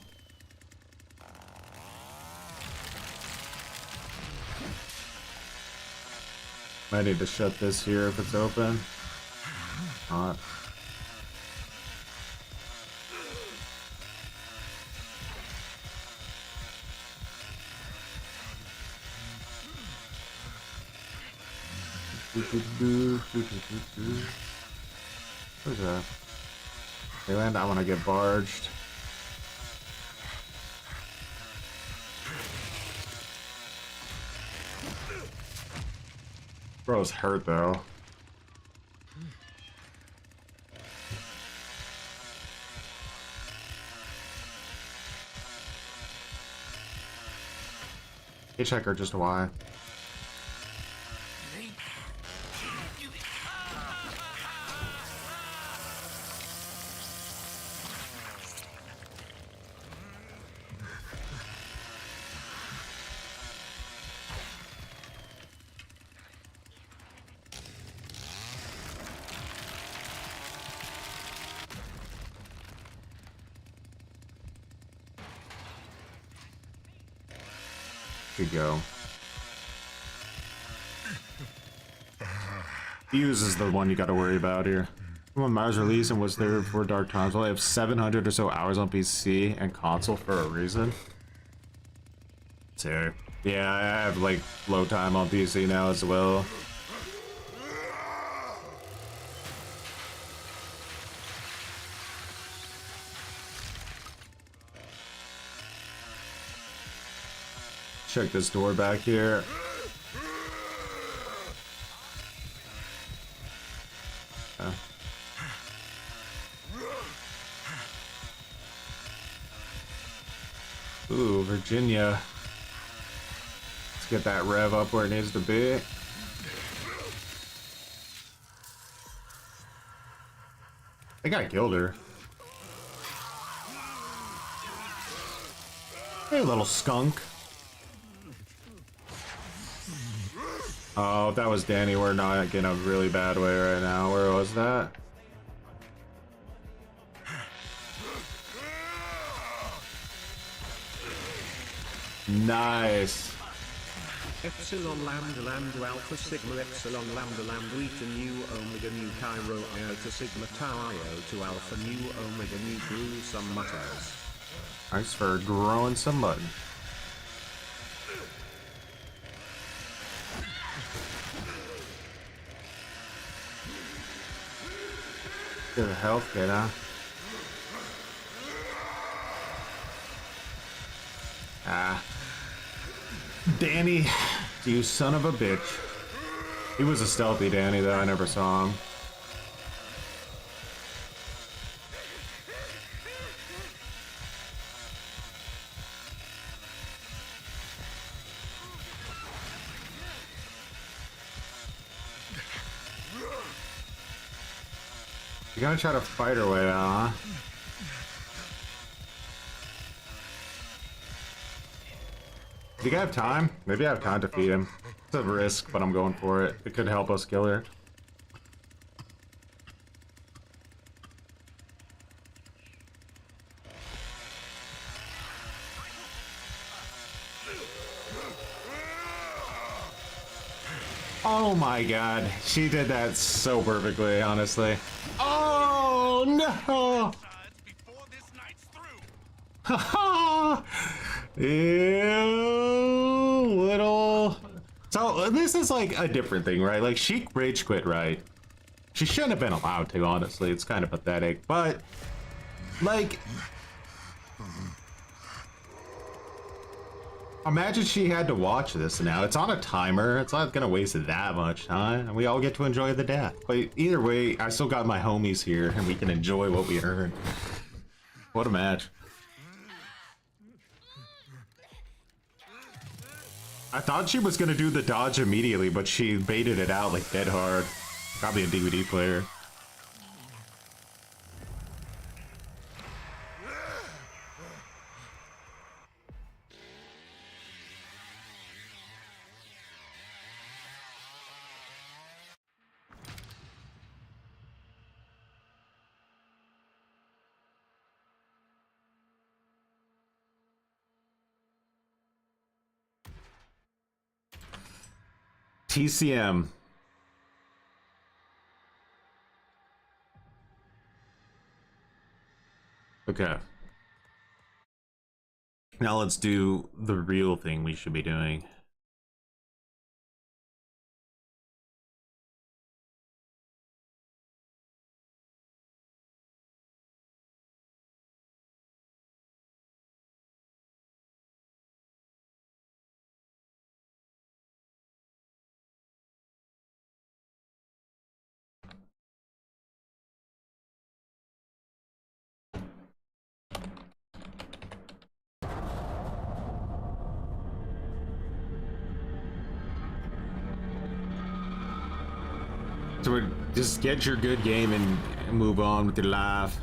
Might need to shut this here if it's open. Not. Where's that? They land. I want to get barged. Bro's hurt though. Hitchhiker just why? Go. Fuse is the one you got to worry about here. When Mars released and was there before Dark Times, well, I have 700 or so hours on PC and console for a reason. So, yeah, I have like low time on PC now as well. Check this door back here. Ooh, Virginia. Let's get that rev up where it needs to be. I got Gilder. Hey, little skunk. Oh, that was Danny. We're not in a really bad way right now. Where was that? Nice. Epsilon lambda lambda alpha sigma epsilon lambda lambda eta nu omega nu Cairo iota sigma tau iota alpha nu omega nu grew some mutters. Thanks for growing some mutton. Get a health kit, huh? Ah. Danny, you son of a bitch. He was a stealthy Danny, though. I never saw him. You're gonna try to fight her way out, huh? Do you have time? Maybe I have time to feed him. It's a risk, but I'm going for it. It could help us kill her. Oh my god. She did that so perfectly, honestly. Oh no! Haha! Ew, little. So this is like a different thing, right? Like she rage quit, right? She shouldn't have been allowed to, honestly. It's kind of pathetic, but like, imagine she had to watch this now. It's on a timer. It's not gonna waste that much time, and we all get to enjoy the death. But either way, I still got my homies here, and we can enjoy what we earn. What a match. I thought she was gonna do the dodge immediately, but she baited it out like dead hard. Probably a DVD player. TCM. Okay. Now let's do the real thing we should be doing. So just get your good game and move on with your life.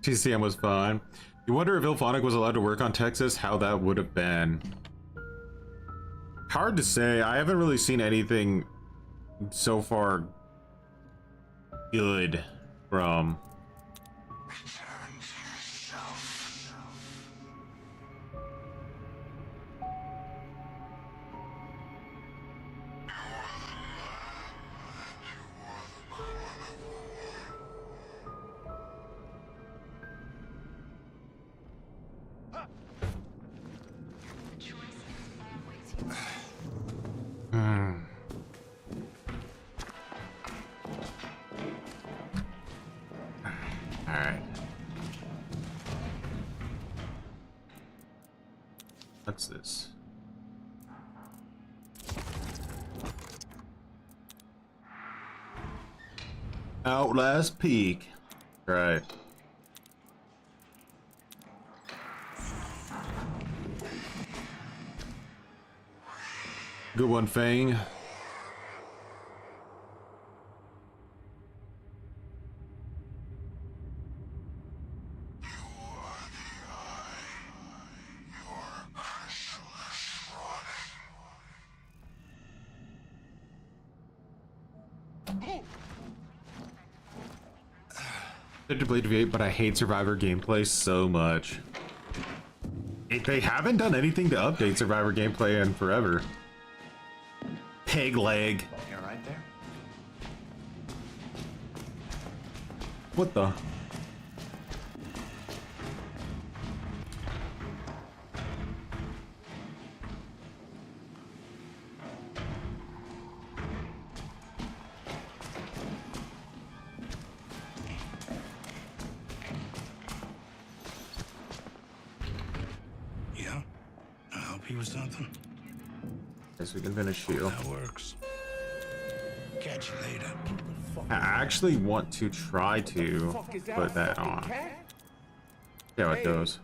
TCM was fun. You wonder if Ilphonic was allowed to work on Texas, how that would have been. Hard to say. I haven't really seen anything so far good from what's this? Outlast Peak. Right. Good one, Fang. To play V8, but I hate Survivor gameplay so much. They haven't done anything to update Survivor gameplay in forever. Peg leg. You're right there. What the? Yeah, I'll help you with something. Guess we can finish you. That works. Catch you later. I actually want to try to put that on. See how it goes.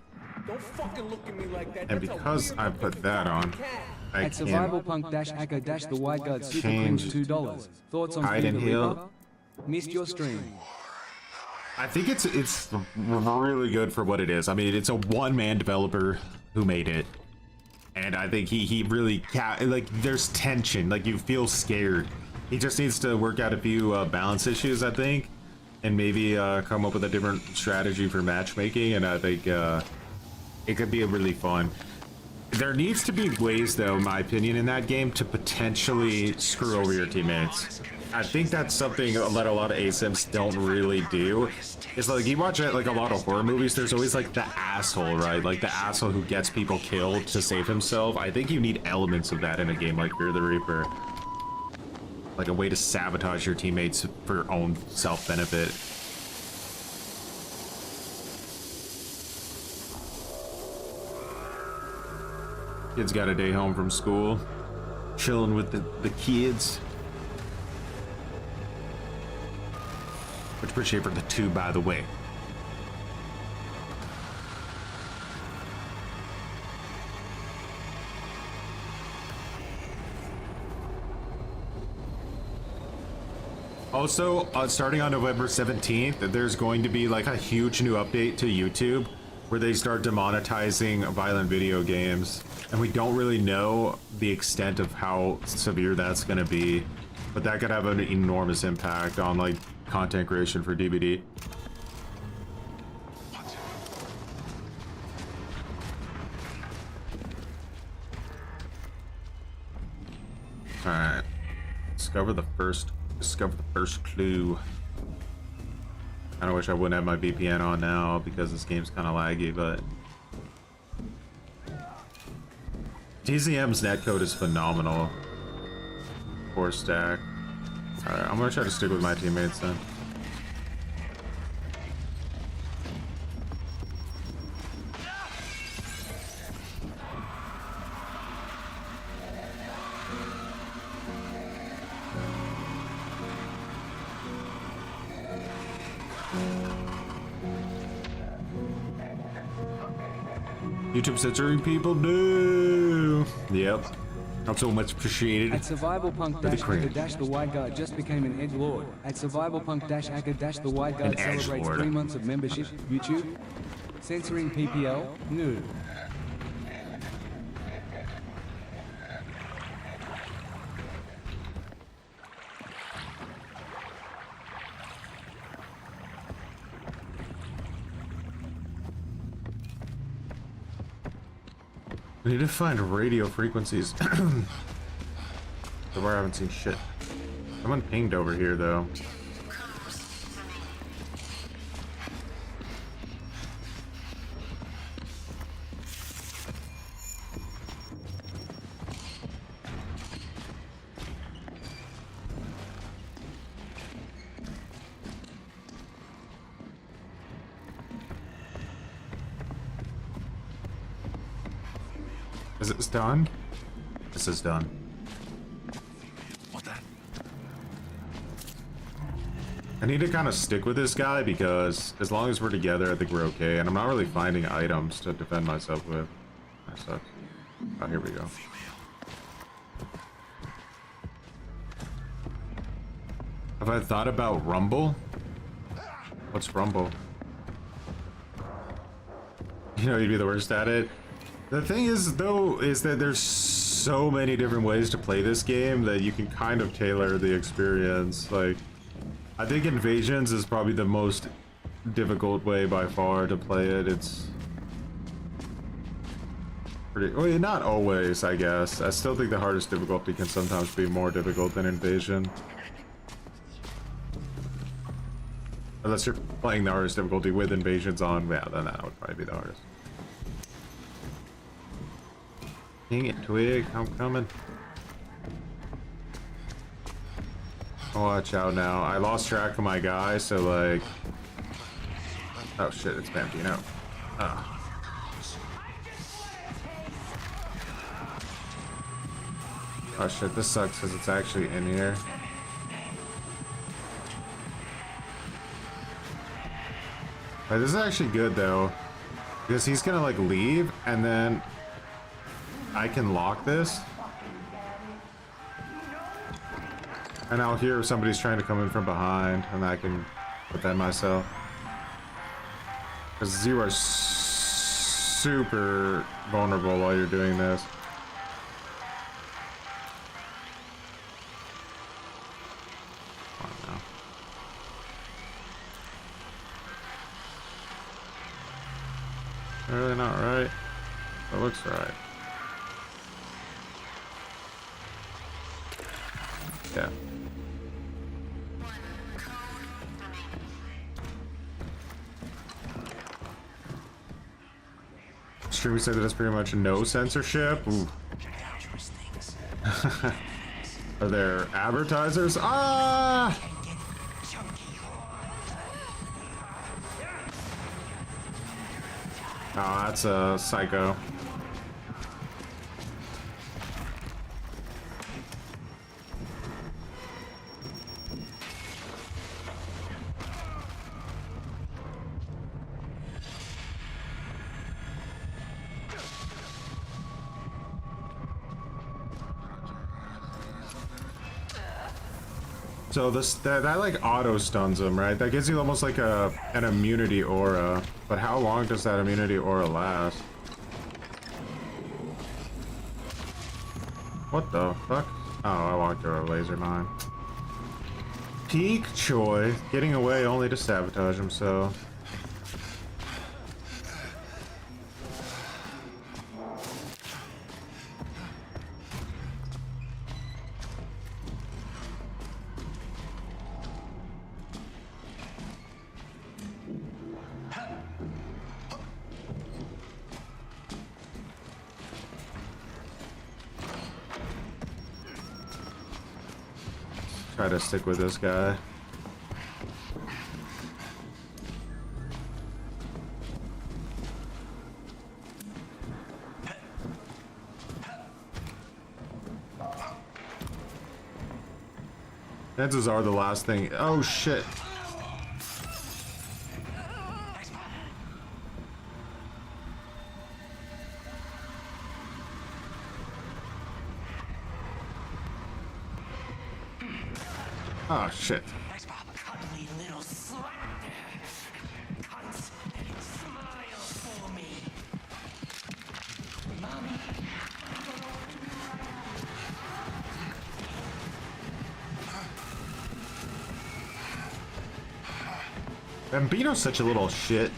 Don't fucking look at me like that. And because I put that on, I At can survivalpunk-aka-the white guard super change cringe $2. Thoughts on hide and Fear the heal. Reaper? Missed your stream. I think it's really good for what it is. I mean, it's a one-man developer who made it, and I think he really like there's tension, like you feel scared. He just needs to work out a few balance issues, I think, and maybe come up with a different strategy for matchmaking, and I think it could be really fun. There needs to be ways, though, in my opinion, in that game to potentially screw over your teammates. I think that's something that a lot of ASIMs don't really do. It's like, you watch like a lot of horror movies, there's always like the asshole, right? Like the asshole who gets people killed to save himself. I think you need elements of that in a game like Fear the Reaper. Like a way to sabotage your teammates for your own self-benefit. Kids got a day home from school, chilling with the kids. Which appreciate for the 2, by the way. Also, starting on November 17th, there's going to be like a huge new update to YouTube where they start demonetizing violent video games. And we don't really know the extent of how severe that's going to be, but that could have an enormous impact on like content creation for DVD. All right, discover the first clue. I kinda wish I wouldn't have my VPN on now because this game's kind of laggy, but TZM's netcode is phenomenal. 4 stack. Alright, I'm gonna try to stick with my teammates then. YouTube censoring people? No! Yep. Not so much appreciated. At survivalpunk-aka-the white guard just became an edgelord. At survivalpunk-aka-the white guard celebrates edgelord. 3 months of membership. YouTube? Censoring PPL? No. We need to find radio frequencies. So far I haven't seen shit. Someone pinged over here though. Is it done? This is done. What that? I need to kind of stick with this guy because as long as we're together, I think we're okay. And I'm not really finding items to defend myself with. That sucks. Oh, here we go. Have I thought about Rumble? What's Rumble? You know, you'd be the worst at it. The thing is, though, is that there's so many different ways to play this game that you can kind of tailor the experience. Like, I think Invasions is probably the most difficult way by far to play it. It's pretty, well, not always, I guess. I still think the hardest difficulty can sometimes be more difficult than Invasion. Unless you're playing the hardest difficulty with Invasions on, yeah, then that would probably be the hardest. Dang it, Twig, I'm coming. Watch out now. I lost track of my guy, so like... Oh shit, it's Bambino. Oh. Oh shit, this sucks because it's actually in here. Like, this is actually good though, because he's gonna like leave and then I can lock this. And I'll hear if somebody's trying to come in from behind and I can defend myself. Because you are super vulnerable while you're doing this. Come on now. Really not right? It looks right. Yeah. Streamer said that it's pretty much no censorship. Ooh. Are there advertisers? Ah! Oh, that's a psycho. So this that like auto stuns him, right? That gives you almost like an immunity aura. But how long does that immunity aura last? What the fuck? Oh, I walked through a laser mine. Peak Choi, getting away only to sabotage himself. Try to stick with this guy. Chances are the last thing. Oh shit. Oh shit. Bambino's such a little shit.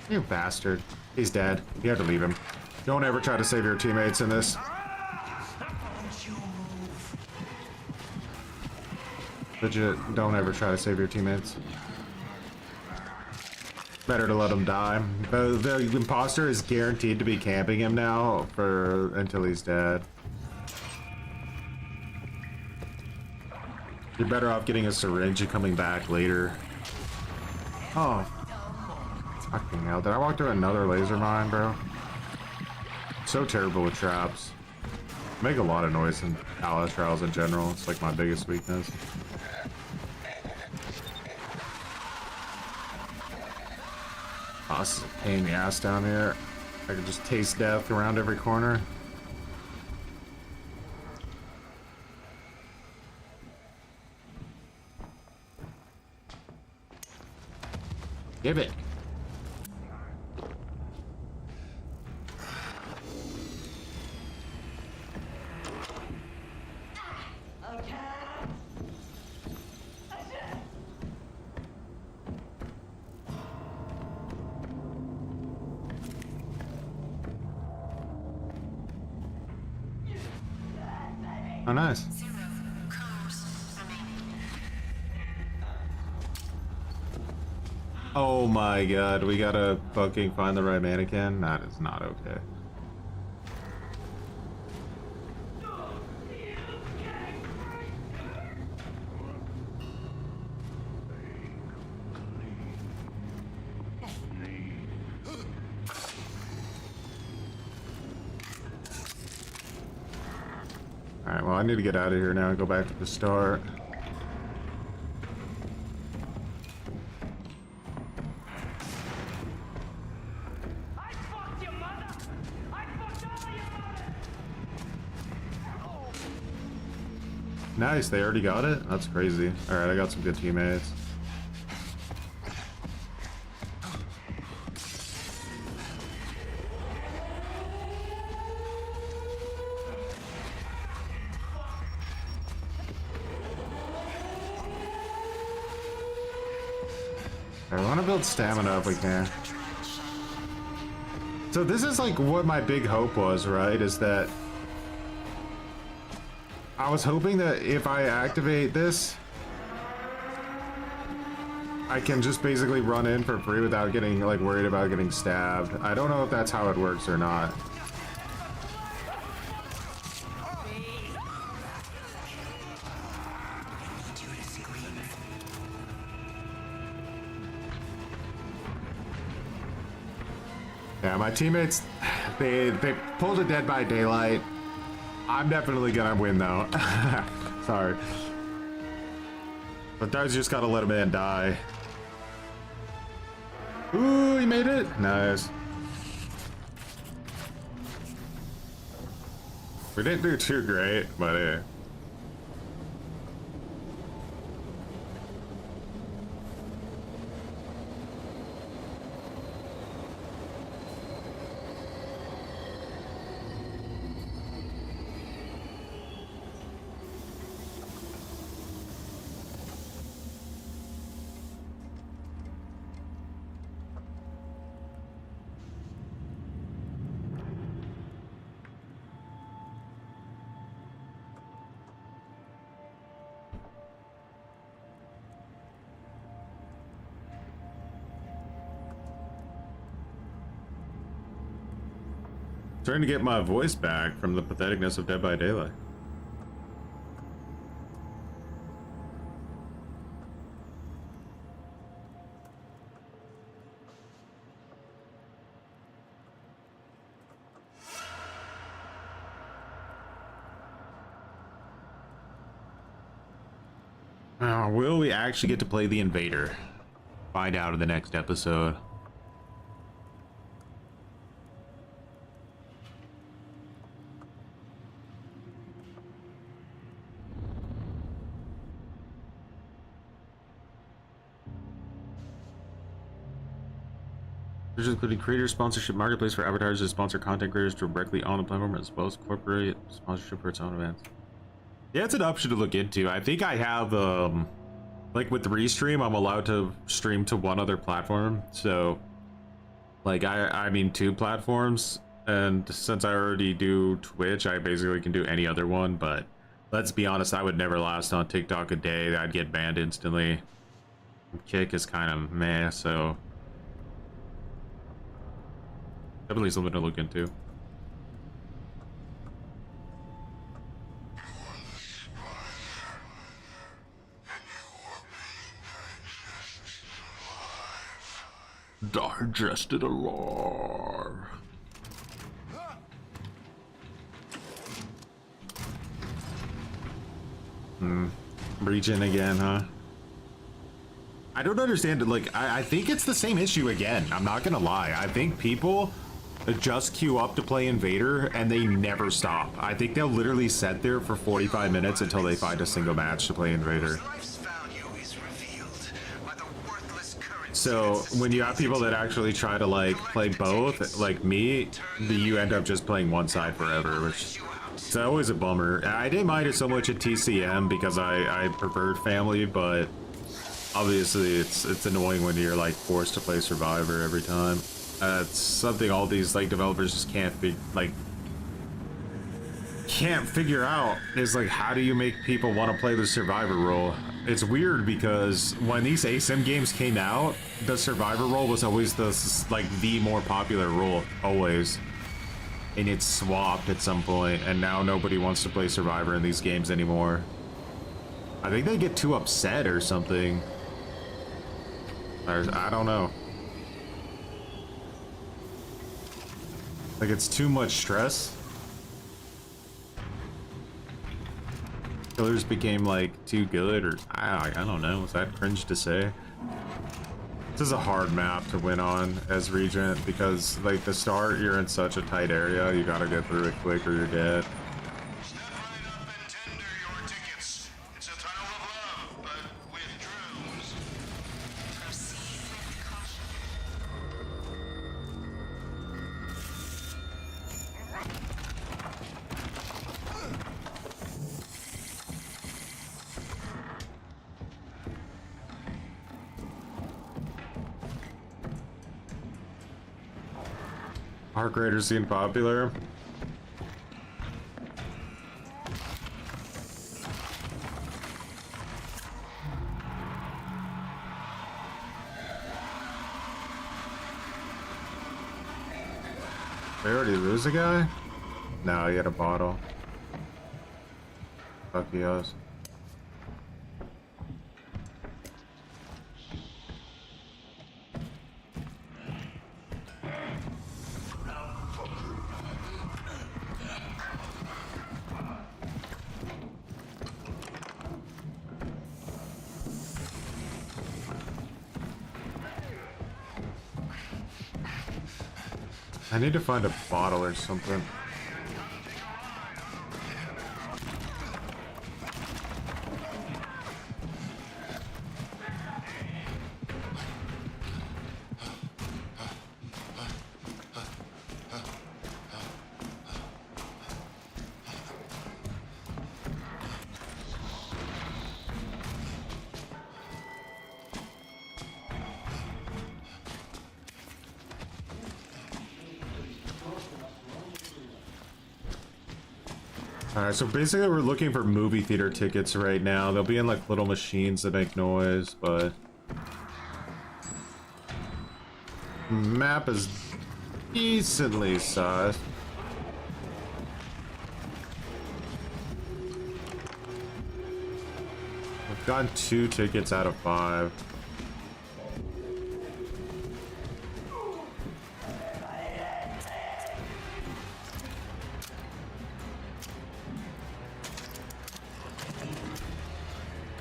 You bastard. He's dead. You have to leave him. Don't ever try to save your teammates in this. Legit, don't ever try to save your teammates. Better to let him die. The imposter is guaranteed to be camping him now until he's dead. You're better off getting a syringe and coming back later. Oh. Fucking hell, did I walk through another laser mine, bro? So terrible with traps. Make a lot of noise in Alice Trials in general. It's like my biggest weakness. Oh, this is a pain in the ass down here. I can just taste death around every corner. Give it. Oh, nice. Oh my god, we gotta fucking find the right mannequin? That is not okay. Alright, well I need to get out of here now and go back to the start. Nice, they already got it? That's crazy. Alright, I got some good teammates. I want to build stamina if we can. So this is like what my big hope was, right? Is that I was hoping that if I activate this, I can just basically run in for free without getting like worried about getting stabbed. I don't know if that's how it works or not. Yeah, my teammates, they pulled a Dead by Daylight. I'm definitely gonna win though. Sorry. But those just gotta let a man die. Ooh, he made it. Nice. We didn't do too great, but yeah. Trying to get my voice back from the patheticness of Dead by Daylight. Will we actually get to play the Invader? Find out in the next episode. Features including creator sponsorship, marketplace for advertisers to sponsor content creators directly on the platform, as well as corporate sponsorship for its own events. Yeah, it's an option to look into. I think I have, like with Restream, I'm allowed to stream to one other platform. So, like, I mean 2 platforms. And since I already do Twitch, I basically can do any other one. But let's be honest, I would never last on TikTok a day. I'd get banned instantly. Kick is kind of meh, so definitely something to look into. Digested alive. Breach in again, huh? I I don't understand it. Like, I think it's the same issue again. I'm not gonna lie. I think people just queue up to play Invader and they never stop. I think they'll literally sit there for 45 minutes until they find a single match to play Invader. So when you have people that actually try to like play both, like me, you end up just playing one side forever, which it's always a bummer. I didn't mind it so much at TCM because I preferred family, but obviously it's annoying when you're like forced to play Survivor every time. It's something all these like developers just can't figure out, is like, how do you make people want to play the Survivor role? It's weird because when these ASIM games came out, the Survivor role was always the more popular role, always. And it's swapped at some point, and now nobody wants to play Survivor in these games anymore. I think they get too upset or something. Or, I don't know. Like, it's too much stress. Killers became like too good, or I don't know. Is that cringe to say? This is a hard map to win on as Regent because like the start, you're in such a tight area. You gotta get through it quick or you're dead. Heart Raider scene popular. They already lose a guy? No, he had a bottle. Fuck he has. I need to find a bottle or something. Alright, so basically we're looking for movie theater tickets right now. They'll be in like little machines that make noise, but map is decently sized. We've gotten 2 tickets out of 5.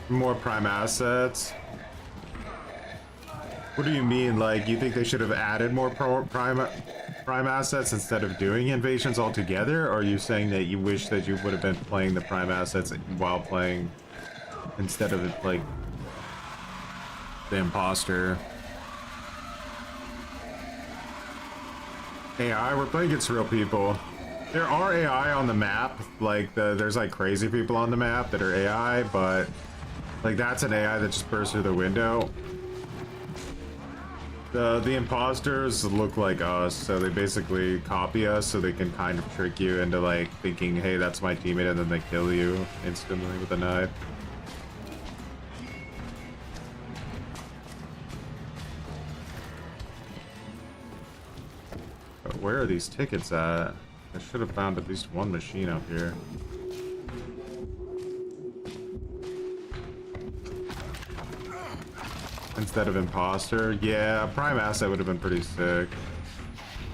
More prime assets. What do you mean? Like, you think they should have added more prime assets instead of doing invasions altogether? Or are you saying that you wish that you would have been playing the prime assets while playing instead of like the imposter? AI, we're playing against real people. There are AI on the map, like there's like crazy people on the map that are AI, but like that's an AI that just bursts through the window. The imposters look like us, so they basically copy us so they can kind of trick you into like thinking, hey, that's my teammate, and then they kill you instantly with a knife. But where are these tickets at? I should have found at least one machine up here. Instead of imposter. Yeah, prime asset would have been pretty sick.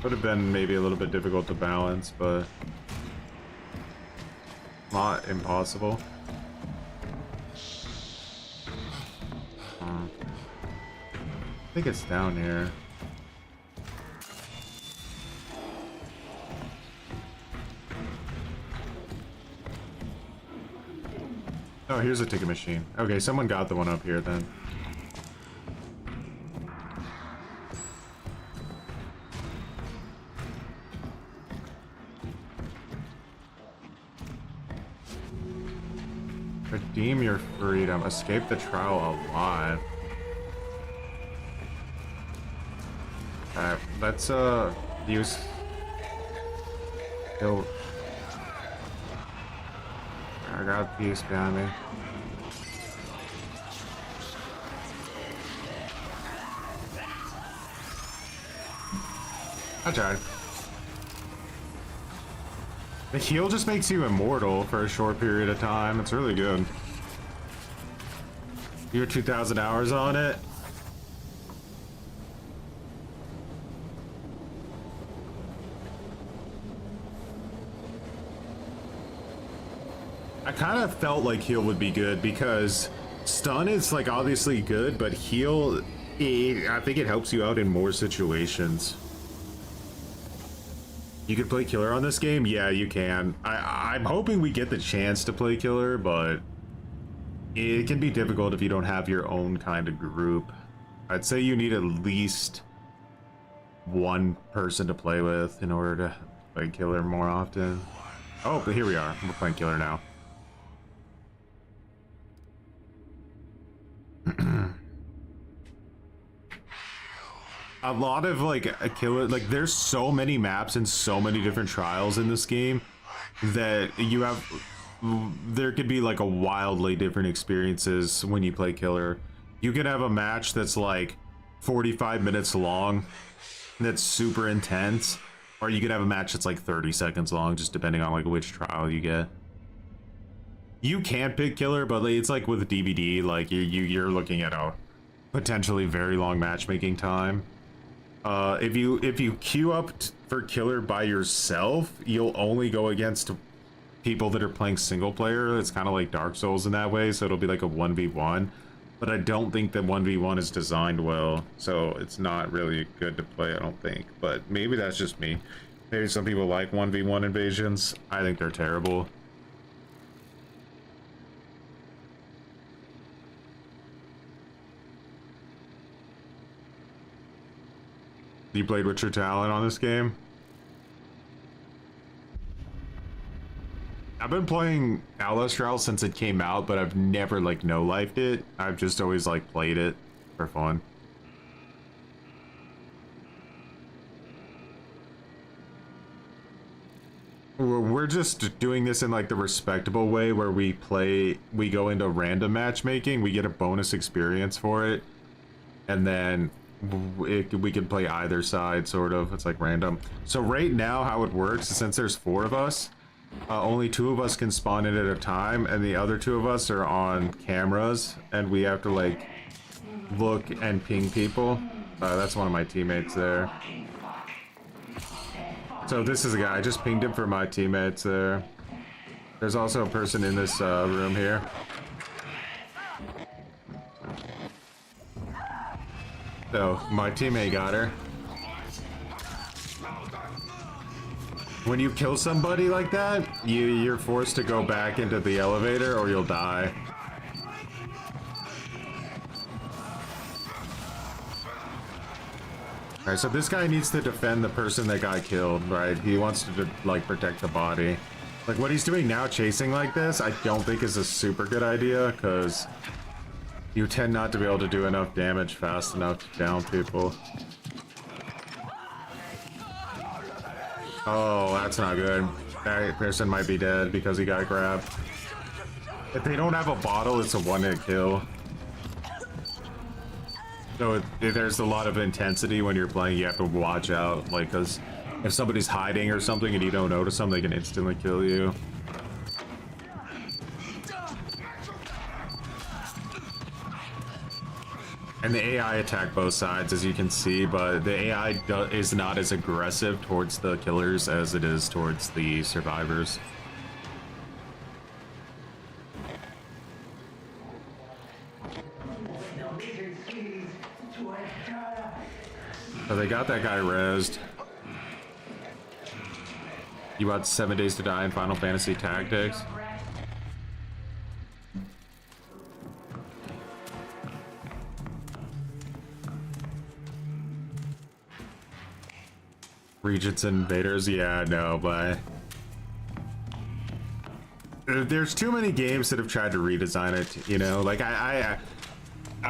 Would have been maybe a little bit difficult to balance, but not impossible. I think it's down here. Oh, here's a ticket machine. Okay, someone got the one up here then. Redeem your freedom. Escape the trial alive. Alright, let's use... Yo. I got peace behind me. I tried. The heal just makes you immortal for a short period of time. It's really good. You're 2,000 hours on it. I kind of felt like heal would be good because stun is like obviously good, but heal, I think it helps you out in more situations. You could play killer on this game? Yeah, you can. I'm hoping we get the chance to play killer, but it can be difficult if you don't have your own kind of group. I'd say you need at least one person to play with in order to play killer more often. Oh, but here we are. We're playing killer now. A lot of like a killer, like there's so many maps and so many different trials in this game that you have, there could be like a wildly different experiences when you play killer. You could have a match that's like 45 minutes long that's super intense, or you could have a match that's like 30 seconds long, just depending on like which trial you get. You can pick killer, but it's like with DVD, like you're looking at a potentially very long matchmaking time. If you queue up for killer by yourself, you'll only go against people that are playing single player. It's kind of like Dark Souls in that way, so it'll be like a 1v1. But I don't think that 1v1 is designed well, so it's not really good to play, I don't think. But maybe that's just me. Maybe some people like 1v1 invasions. I think they're terrible. You played with your talent on this game? I've been playing Alastral since it came out, but I've never like no-lifed it. I've just always like played it for fun. We're just doing this in like the respectable way where we go into random matchmaking, we get a bonus experience for it, and then we can play either side, sort of. It's like random. So right now how it works is, since there's 4 of us, only 2 of us can spawn in at a time, and the other 2 of us are on cameras, and we have to like look and ping people. That's one of my teammates there. So this is a guy, I just pinged him for my teammates there. There's also a person in this room here. So my teammate got her. When you kill somebody like that, you're forced to go back into the elevator or you'll die. Alright, so this guy needs to defend the person that got killed, right? He wants to like protect the body. Like what he's doing now, chasing like this, I don't think is a super good idea, because you tend not to be able to do enough damage fast enough to down people. Oh, that's not good. That person might be dead because he got grabbed. If they don't have a bottle, it's a one-hit kill. So there's a lot of intensity when you're playing. You have to watch out, like, because if somebody's hiding or something and you don't notice them, they can instantly kill you. And the AI attack both sides, as you can see, but the AI is not as aggressive towards the killers as it is towards the survivors. So they got that guy rezzed. You watched 7 Days to Die in Final Fantasy Tactics? Regents and Invaders? Yeah, no, but there's too many games that have tried to redesign it, you know? Like, I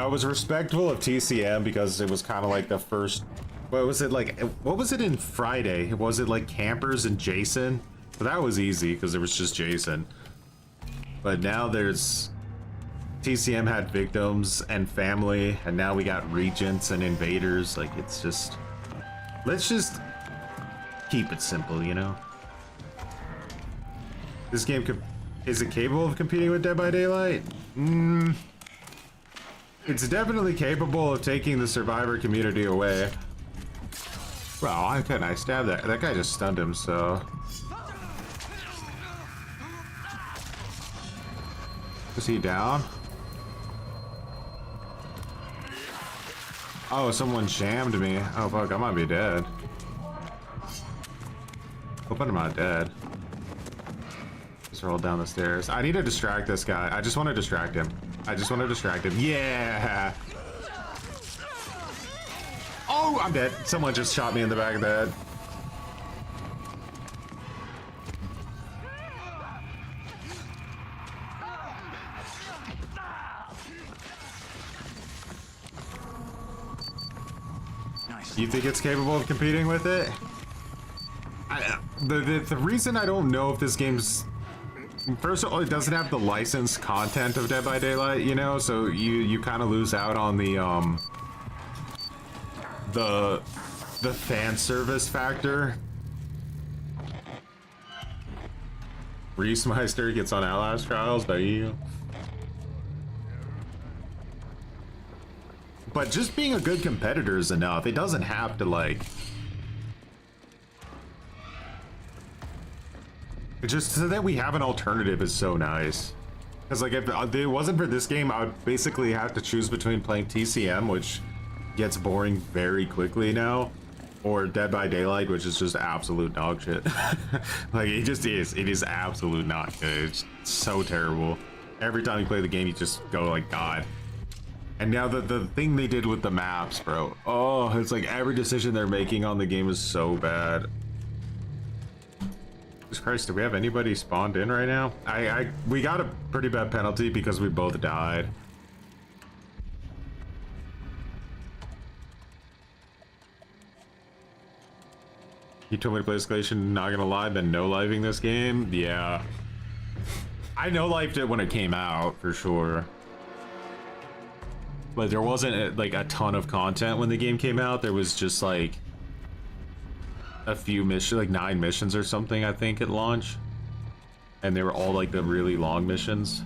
was respectful of TCM because it was kind of like the first... What was it like? What was it in Friday? Was it like Campers and Jason? But that was easy because it was just Jason. But now there's... TCM had Victims and Family, and now we got Regents and Invaders. Like, it's just... Let's just keep it simple, you know? This game is it capable of competing with Dead by Daylight? It's definitely capable of taking the Survivor community away. Well, how can I stab that? That guy just stunned him, so... Is he down? Oh, someone jammed me. Oh, fuck, I might be dead. Hope I'm not dead. Just roll down the stairs. I need to distract this guy. I just want to distract him. I just want to distract him. Yeah! Oh, I'm dead. Someone just shot me in the back of the head. You think it's capable of competing with it? The reason I don't know if this game's... First of all, it doesn't have the licensed content of Dead by Daylight, you know? So you kind of lose out on the fan service factor. Reesmeister gets on Outlast Trials, but just being a good competitor is enough. It doesn't have to, like... Just so that we have an alternative is so nice. Because, like, if it wasn't for this game, I would basically have to choose between playing TCM, which gets boring very quickly now, or Dead by Daylight, which is just absolute dog shit. Like, it just is. It is absolute not good. It's so terrible. Every time you play the game, you just go like, God. And now the thing they did with the maps, bro. Oh, it's like every decision they're making on the game is so bad. Jesus Christ, do we have anybody spawned in right now? We got a pretty bad penalty because we both died. You told me to play Escalation, not gonna lie, been no-living this game? Yeah. I no-lived it when it came out, for sure. But there wasn't, like, a ton of content when the game came out. There was just, like, a few missions, like 9 missions or something, I think, at launch. And they were all, like, the really long missions.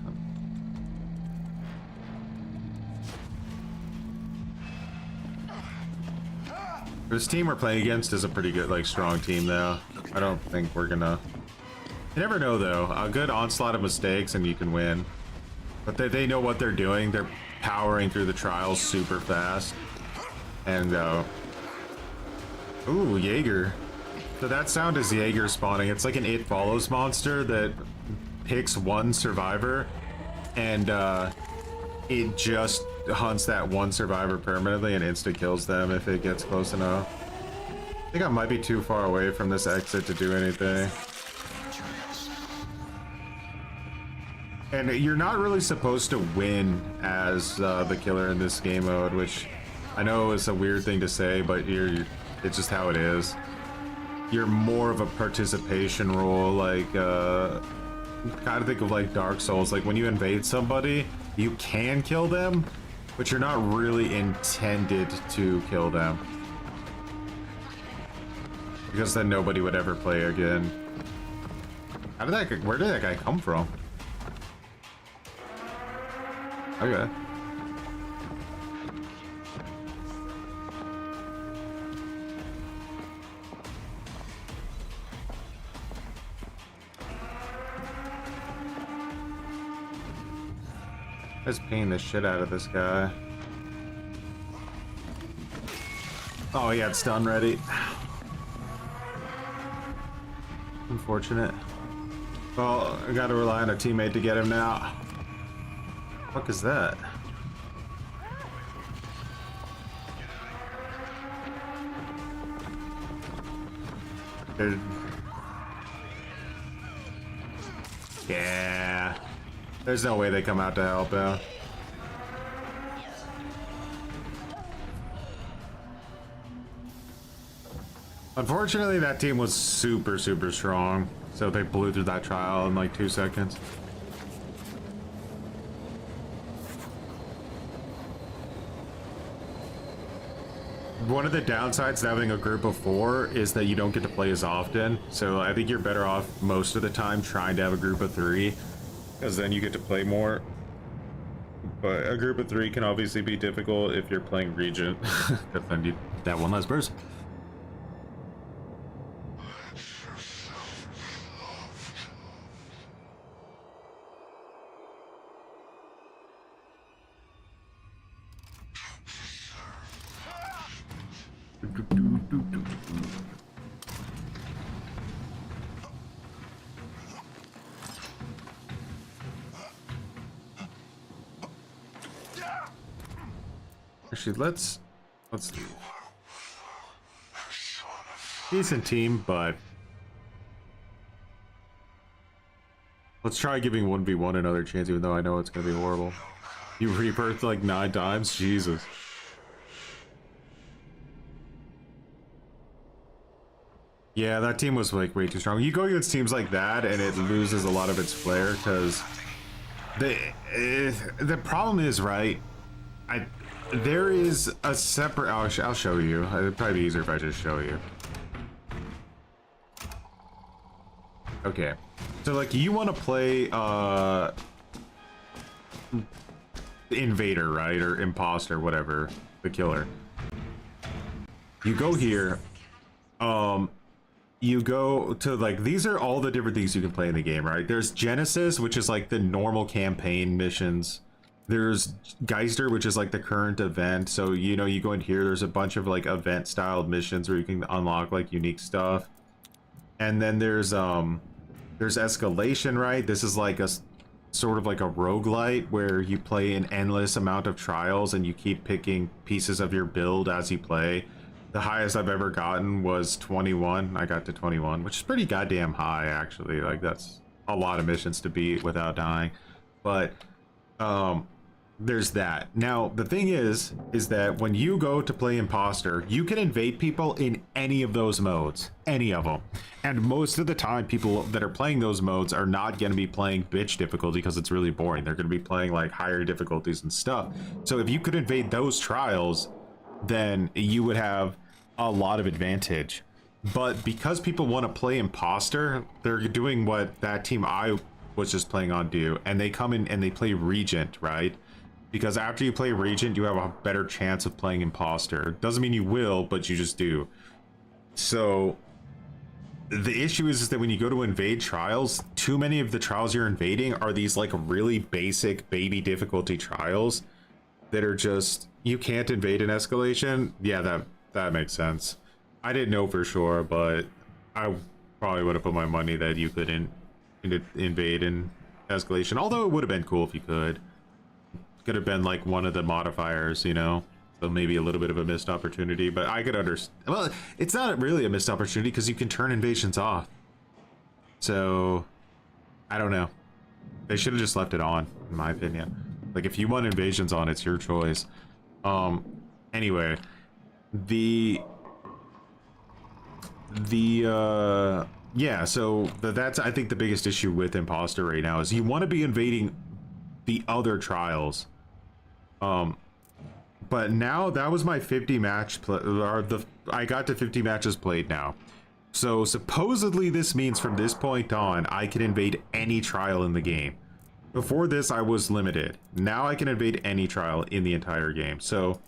This team we're playing against is a pretty good, like, strong team, though. I don't think we're gonna... You never know, though. A good onslaught of mistakes and you can win. But they know what they're doing. They're powering through the trials super fast. And, ooh, Jaeger. So that sound is Jaeger spawning. It's like an It Follows monster that picks one survivor. And, it just hunts that one survivor permanently and insta-kills them if it gets close enough. I think I might be too far away from this exit to do anything. And you're not really supposed to win as the killer in this game mode, which I know is a weird thing to say, but it's just how it is. You're more of a participation role, like, kind of think of like Dark Souls. Like when you invade somebody, you can kill them, but you're not really intended to kill them. Because then nobody would ever play again. Where did that guy come from? Okay. Just paying the shit out of this guy. Oh, he had stun ready. Unfortunate. Well, I gotta rely on a teammate to get him now. What is that? Dude. Yeah. There's no way they come out to help out. Unfortunately, that team was super strong, so they blew through that trial in like 2 seconds. One of the downsides to having a group of 4 is that you don't get to play as often, so I think you're better off most of the time trying to have a group of 3, because then you get to play more. But a group of 3 can obviously be difficult if you're playing Regent, because then you that one less person. Actually, let's leave. Decent team, but let's try giving 1v1 another chance, even though I know it's gonna be horrible. You rebirthed like 9 times? Jesus. Yeah, that team was like way too strong. You go against teams like that and it loses a lot of its flair, because the problem is, right, there is a separate, I'll show you. It'd probably be easier if I just show you. Okay, so like you want to play Invader, right, or Imposter, whatever, the killer. You go here, you go to, like, these are all the different things you can play in the game, right? There's Genesis, which is like the normal campaign missions. There's Geister, which is like the current event. So, you know, you go in here, there's a bunch of like event style missions where you can unlock like unique stuff. And then there's Escalation, right? This is like a sort of like a roguelite where you play an endless amount of trials and you keep picking pieces of your build as you play. The highest I've ever gotten was 21. I got to 21, which is pretty goddamn high, actually. Like, that's a lot of missions to beat without dying. But there's that. Now, the thing is that when you go to play Imposter, you can invade people in any of those modes. Any of them. And most of the time, people that are playing those modes are not going to be playing bitch difficulty because it's really boring. They're going to be playing, like, higher difficulties and stuff. So if you could invade those trials, then you would have a lot of advantage. But because people want to play Imposter, they're doing what that team I was just playing on do, and they come in and they play Regent, right? Because after you play Regent, you have a better chance of playing Imposter. Doesn't mean you will, but you just do. So the issue is that when you go to invade trials, too many of the trials you're invading are these like really basic baby difficulty trials that are just, you can't invade in Escalation. Yeah, that makes sense. I didn't know for sure, but I probably would have put my money that you couldn't invade in Escalation. Although it would have been cool if you could. Could have been like one of the modifiers, you know? So maybe a little bit of a missed opportunity, but I could understand. Well, it's not really a missed opportunity because you can turn invasions off. So, I don't know. They should have just left it on, in my opinion. Like, if you want invasions on, it's your choice. Anyway, yeah, so that's, I think, the biggest issue with Imposter right now is you want to be invading the other trials. But now that was my 50 match I got to 50 matches played now. So supposedly this means from this point on, I can invade any trial in the game. Before this, I was limited. Now I can invade any trial in the entire game. So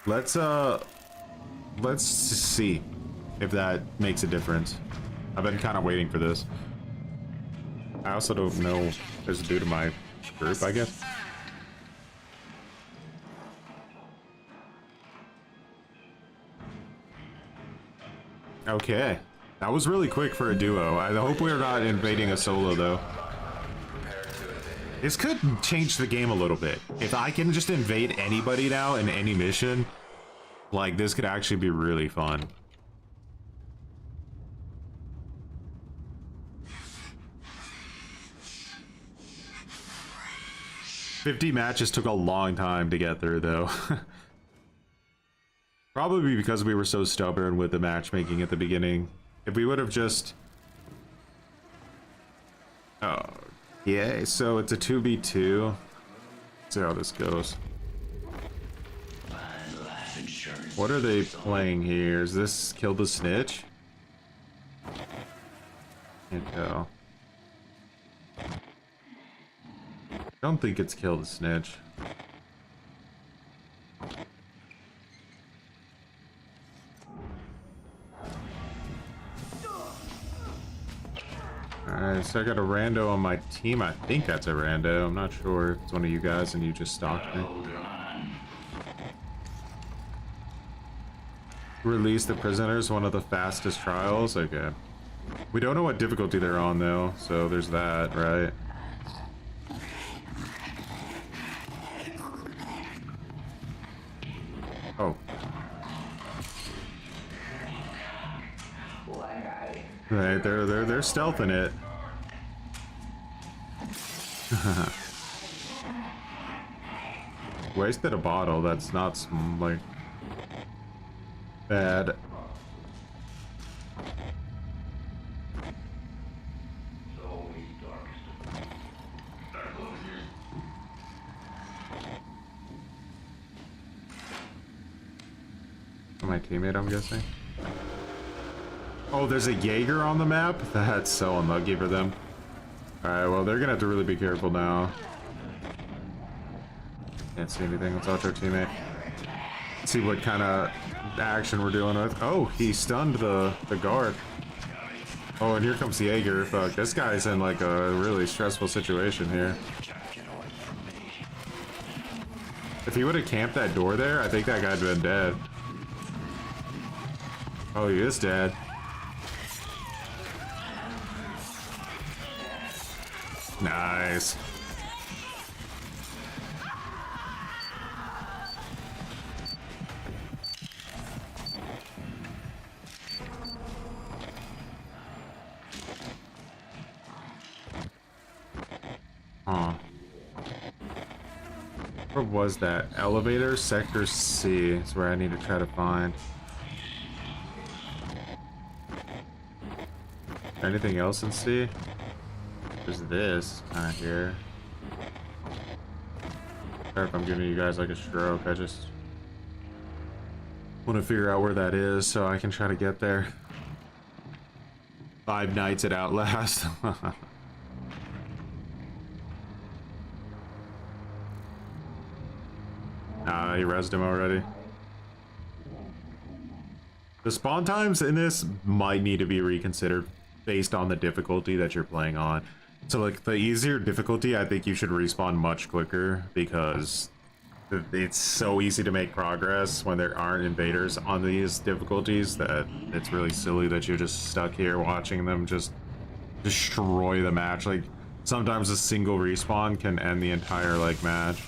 let's see if that makes a difference. I've been kind of waiting for this. I also don't know if it's due to my group, I guess. Okay. That was really quick for a duo. I hope we're not invading a solo, though. This could change the game a little bit. If I can just invade anybody now in any mission, like, this could actually be really fun. $50 matches took a long time to get through, though. Probably because we were so stubborn with the matchmaking at the beginning. If we would have just... Oh, yeah, so it's a 2v2. Let's see how this goes. What are they playing here? Is this Kill the Snitch? Can't tell. I don't think it's Kill the Snitch. Alright, so I got a rando on my team. I think that's a rando. I'm not sure if it's one of you guys and you just stalked me. Release the prisoners, one of the fastest trials. Okay. We don't know what difficulty they're on though, so there's that, right? Oh. Right, they're stealthing it. Wasted a bottle. That's not like bad. My teammate, I'm guessing. Oh, there's a Jaeger on the map? That's so unlucky for them. Alright, well, they're gonna have to really be careful now. Can't see anything. Let's watch our teammate. Let's see what kind of action we're dealing with. Oh, he stunned the guard. Oh, and here comes the Jaeger. Fuck, this guy's in like a really stressful situation here. If he would have camped that door there, I think that guy'd been dead. Oh, he is dead. Nice. Huh. Where was that? Elevator? Sector C is where I need to try to find. Anything else in C? There's this kind of here. Sorry if I'm giving you guys like a stroke. I just want to figure out where that is so I can try to get there. 5 nights at Outlast. He rezzed him already. The spawn times in this might need to be reconsidered based on the difficulty that you're playing on. So like the easier difficulty, I think you should respawn much quicker because it's so easy to make progress when there aren't invaders on these difficulties that it's really silly that you're just stuck here watching them just destroy the match. Like sometimes a single respawn can end the entire like match.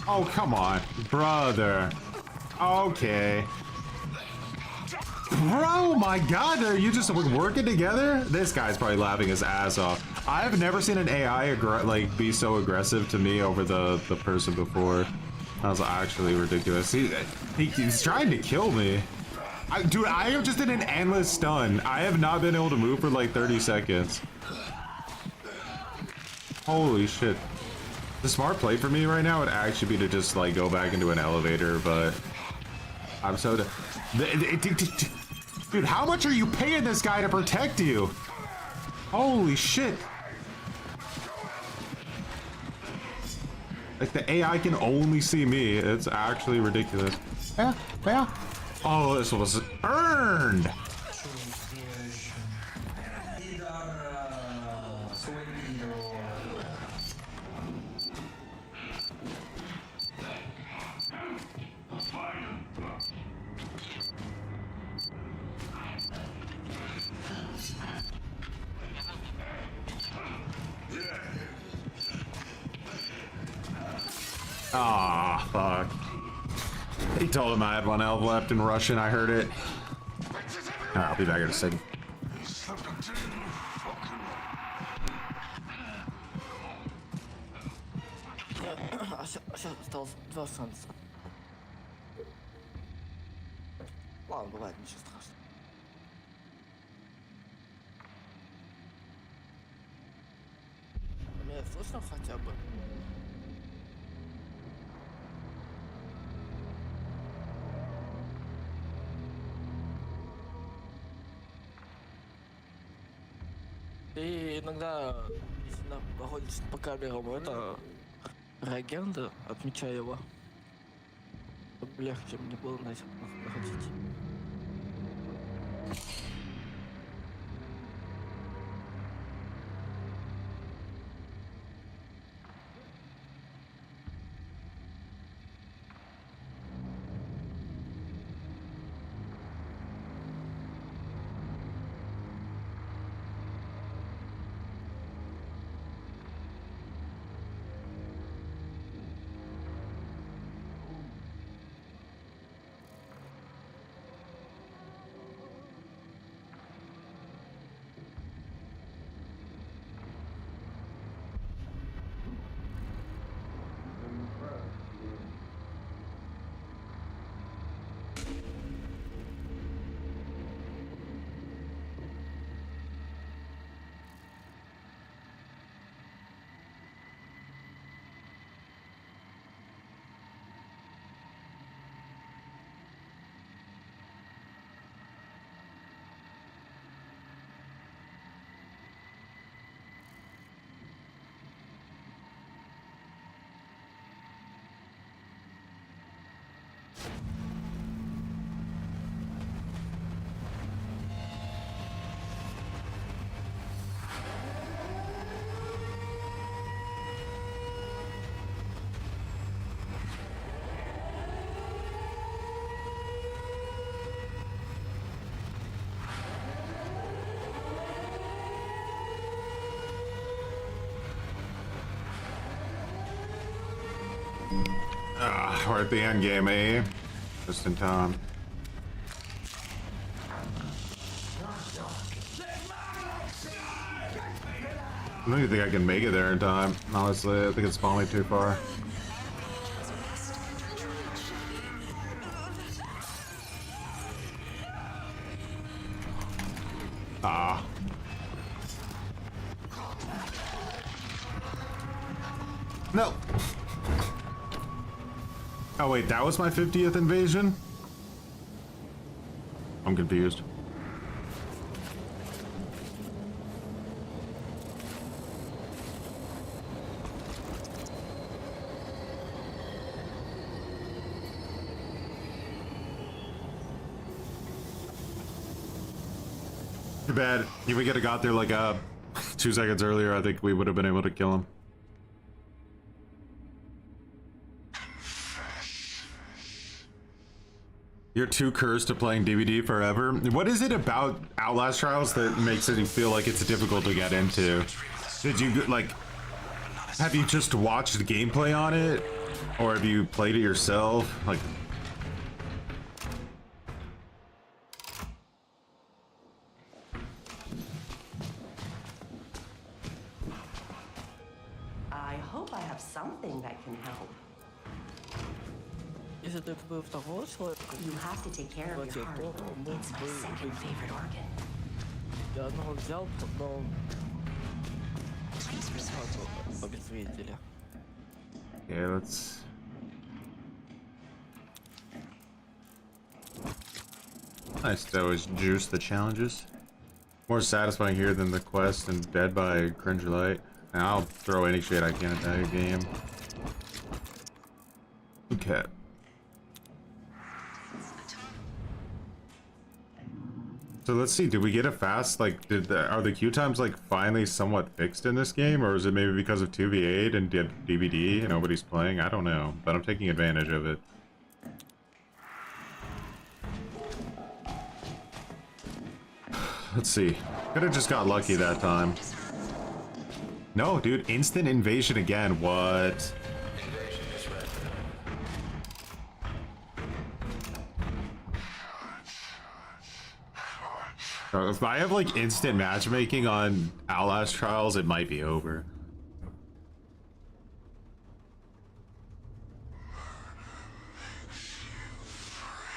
Oh, come on, brother. Okay. Bro, my God, are you just working together? This guy's probably laughing his ass off. I've never seen an AI like be so aggressive to me over the person before. That was actually ridiculous. He's trying to kill me. Dude, I am just in an endless stun. I have not been able to move for like 30 seconds. Holy shit. The smart play for me right now would actually be to just like go back into an elevator, but I'm so dude, how much are you paying this guy to protect you? Holy shit. Like, the AI can only see me. It's actually ridiculous. Yeah, yeah. Oh, this was earned. Ah, fuck. He told him I had one elf left in Russian. I heard it. Alright, I'll be back in a second. Осталось 2 шанса. Ладно, бывает, ничего страшного. Меня слышно хотя бы? И иногда, если находишься по камерам, это реагенты, отмечаю его. Чтобы легче мне было находить. We're at the end game, eh? Just in time. I don't even think I can make it there in time. Honestly, I think it's falling too far. Ah. No. Oh wait, that was my 50th invasion? I'm confused. Too bad. If we could have got there like 2 seconds earlier, I think we would have been able to kill him. You're too cursed to playing DVD forever. What is it about Outlast Trials that makes it feel like it's difficult to get into? Did you, like, have you just watched the gameplay on it? Or have you played it yourself? Like... I hope I have something that can help. Если бы это был второй человек, You have to take care of your heart. It's my second favorite organ. я одного взял, потом обезвредили. Yeah, let's... Nice to always juice the challenges. More satisfying here than the quest and Dead by Cringe Light. And I'll throw any shade I can at that game. Okay. So let's see, did we get a fast, like, are the queue times, like, finally somewhat fixed in this game? Or is it maybe because of 2v8 and DVD and nobody's playing? I don't know, but I'm taking advantage of it. Let's see. Could've just got lucky that time. No, dude, instant invasion again, what? If I have like instant matchmaking on Outlast Trials, it might be over.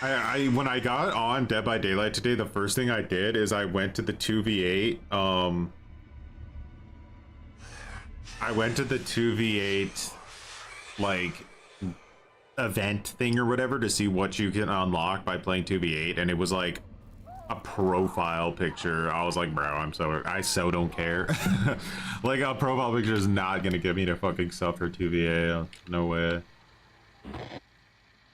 When I got on Dead by Daylight today, the first thing I did is I went to the 2v8 I went to the 2v8 like event thing or whatever to see what you can unlock by playing 2v8, and it was like a profile picture. I was like, bro, I so don't care. Like a profile picture is not gonna get me to fucking stuff for 2v8. No way.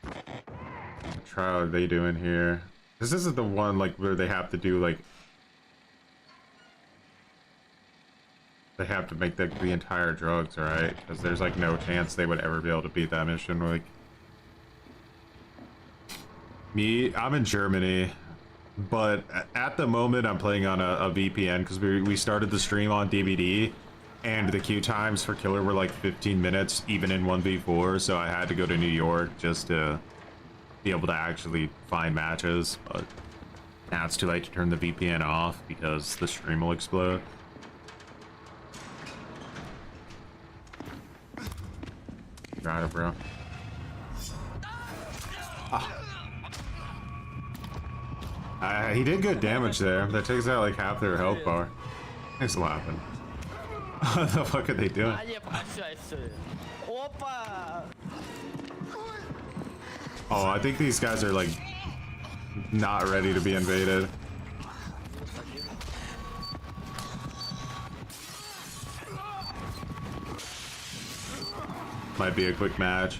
What trial are they doing here? This isn't the one like where they have to do like they have to make the entire drugs, right? Because there's like no chance they would ever be able to beat that mission. Like me, I'm in Germany, but at the moment I'm playing on a VPN because we started the stream on DVD, and the queue times for killer were like 15 minutes even in 1v4, so I had to go to New York just to be able to actually find matches. But now it's too late to turn the VPN off because the stream will explode. Got it, bro. He did good damage there. That takes out like half their health bar. He's laughing. What the fuck are they doing? Oh, I think these guys are like not ready to be invaded. Might be a quick match.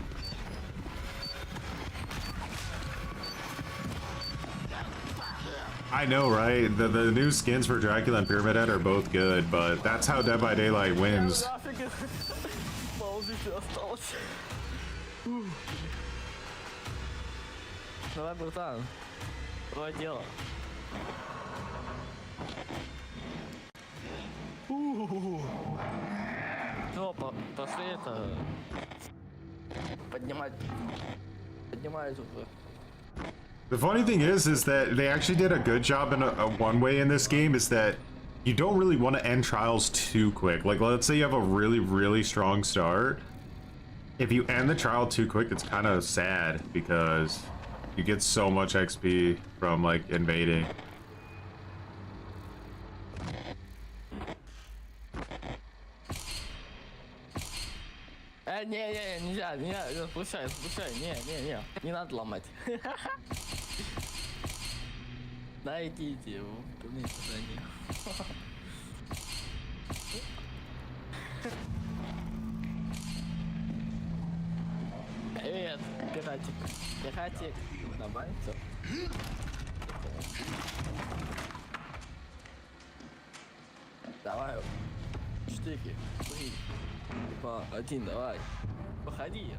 I know, right? The new skins for Dracula and Pyramid Head are both good, but that's how Dead by Daylight wins. Давай, братан. Давай дело. Ну, пошли это... Поднимать уже. The funny thing is that they actually did a good job in a one way in this game, is that you don't really want to end trials too quick. Like, let's say you have a really, really strong start. If you end the trial too quick, it's kind of sad because you get so much XP from like invading. Нельзя, спускай, не надо ломать. Да, идите, вниз за ним. Привет, пиратик, давай, все. Давай, штыки, 3, 2, 1, давай, выходи.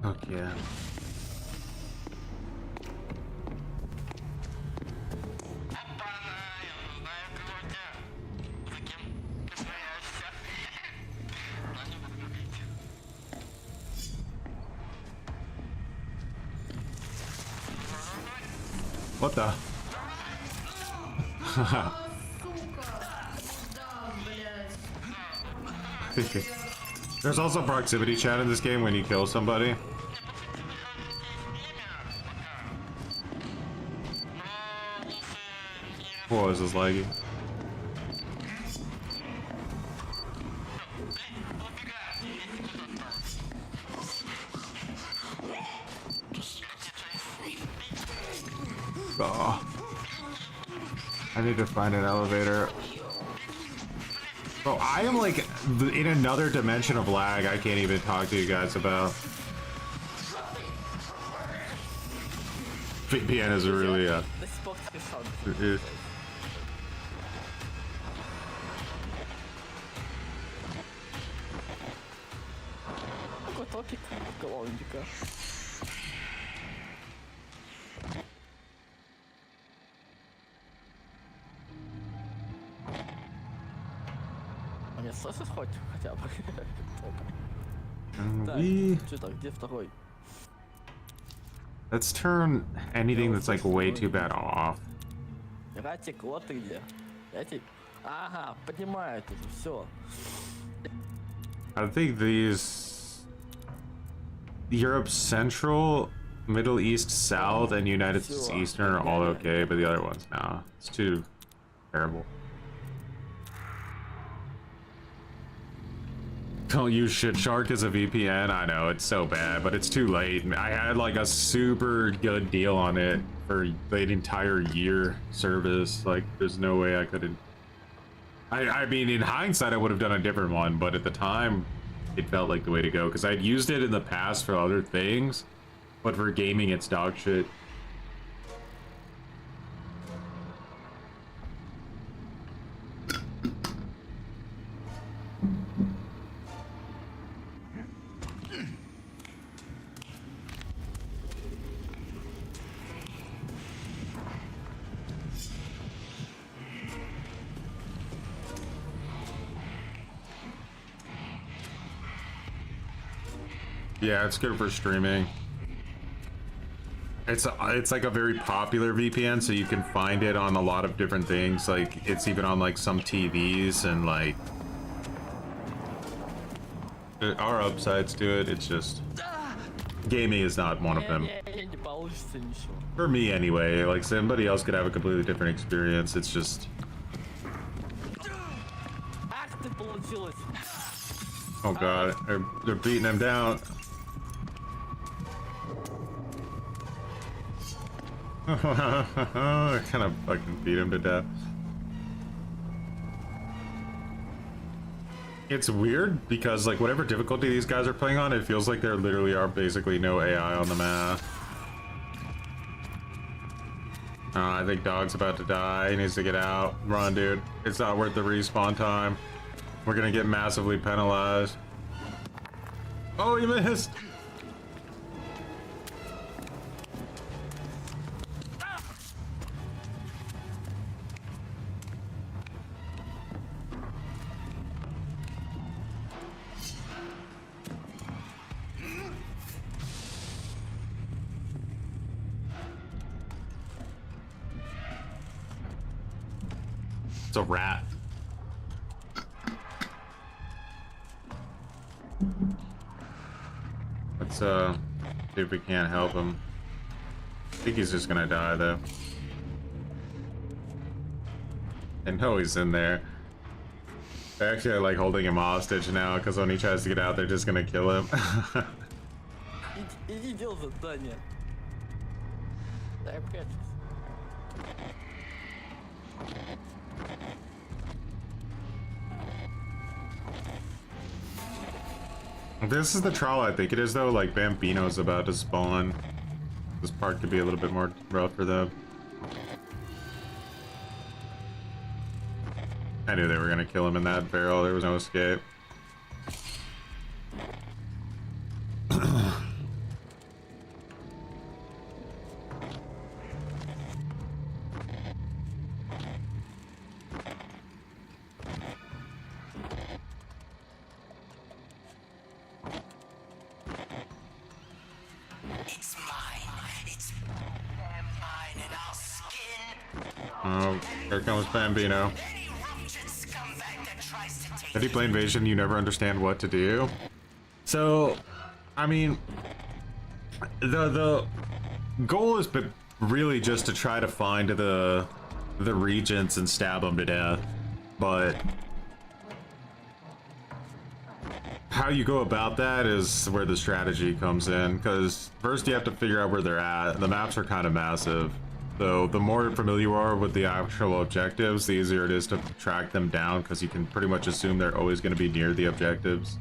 Okay. What the? There's also proximity chat in this game when you kill somebody. Whoa, is this laggy? Oh. I need to find an elevator. Bro, I am like in another dimension of lag I can't even talk to you guys about. VPN is really Топик головника. Мне слышишь хоть хотя бы? Так, что так, где второй? Let's turn anything that's like way too bad off. Ратик, вот ты где. Ратик. Ага, поднимают уже, все. I think these Europe Central, Middle East South, and United States Eastern are all okay, but the other ones, nah, it's too terrible. Don't use shit shark as a VPN. I know it's so bad, but it's too late. I had like a super good deal on it for the entire year service. Like, there's no way I couldn't. I mean, in hindsight, I would have done a different one, but at the time, it felt like the way to go because I'd used it in the past for other things, but for gaming, it's dog shit. Yeah, it's good for streaming. It's like a very popular VPN, so you can find it on a lot of different things. Like, it's even on like some TVs, and like there are upsides to it. It's just gaming is not one of them. For me anyway. Like, somebody else could have a completely different experience. It's just, oh god, they're beating him down. I kind of fucking beat him to death. It's weird because like whatever difficulty these guys are playing on, it feels like there literally are basically no AI on the map. I think dog's about to die. He needs to get out. Run, dude. It's not worth the respawn time. We're gonna get massively penalized. Oh, he missed! It's a rat. Let's see if we can't help him. I think he's just gonna die though. I know he's in there. They're actually like holding him hostage now because when he tries to get out, they're just gonna kill him. Иди делай задание. Дай прячься. This is the trial I think it is though, like Bambino's about to spawn. This part could be a little bit more rough for them. I knew they were gonna kill him in that barrel, there was no escape. Oh, here comes Bambino. If you play Invasion, you never understand what to do. So, I mean, the goal is really just to try to find the regents and stab them to death. But how you go about that is where the strategy comes in, because first you have to figure out where they're at. The maps are kind of massive. So the more familiar you are with the actual objectives, the easier it is to track them down, because you can pretty much assume they're always going to be near the objectives.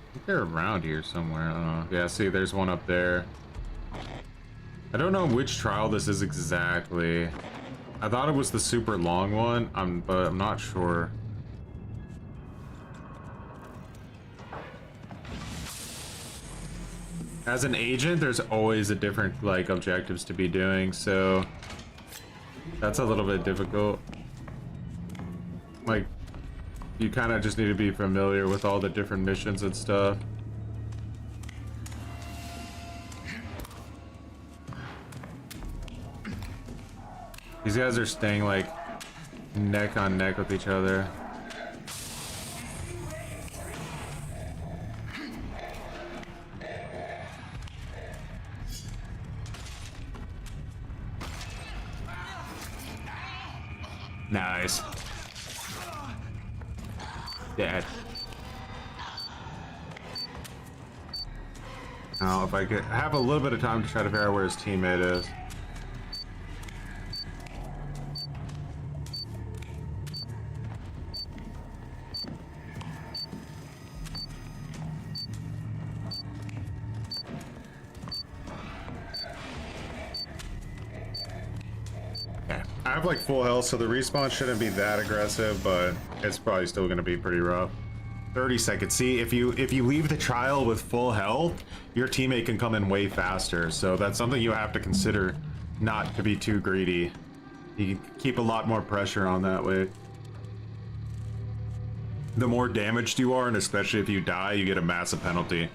I think they're around here somewhere. I don't know. Yeah, see, there's one up there. I don't know which trial this is exactly. I thought it was the super long one, but I'm not sure. As an agent, there's always a different like objectives to be doing, so that's a little bit difficult. Like, you kind of just need to be familiar with all the different missions and stuff. These guys are staying like neck on neck with each other. Nice. Dead. Now, if I could have a little bit of time to try to figure out where his teammate is. I have like full health, so the respawn shouldn't be that aggressive, but it's probably still going to be pretty rough. 30 seconds. See, if you leave the trial with full health, your teammate can come in way faster. So that's something you have to consider, not to be too greedy. You can keep a lot more pressure on that way. The more damaged you are, and especially if you die, you get a massive penalty.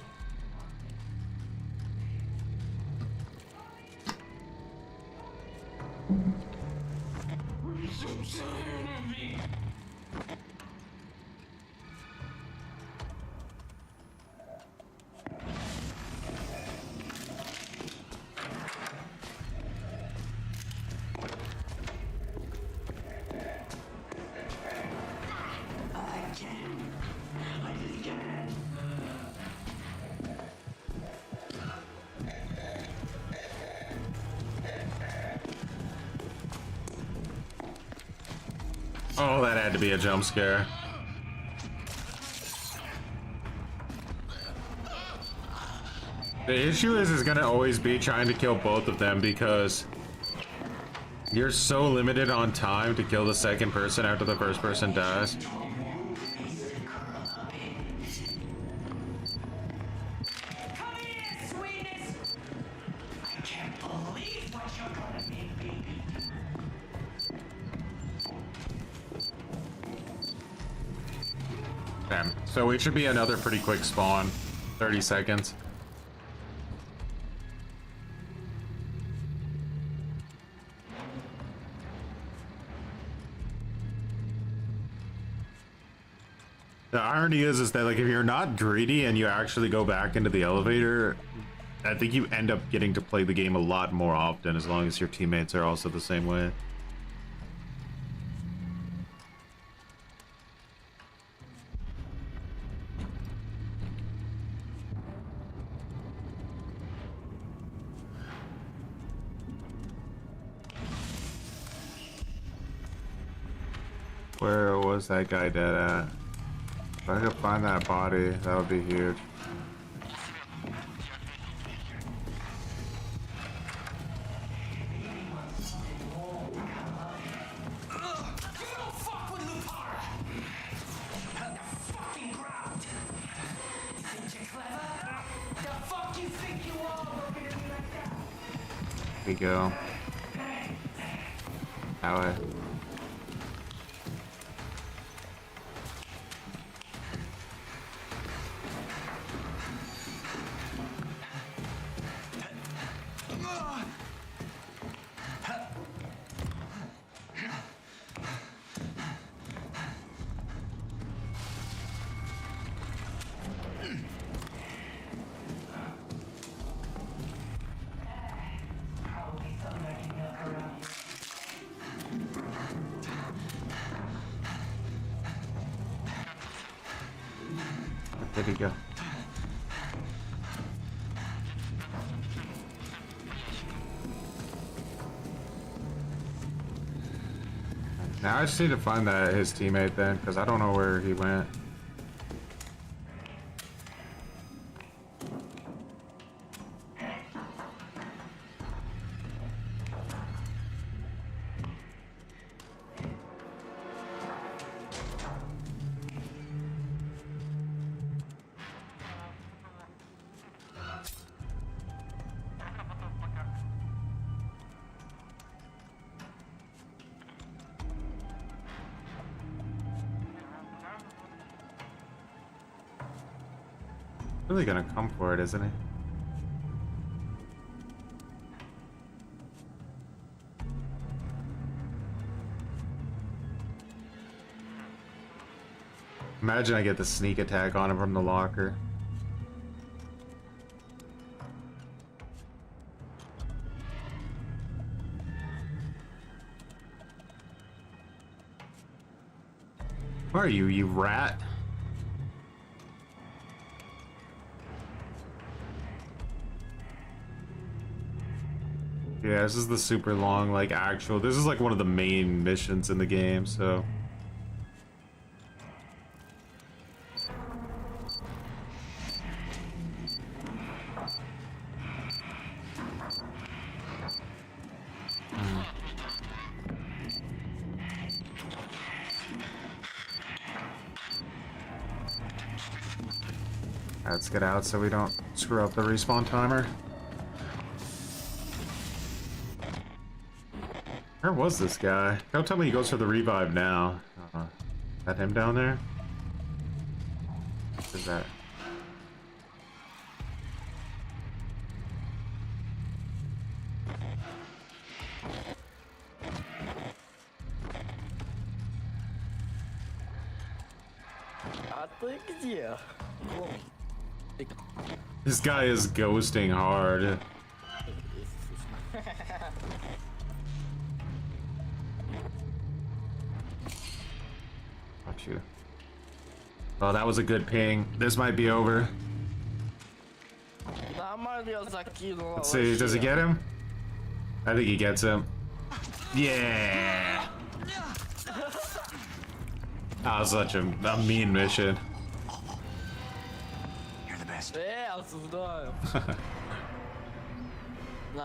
Oh, that had to be a jump scare. The issue is gonna always be trying to kill both of them, because you're so limited on time to kill the second person after the first person dies. Damn. So it should be another pretty quick spawn. 30 seconds. The irony is that like if you're not greedy and you actually go back into the elevator, I think you end up getting to play the game a lot more often, as long as your teammates are also the same way. Where was that guy dead at? If I could find that body, that would be huge. Here we go. That way. Where'd he go? Now I just need to find his teammate then, because I don't know where he went. Really gonna come for it, isn't he? Imagine I get the sneak attack on him from the locker. Where are you, you rat? Yeah, this is the super long, like, actual... This is, like, one of the main missions in the game, so... Let's get out so we don't screw up the respawn timer. Where was this guy? Don't tell me he goes for the revive now. Is that him down there? What is that? А ты где? This guy is ghosting hard. Got you. Oh, that was a good ping. This might be over. Let's see, does he get him? I think he gets him. Yeah! That was such a mean mission.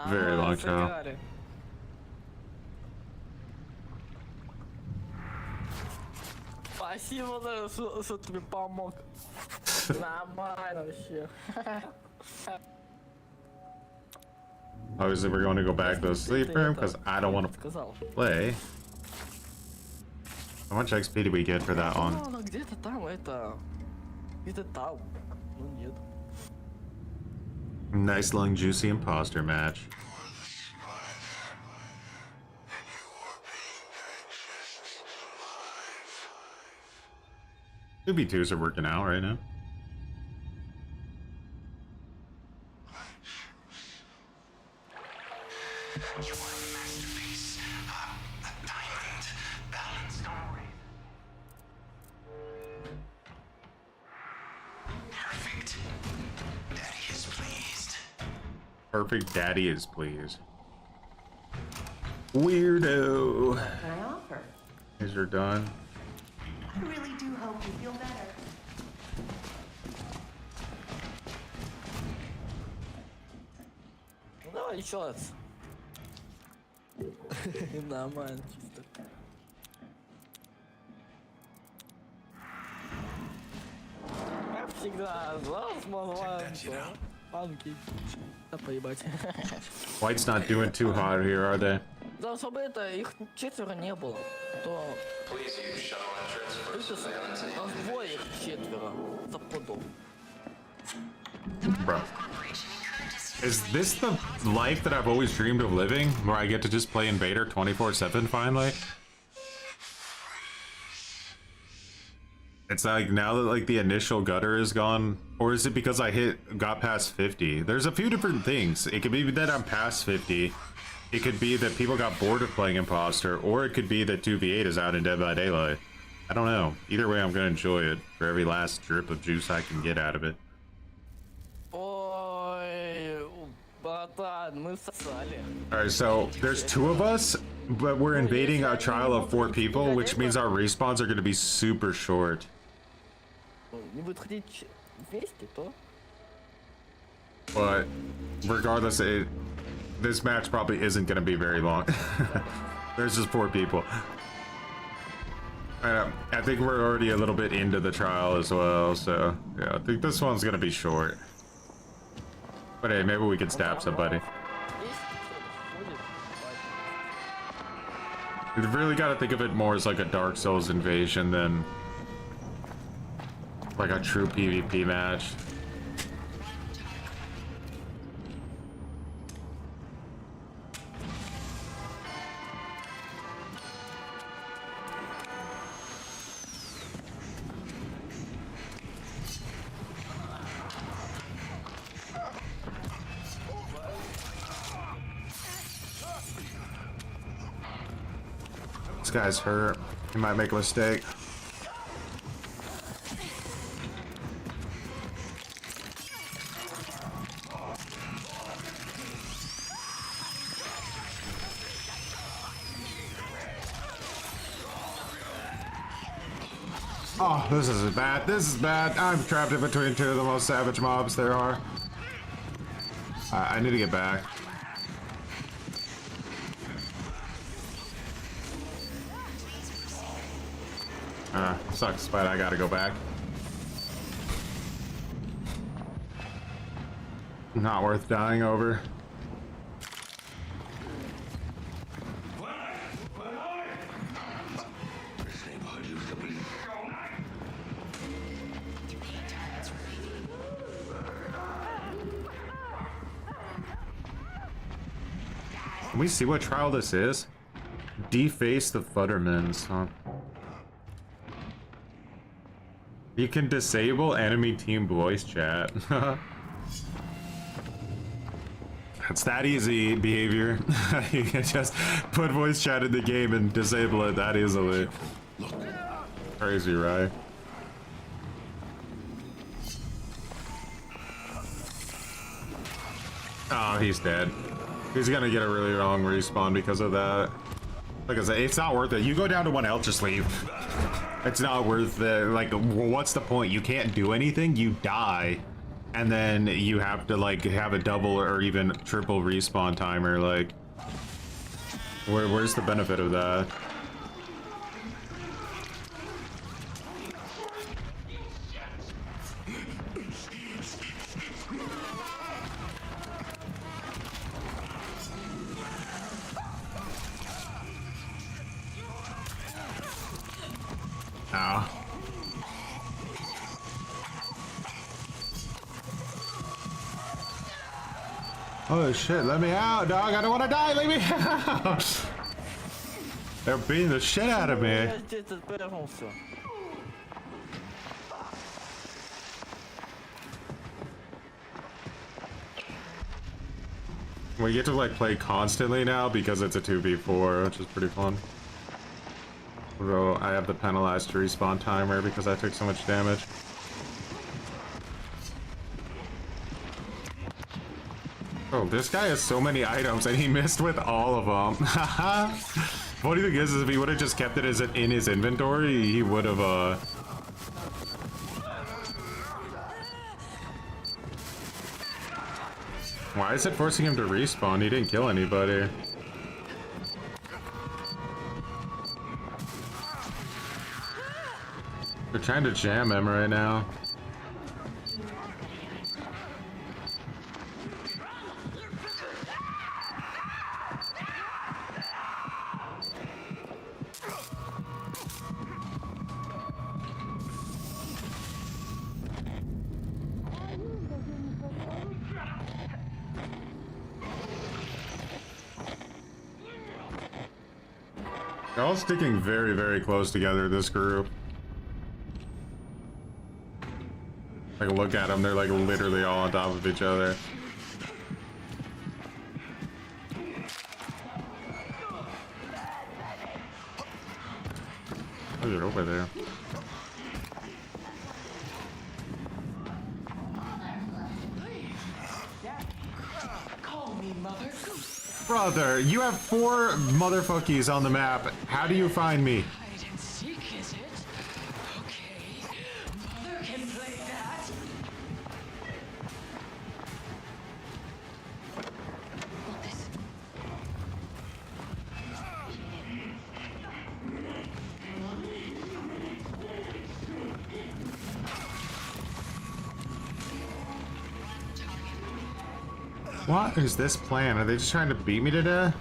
Very long trial. Спасибо, что ты мне помог. Нормально вообще. Obviously, we're going to go back to the sleep room because I don't want to play. How much XP did we get for that one? Где-то там это. Где-то там. Ну нет. Nice long juicy imposter match. 2v2s are working out right now. Perfect daddy is pleased. Weirdo. What can I offer? These are done. I really do hope you feel better. Давай еще раз. Нормально, чисто. Как всегда, возможно. Панки. Да поебать. White's not doing too hot here, are they? Да, особо это, их четверо не было. То... Двое их четверо. Запутал. Bro. Is this the life that I've always dreamed of living? Where I get to just play Invader 24/7 finally? It's like now that like the initial gutter is gone, or is it because I got past 50? There's a few different things. It could be that I'm past 50. It could be that people got bored of playing Imposter, or it could be that 2v8 is out in Dead by Daylight. I don't know. Either way, I'm gonna enjoy it for every last drip of juice I can get out of it. Ой, братан, мы сосали. Alright, so there's 2 of us, but we're invading a trial of 4 people, which means our respawns are gonna be super short. Не будет ходить вместе, то? But regardless, this match probably isn't gonna be very long. There's just 4 people. I think we're already a little bit into the trial as well, so yeah, I think this one's gonna be short. But hey, maybe we can stab somebody. You really gotta think of it more as like a Dark Souls invasion than like a true PvP match. This guy's hurt. He might make a mistake. Oh, this is bad. This is bad. I'm trapped in between 2 of the most savage mobs there are. I need to get back. Sucks, but I gotta go back. Not worth dying over. Can we see what trial this is? Deface the Futtermans, huh? You can disable enemy team voice chat. It's that easy behavior. You can just put voice chat in the game and disable it that easily. Crazy, right? Oh, he's dead. He's gonna get a really long respawn because of that. Like I said, it's not worth it. You go down to 1 health, just leave. It's not worth it. Like, what's the point? You can't do anything, you die, and then you have to, like, have a double or even triple respawn timer. Like, where's the benefit of that? Ow. Oh shit, let me out, dog. I don't want to die. Let me out. They're beating the shit out of me. We get to like play constantly now because it's a 2v4, which is pretty fun. Although I have the penalized respawn timer because I took so much damage. Oh, this guy has so many items and he missed with all of them. What do you think is if he would have just kept it as in his inventory, he would have Why is it forcing him to respawn? He didn't kill anybody. They're trying to jam him right now. They're all sticking very, very close together, this group. Like, look at them, they're like literally all on top of each other. Oh, you're over there. Brother, you have 4 motherfuckies on the map. How do you find me? Hide and seek, is it? Okay. Mother can play that. What is this plan? Are they just trying to beat me to death?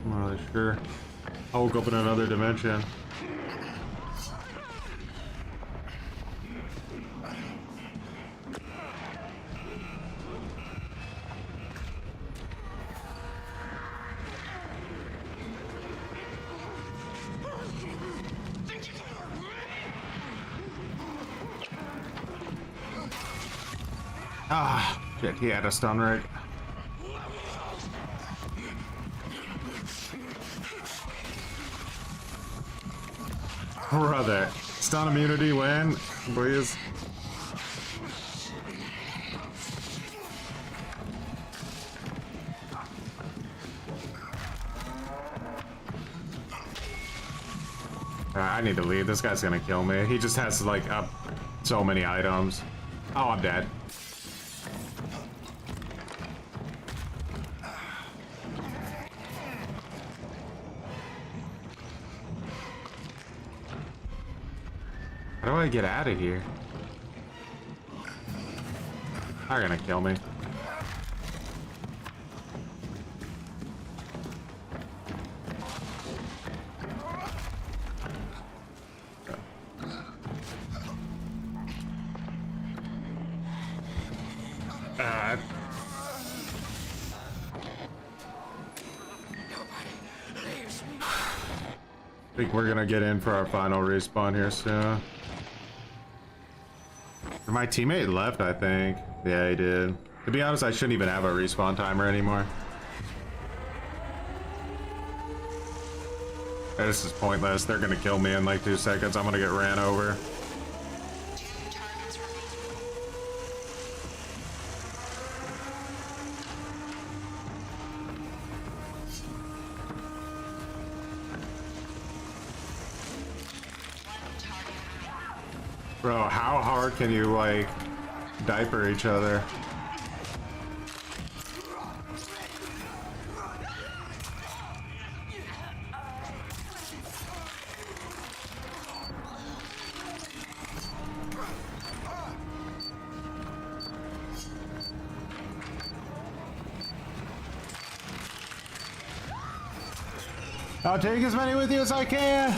I'm not really sure. I woke up in another dimension. Ah, shit, he had a stun rig. Brother, stun immunity when, please. I need to leave. This guy's gonna kill me. He just has like so many items. Oh, I'm dead. How do I get out of here? They're gonna kill me. I think we're gonna get in for our final respawn here soon. My teammate left, I think. Yeah, he did. To be honest, I shouldn't even have a respawn timer anymore. This is pointless. They're gonna kill me in like 2 seconds. I'm gonna get ran over. Bro, how hard can you, like, diaper each other? I'll take as many with you as I can!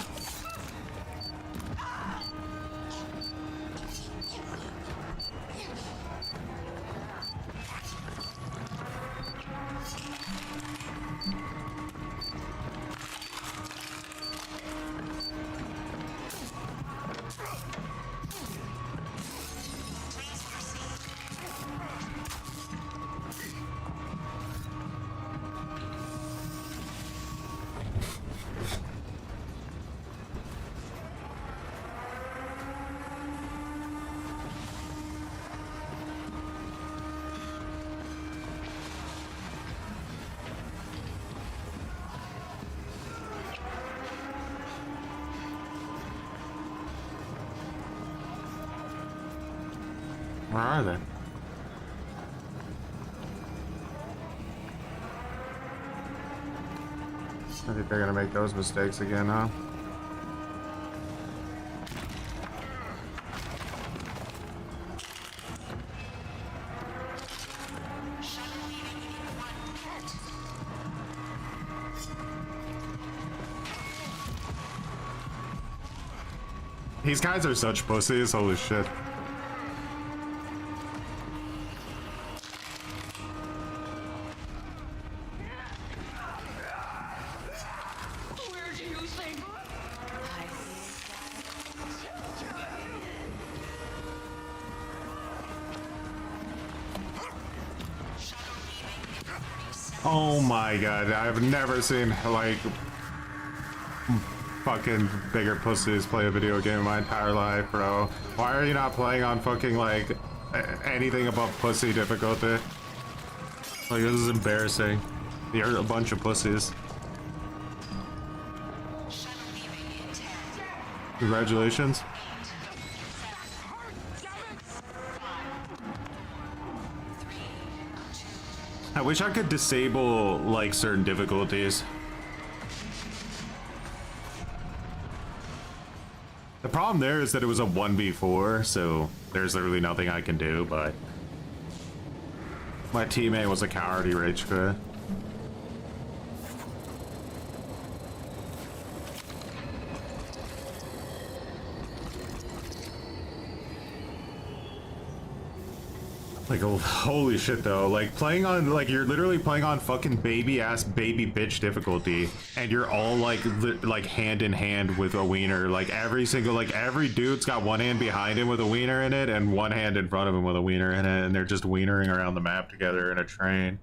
Where are they? I think they're gonna make those mistakes again, huh? These guys are such pussies, holy shit. Oh my god, I've never seen like fucking bigger pussies play a video game my entire life, bro. Why are you not playing on fucking, like, anything above pussy difficulty? Like, this is embarrassing. You're a bunch of pussies. Congratulations. I wish I could disable, like, certain difficulties. The problem there is that it was a 1v4, so there's literally nothing I can do, but my teammate was a coward, he rage quit. Like, oh, holy shit though, like playing on, like, you're literally playing on fucking baby ass baby bitch difficulty, and you're all like hand in hand with a wiener. Like every dude's got one hand behind him with a wiener in it and one hand in front of him with a wiener in it, and they're just wienering around the map together in a train.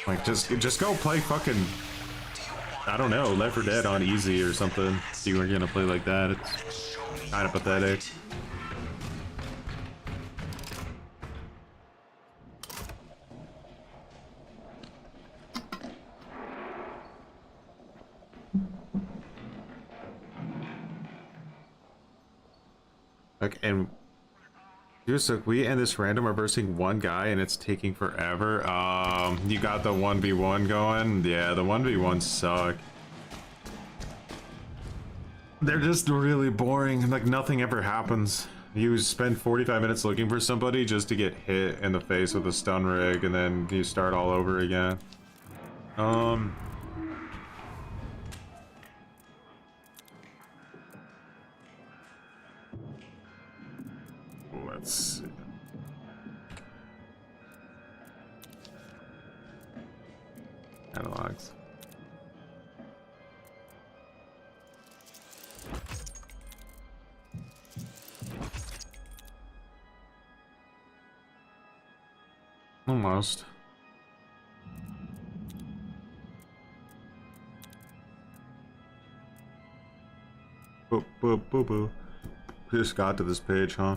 Like, just go play fucking, I don't know, Left 4 Dead on easy or something. If you were gonna play like that, it's kind of pathetic. Like, and just like we and this random are versing one guy and it's taking forever. You got the 1v1 going. Yeah, the 1v1s suck. They're just really boring. Like, nothing ever happens. You spend 45 minutes looking for somebody just to get hit in the face with a stun rig, and then you start all over again. Let's see. Analogs. Almost. Boop, boop, boop, boop. Just got to this page, huh?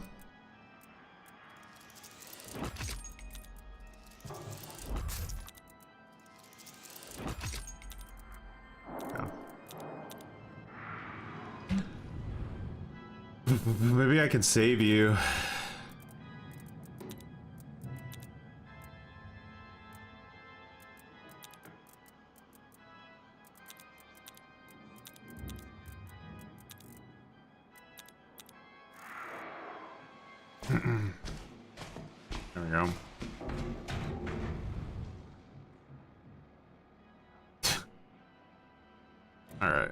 Maybe I can save you. There we go. All right.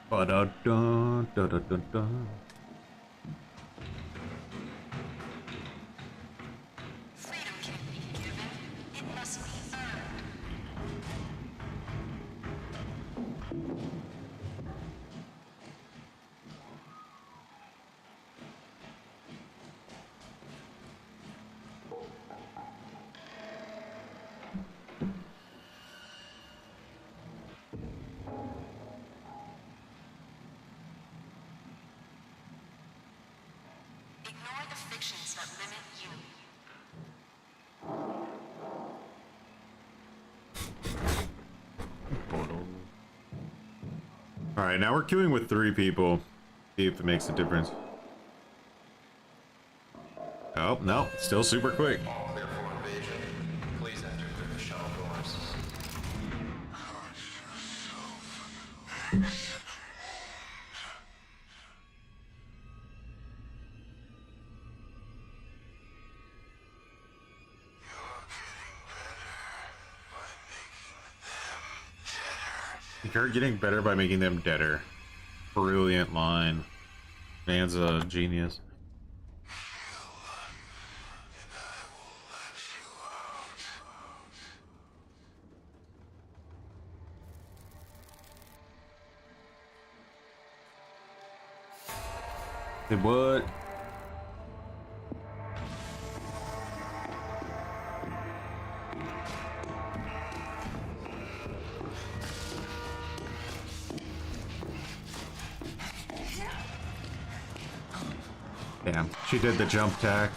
Ba-da-dun, da-da-dun-dun. Freedom can't be given, it must be earned. Ignore the fictions that limit you. All right, now we're queuing with 3 people. See if it makes a difference. Oh, no, still super quick. Clear for invasion. Please enter through the shuttle doors. You're getting better by making them deader. Brilliant line. Man's a genius. Did what? Damn, she did the jump tack.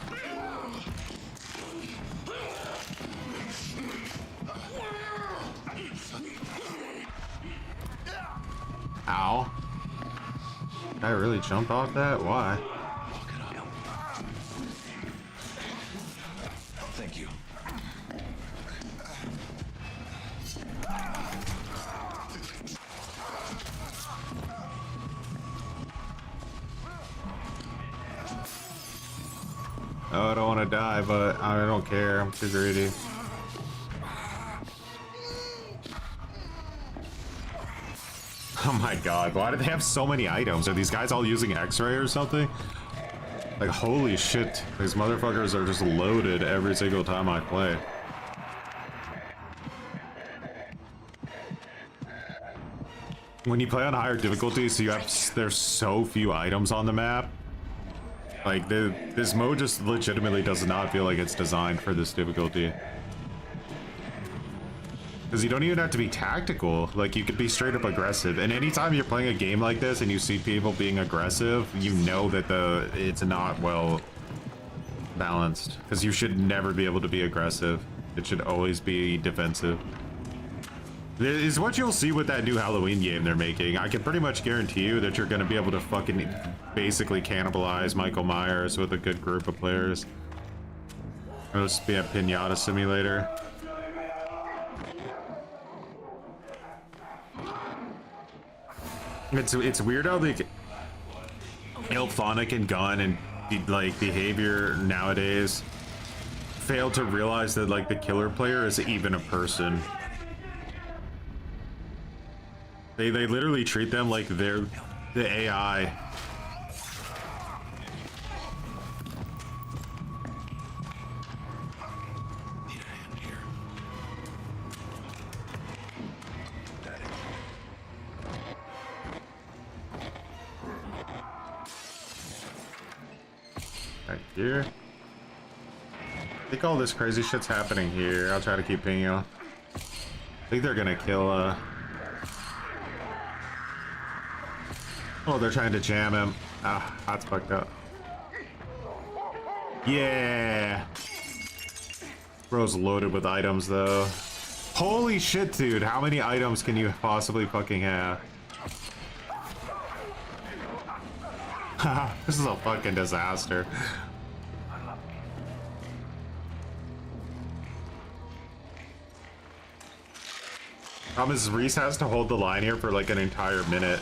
Ow. Did I really jump off that? Why? Thank you. Oh, I don't want to die, but I don't care. I'm too greedy. Oh my god, why do they have so many items? Are these guys all using X-ray or something? Like, holy shit. These motherfuckers are just loaded every single time I play. When you play on higher difficulties, so there's so few items on the map. Like, this mode just legitimately does not feel like it's designed for this difficulty. Because you don't even have to be tactical. Like, you could be straight up aggressive. And anytime you're playing a game like this and you see people being aggressive, you know that it's not well balanced. Because you should never be able to be aggressive. It should always be defensive. Is what you'll see with that new Halloween game they're making. I can pretty much guarantee you that you're going to be able to fucking basically cannibalize Michael Myers with a good group of players. It'll just be a pinata simulator. It's weird how the Ilphonic and gun and like behavior nowadays fail to realize that like the killer player is even a person. They literally treat them like they're the AI. Right here. I think all this crazy shit's happening here. I'll try to keep pinging you. I think they're gonna kill oh, they're trying to jam him. Ah, that's fucked up. Yeah. Bro's loaded with items though. Holy shit, dude. How many items can you possibly fucking have? Haha, this is a fucking disaster. Problem is, Reese has to hold the line here for like an entire minute.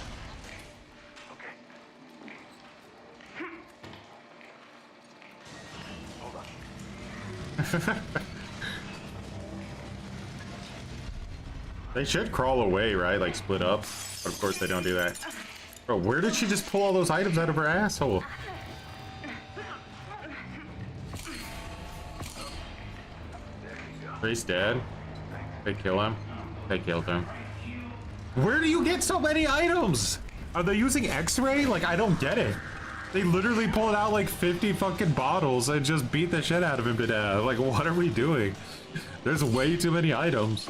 They should crawl away, right? Like split up. But of course they don't do that. Bro, where did she just pull all those items out of her asshole? Reese dead. They kill him. They killed him. Where do you get so many items? Are they using X-ray? Like, I don't get it. They literally pulled out like 50 fucking bottles and just beat the shit out of him to death. Like, what are we doing? There's way too many items.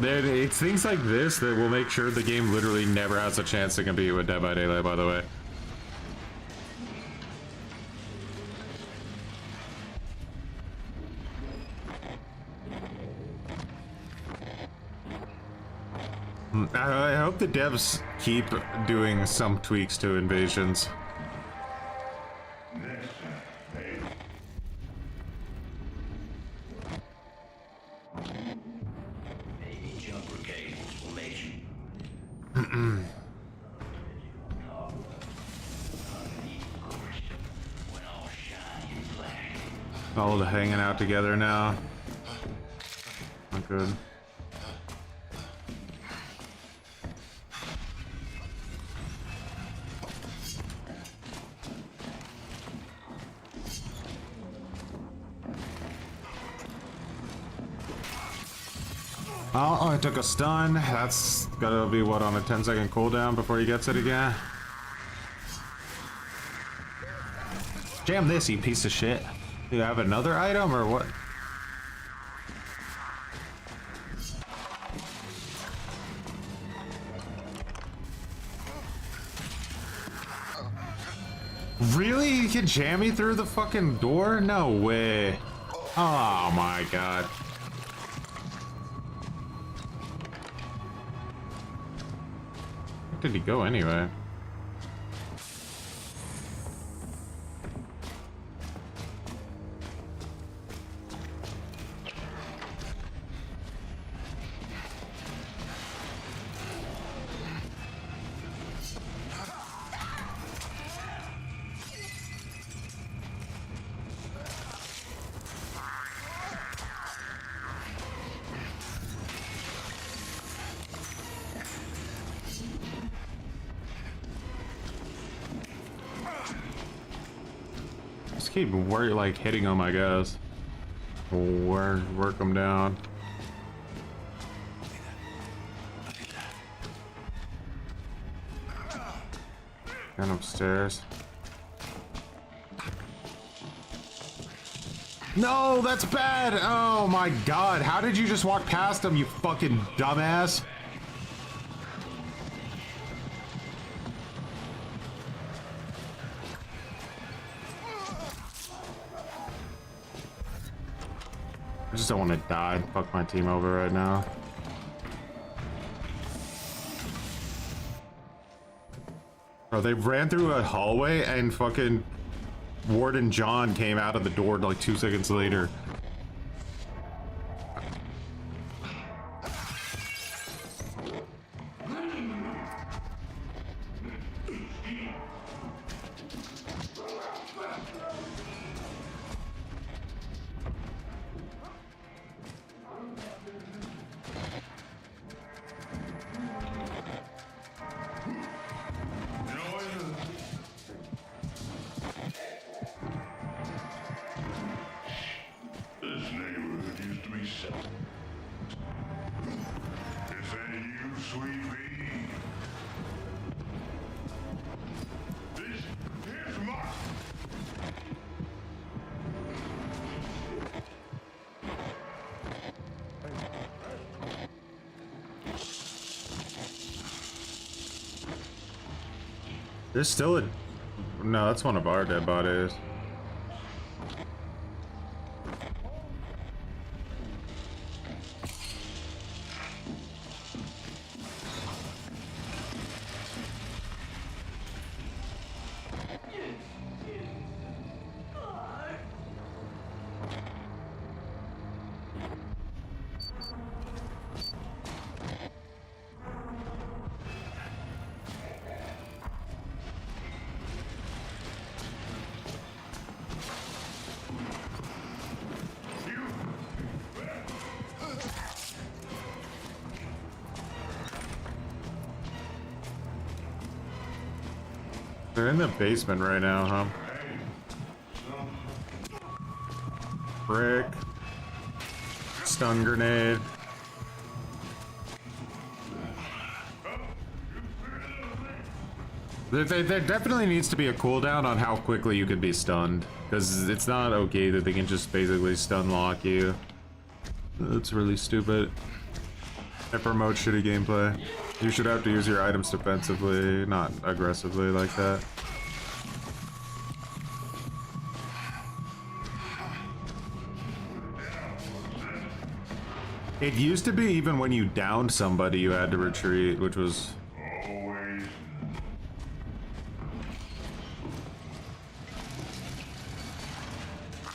It's things like this that will make sure the game literally never has a chance to compete with Dead by Daylight, by the way. I hope the devs keep doing some tweaks to invasions. All hanging out together now. Not good. Oh, I took a stun. That's gotta be what, on a 10-second cooldown before he gets it again. Jam this, you piece of shit. Do you have another item or what? Really? You can jam me through the fucking door? No way. Oh my god. Where did he go anyway? Just keep like hitting them, I guess. Work them down. And upstairs. No, that's bad. Oh my god, how did you just walk past him, you fucking dumbass? I just don't want to die. Fuck my team over right now. Bro, they ran through a hallway and fucking Warden John came out of the door like 2 seconds later. There's still a... No, that's one of our dead bodies. They're in the basement right now, huh? Brick. Stun grenade. There definitely needs to be a cooldown on how quickly you can be stunned, because it's not okay that they can just basically stun lock you. That's really stupid. It promotes shitty gameplay. You should have to use your items defensively, not aggressively like that. It used to be even when you downed somebody you had to retreat, which was...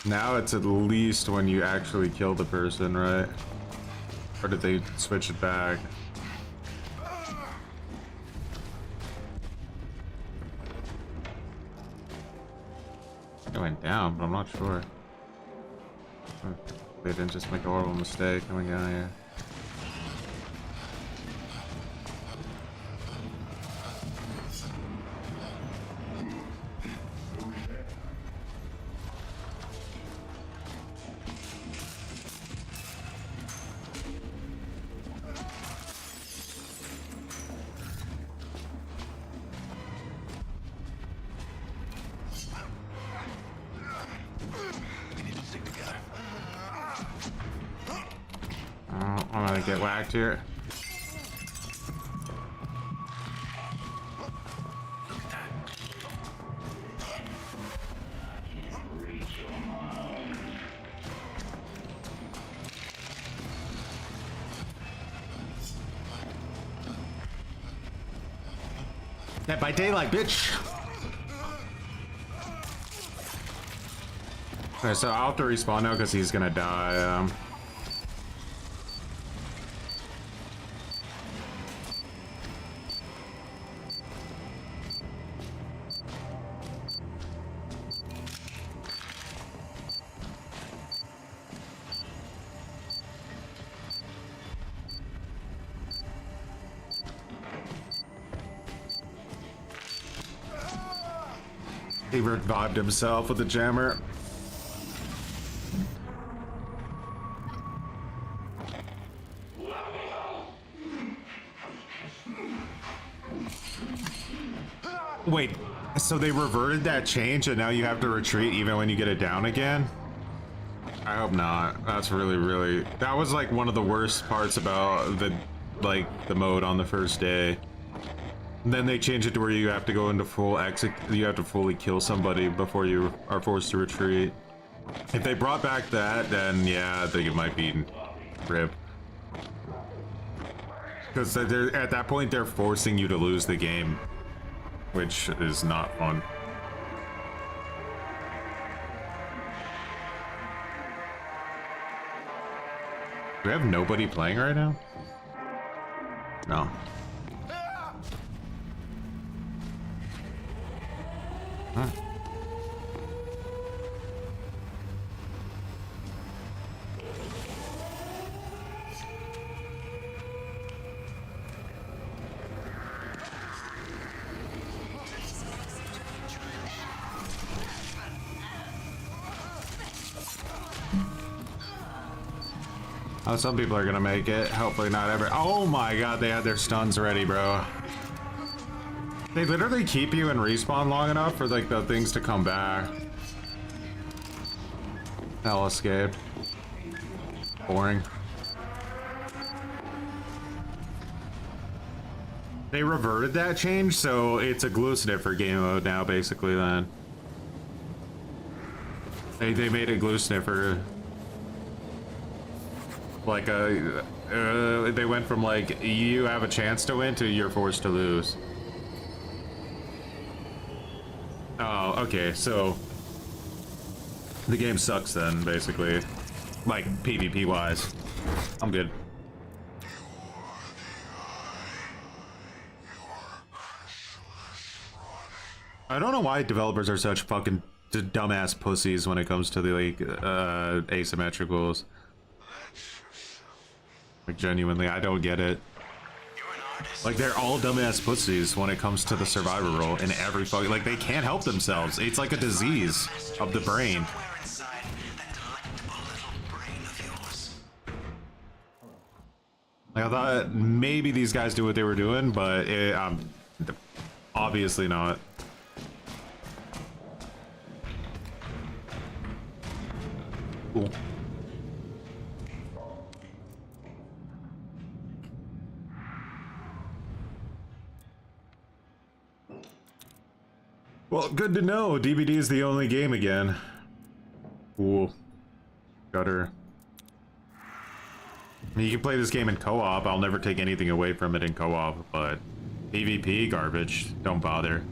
Now it's at least when you actually kill the person, right? Or did they switch it back? It went down, but I'm not sure. They didn't just make a horrible mistake coming down here. gonna get whacked here. Dead by daylight, bitch. Okay, so I'll have to respawn now because he's gonna die. He revived himself with the jammer. Wait, so they reverted that change and now you have to retreat even when you get it down again? I hope not. That's really, that was like one of the worst parts about the mode on the first day. And then they changed it to where you have to go into full exit, you have to fully kill somebody before you are forced to retreat. If they brought back that, then yeah, I think it might be RIP. Because at that point they're forcing you to lose the game, which is not fun. Do we have nobody playing right now? No. Huh. Oh, some people are gonna make it. Hopefully not ever. Oh my god, they had their stuns ready, bro. They literally keep you in respawn long enough for like the things to come back. Hell escape. Boring. They reverted that change, so it's a GlueSniffer game mode now, basically. Then they made a GlueSniffer. Like they went from like you have a chance to win to you're forced to lose. Oh, okay, so the game sucks then, basically, like PvP wise. I'm good. I don't know why developers are such fucking dumbass pussies when it comes to the like asymmetricals. Like genuinely, I don't get it. Like they're all dumbass pussies when it comes to the survivor role in every fucking, like they can't help themselves. It's like a disease of the brain. Like I thought maybe these guys do what they were doing, but obviously not. Cool. Well, good to know. DVD is the only game again. Cool. Gutter. I mean, you can play this game in co-op. I'll never take anything away from it in co-op, but PvP garbage. Don't bother.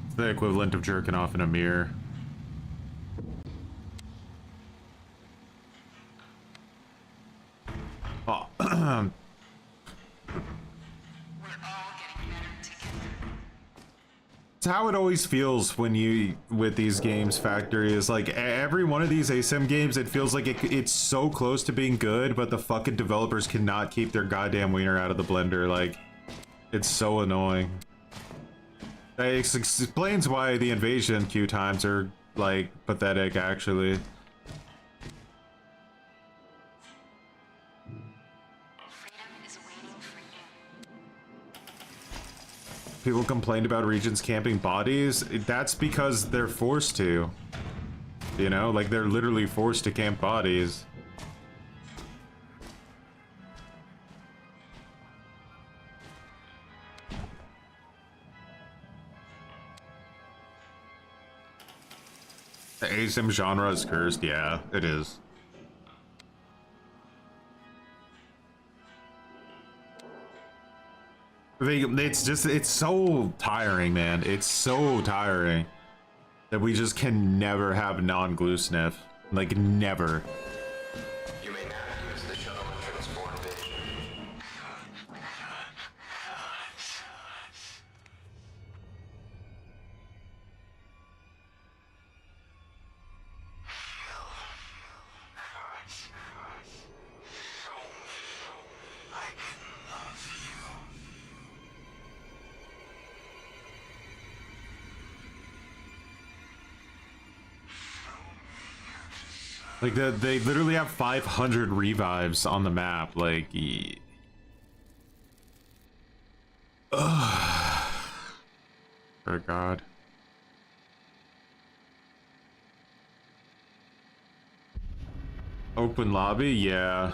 It's the equivalent of jerking off in a mirror. Oh. It's how it always feels when you with these games. Factory is like every one of these asym games, it feels like it's so close to being good, but the fucking developers cannot keep their goddamn wiener out of the blender. Like, it's so annoying. It explains why the invasion queue times are like pathetic, actually. People complained about regions camping bodies. That's because they're forced to. you know? Like, they're literally forced to camp bodies. The ASIM genre is cursed. Yeah, it is. It's so tiring, man. It's so tiring that we just can never have non-glue sniff. Like, never. You may now use the shuttle entrance for invasion. Like, they literally have 500 revives on the map. Like, ugh. For God. Open lobby, yeah,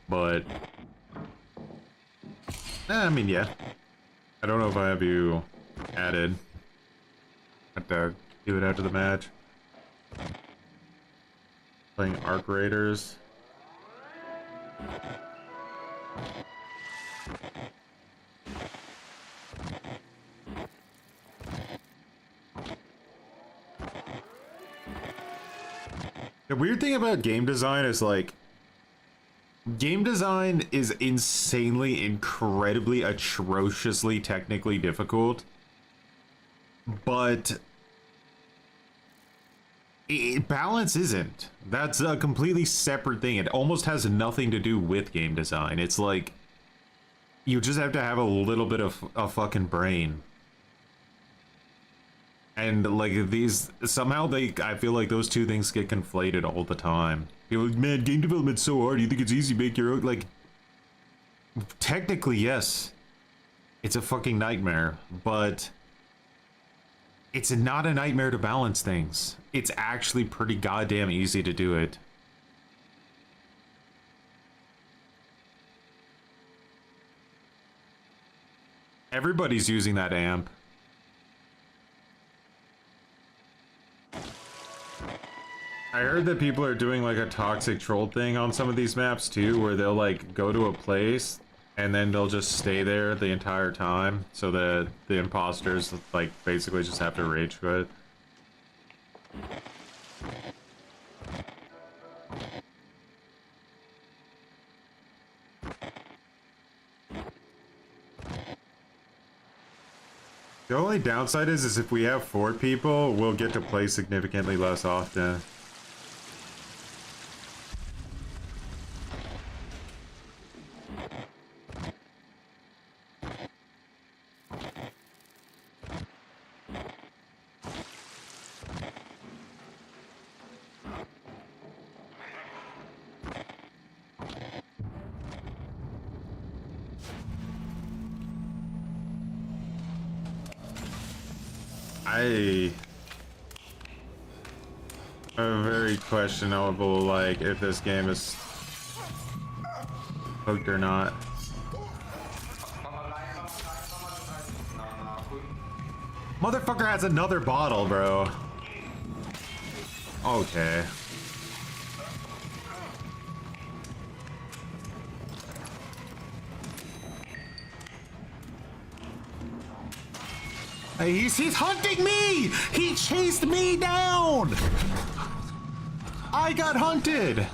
but I mean, yeah. I don't know if I have you added. Have to do it after the match. Playing Arc Raiders. The weird thing about game design is, like, game design is insanely, incredibly, atrociously technically difficult, but balance isn't. That's a completely separate thing. It almost has nothing to do with game design. It's like, you just have to have a little bit of a fucking brain. And like these, somehow I feel like those two things get conflated all the time. People are like, man, game development's so hard. You think it's easy to make your own? Like, technically, yes. It's a fucking nightmare, but it's not a nightmare to balance things. It's actually pretty goddamn easy to do it. Everybody's using that amp. I heard that people are doing like a toxic troll thing on some of these maps too, where they'll like go to a place and then they'll just stay there the entire time, so that the imposters like basically just have to rage quit. The only downside is if we have 4 people, we'll get to play significantly less often. Very questionable, like, if this game is hooked or not. Motherfucker has another bottle, bro. Okay. He's hunting me! He chased me down! I got hunted!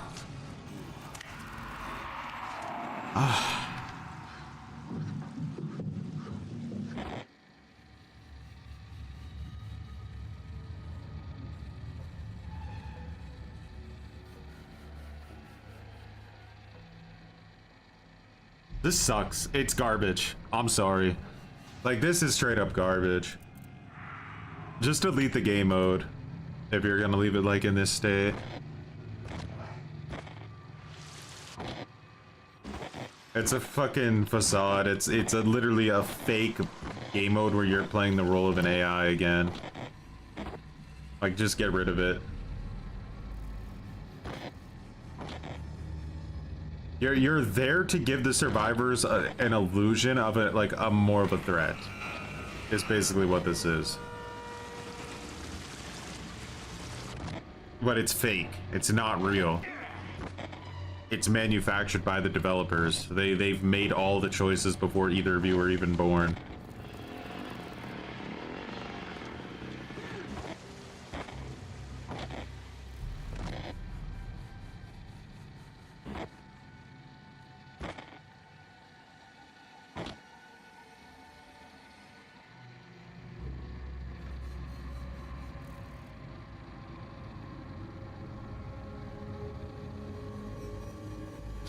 This sucks. It's garbage. I'm sorry. Like, this is straight up garbage. Just delete the game mode if you're gonna leave it like in this state. It's a fucking facade. It's literally a fake game mode where you're playing the role of an AI again. Like, just get rid of it. You're there to give the survivors an illusion of it, like a more of a threat. Is basically what this is. But it's fake. It's not real. It's manufactured by the developers. They've made all the choices before either of you were even born.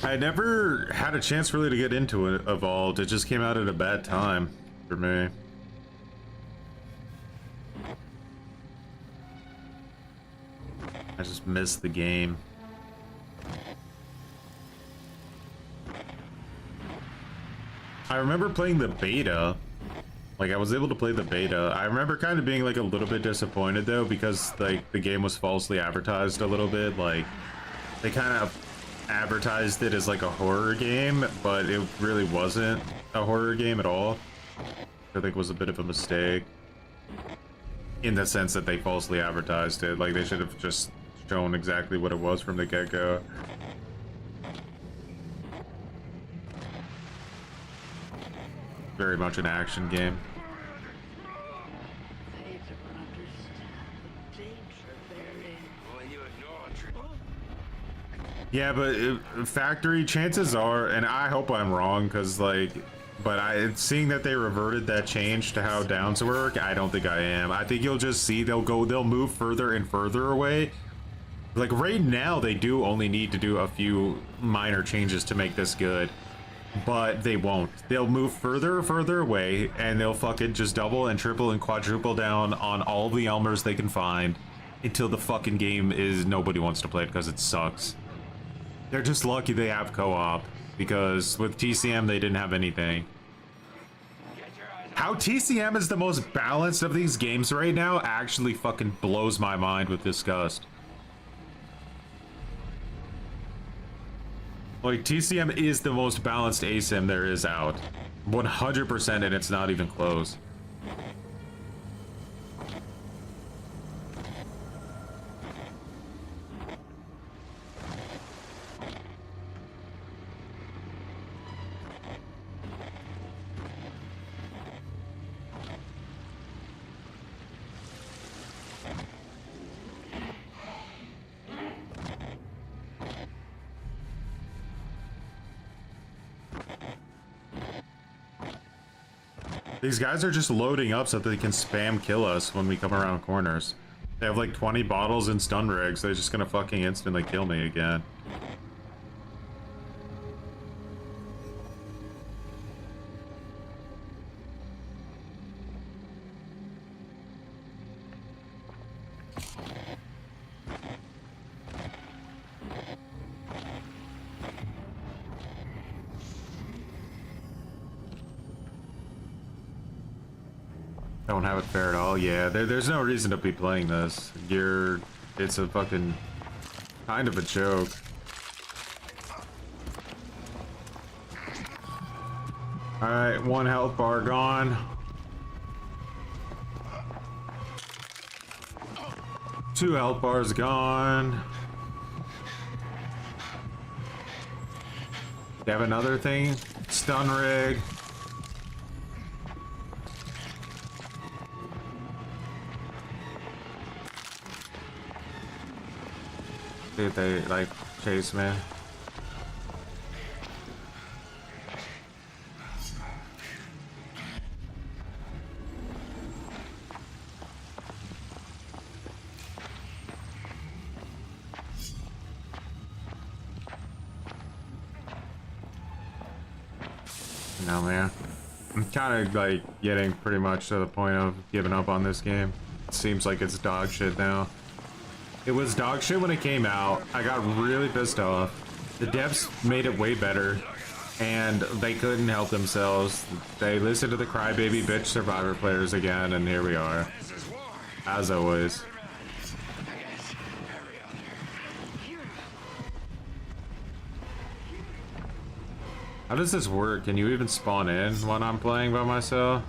I never had a chance really to get into it, Evolved. It just came out at a bad time for me. I just missed the game. I remember playing the beta. Like, I was able to play the beta. I remember kind of being like a little bit disappointed though, because like the game was falsely advertised a little bit. Like, they kind of advertised it as like a horror game, but it really wasn't a horror game at all. I think it was a bit of a mistake in the sense that they falsely advertised it. Like, they should have just shown exactly what it was from the get-go. Very much an action game. Yeah, but Factory, chances are, and I hope I'm wrong, because like, but seeing that they reverted that change to how downs work, I don't think I am. I think you'll just see they'll move further and further away. Like right now, they do only need to do a few minor changes to make this good, but they won't. They'll move further and further away, and they'll fucking just double and triple and quadruple down on all the Elmers they can find until the fucking game is nobody wants to play it because it sucks. They're just lucky they have co-op, because with TCM they didn't have anything. How TCM is the most balanced of these games right now actually fucking blows my mind with disgust. Like, TCM is the most balanced ASIM there is out. 100%, and it's not even close. These guys are just loading up so that they can spam kill us when we come around corners. They have like 20 bottles and stun rigs. They're just gonna fucking instantly kill me again. Don't have it fair at all. Yeah, there's no reason to be playing this. It's a fucking kind of a joke. All right, 1 health bar gone. 2 health bars gone. They have another thing. Stun rig. Dude, they like chase me. No, man. I'm kind of like getting pretty much to the point of giving up on this game. It seems like it's dog shit now. It was dog shit when it came out. I got really pissed off. The devs made it way better, and they couldn't help themselves. They listened to the crybaby bitch Survivor players again, and here we are. As always. How does this work? Can you even spawn in when I'm playing by myself?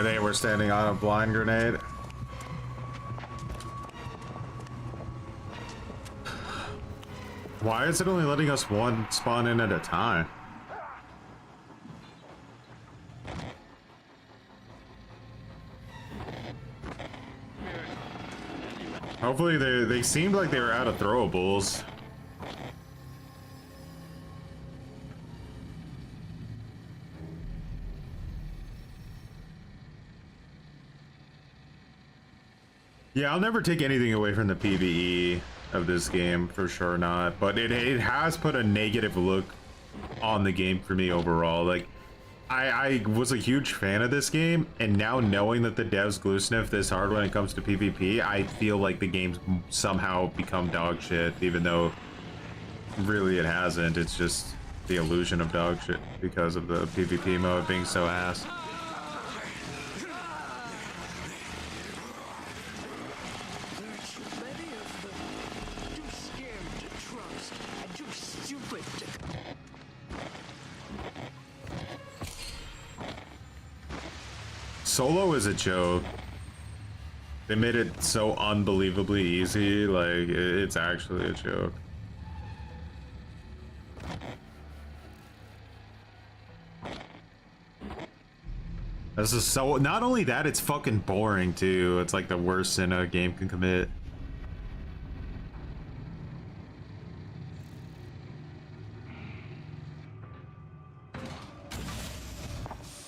They were standing on a blind grenade. Why is it only letting us one spawn in at a time? Hopefully they seemed like they were out of throwables. Yeah, I'll never take anything away from the PvE of this game, for sure not. But it has put a negative look on the game for me overall. Like, I was a huge fan of this game, and now knowing that the devs GlueSniff this hard when it comes to PvP, I feel like the game's somehow become dog shit, even though really it hasn't. It's just the illusion of dog shit because of the PvP mode being so ass. Solo is a joke. They made it so unbelievably easy, like, it's actually a joke. This is so, not only that, it's fucking boring too. It's like the worst sin a game can commit.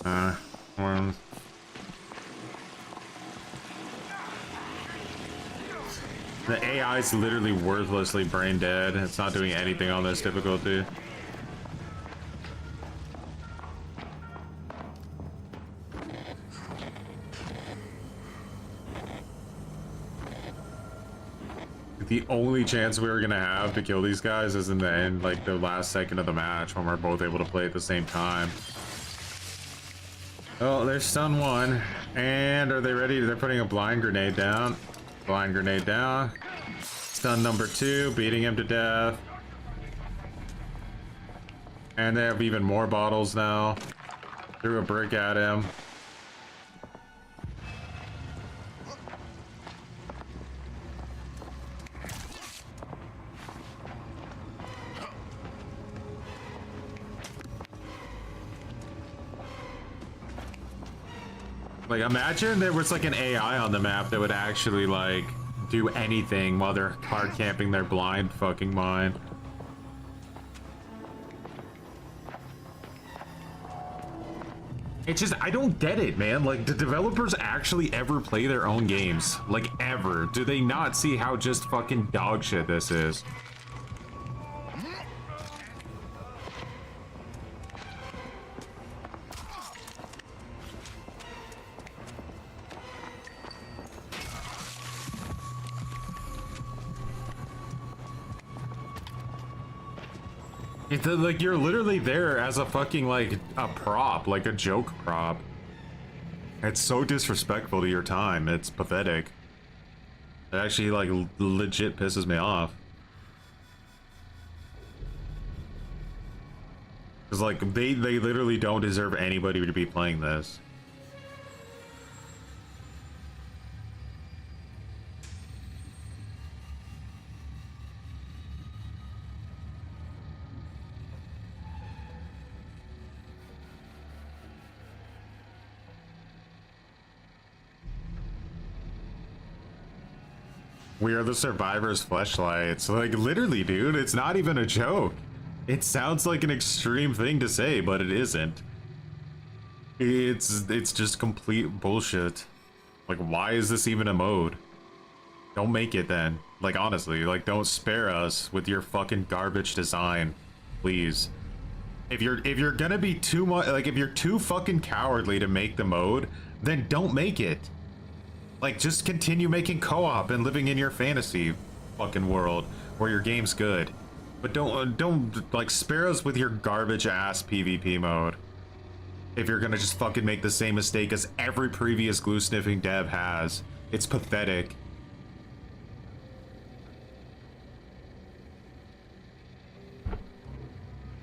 Well. The AI is literally worthlessly brain dead. It's not doing anything on this difficulty. The only chance we were gonna have to kill these guys is in the end, like the last second of the match when we're both able to play at the same time. Oh, there's stun one. And are they ready? They're putting a blind grenade down. Blind grenade down. Stun number 2, beating him to death. And they have even more bottles now. Threw a brick at him. Like, imagine there was like an AI on the map that would actually like do anything while they're hard camping their blind fucking mind. It's just, I don't get it, man. Like, do developers actually ever play their own games? Like, ever? Do they not see how just fucking dog shit this is? It's like you're literally there as a fucking like a prop, like a joke prop. It's so disrespectful to your time. It's pathetic. It actually like legit pisses me off. Cause like they literally don't deserve anybody to be playing this. We are the survivors' fleshlights. Like, literally, dude, it's not even a joke. It sounds like an extreme thing to say, but it isn't. It's just complete bullshit. Like, why is this even a mode? Don't make it then. Like, honestly, like, don't spare us with your fucking garbage design, please. If you're gonna be too much, like, if you're too fucking cowardly to make the mode, then don't make it. Like, just continue making co-op and living in your fantasy fucking world where your game's good. But don't like spare us with your garbage ass PvP mode. If you're gonna just fucking make the same mistake as every previous glue sniffing dev has. It's pathetic.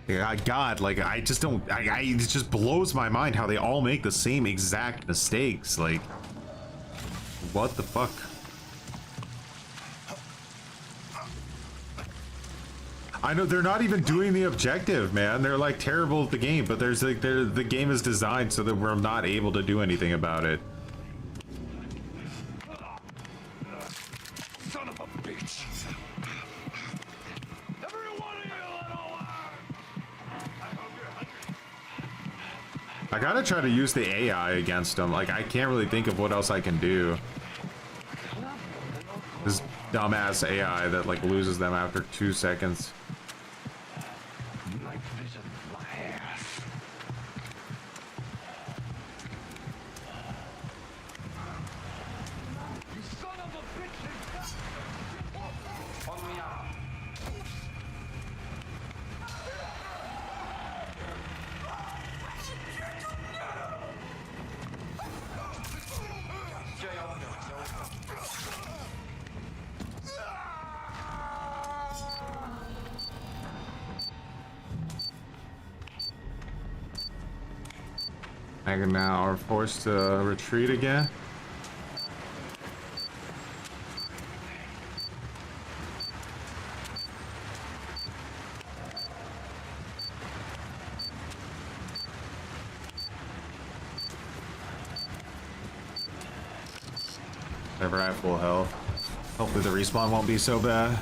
Yeah, God, like, I just don't, it just blows my mind how they all make the same exact mistakes. Like, what the fuck? I know they're not even doing the objective, man. They're like terrible at the game, but there's like, the game is designed so that we're not able to do anything about it. Son of a bitch! I gotta try to use the AI against them. Like, I can't really think of what else I can do. This dumbass AI that like loses them after 2 seconds. And now are forced to retreat again. Never at full health. Hopefully the respawn won't be so bad.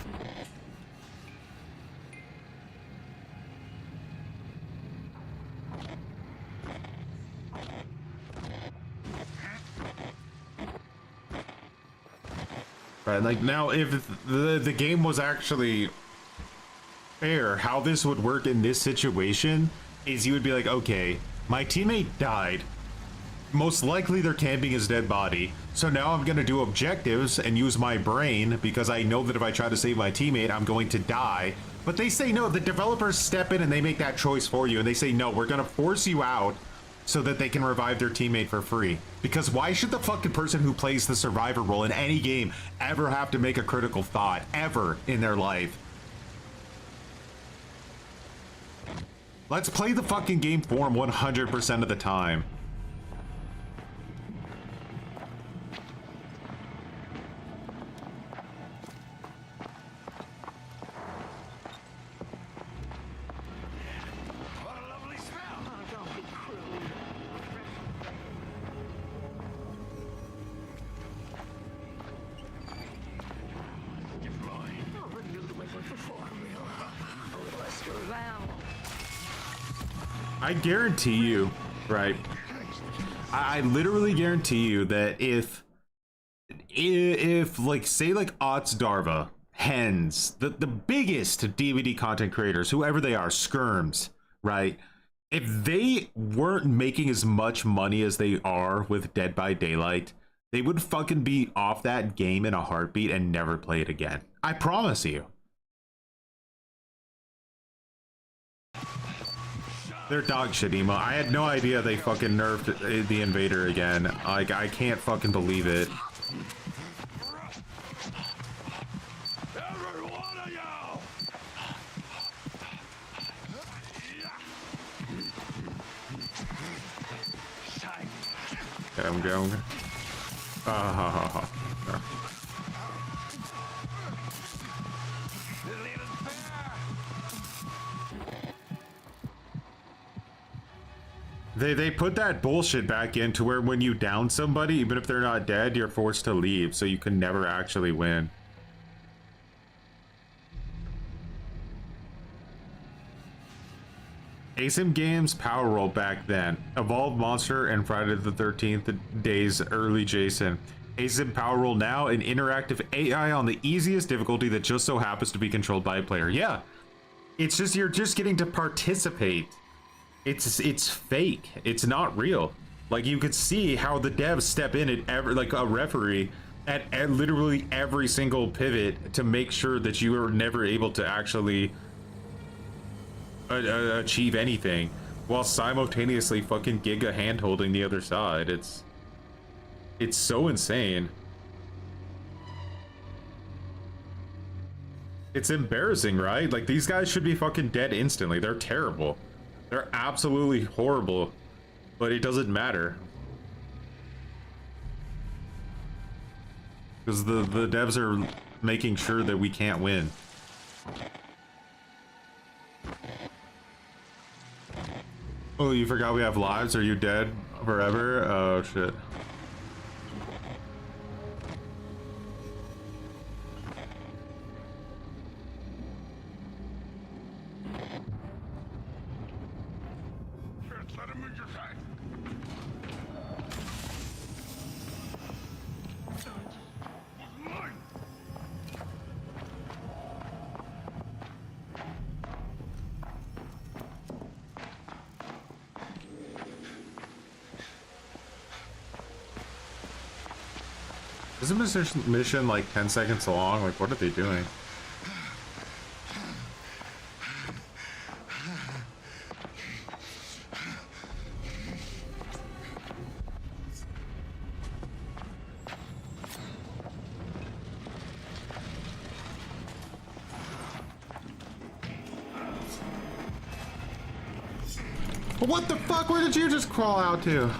Right, like now if the game was actually fair, how this would work in this situation is you would be like, okay, my teammate died. Most likely they're camping his dead body. So now I'm gonna do objectives and use my brain because I know that if I try to save my teammate, I'm going to die. But they say no, the developers step in and they make that choice for you. And they say, no, we're gonna force you out so that they can revive their teammate for free. Because why should the fucking person who plays the survivor role in any game ever have to make a critical thought ever in their life? Let's play the fucking game form 100% of the time. I guarantee you, right? I literally guarantee you that if like say like Ots Darva, Hens, the biggest DVD content creators, whoever they are, Skirms, right? If they weren't making as much money as they are with Dead by Daylight, they would fucking be off that game in a heartbeat and never play it again. I promise you. They're dog shit, Emo. I had no idea they fucking nerfed the Invader again. Like, I can't fucking believe it. Okay, I'm going. They put that bullshit back in to where when you down somebody, even if they're not dead, you're forced to leave, so you can never actually win. ASIM Games Power Roll back then. Evolved Monster and Friday the 13th days early Jason. ASIM Power Roll now, an interactive AI on the easiest difficulty that just so happens to be controlled by a player. Yeah, it's just, you're just getting to participate. It's fake. It's not real. Like, you could see how the devs step in at every, like a referee at literally every single pivot to make sure that you are never able to actually achieve anything, while simultaneously fucking giga hand holding the other side. It's so insane. It's embarrassing, right? Like, these guys should be fucking dead instantly. They're terrible. They're absolutely horrible, but it doesn't matter. Because the devs are making sure that we can't win. Oh, you forgot we have lives? Are you dead forever? Oh, shit. Let him in your sight. Isn't this mission like 10 seconds long? Like, what are they doing? What the fuck? Where did you just crawl out to?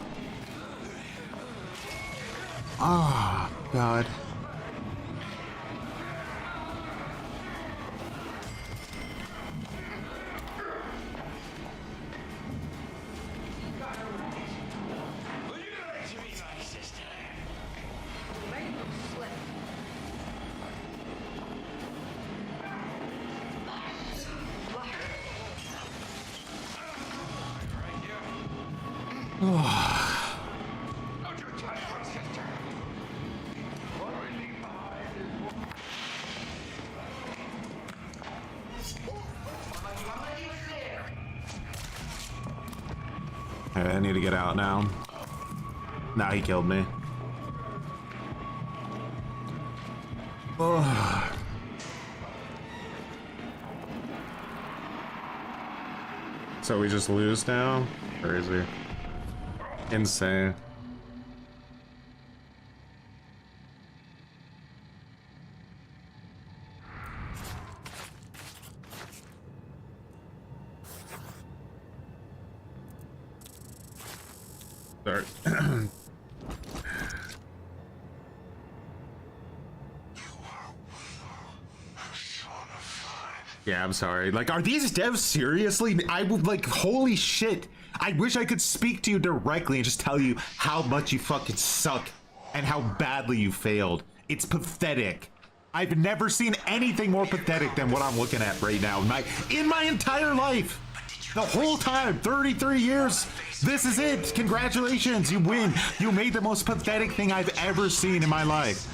Ah, oh, God. I need to get out now. Nah, he killed me. Oh. So we just lose now? Crazy. Insane. Sorry. Yeah, I'm sorry. Like, are these devs seriously? I would, like, holy shit. I wish I could speak to you directly and just tell you how much you fucking suck and how badly you failed. It's pathetic. I've never seen anything more pathetic than what I'm looking at right now in my entire life. The whole time, 33 years. This is it. Congratulations, you win. You made the most pathetic thing I've ever seen in my life.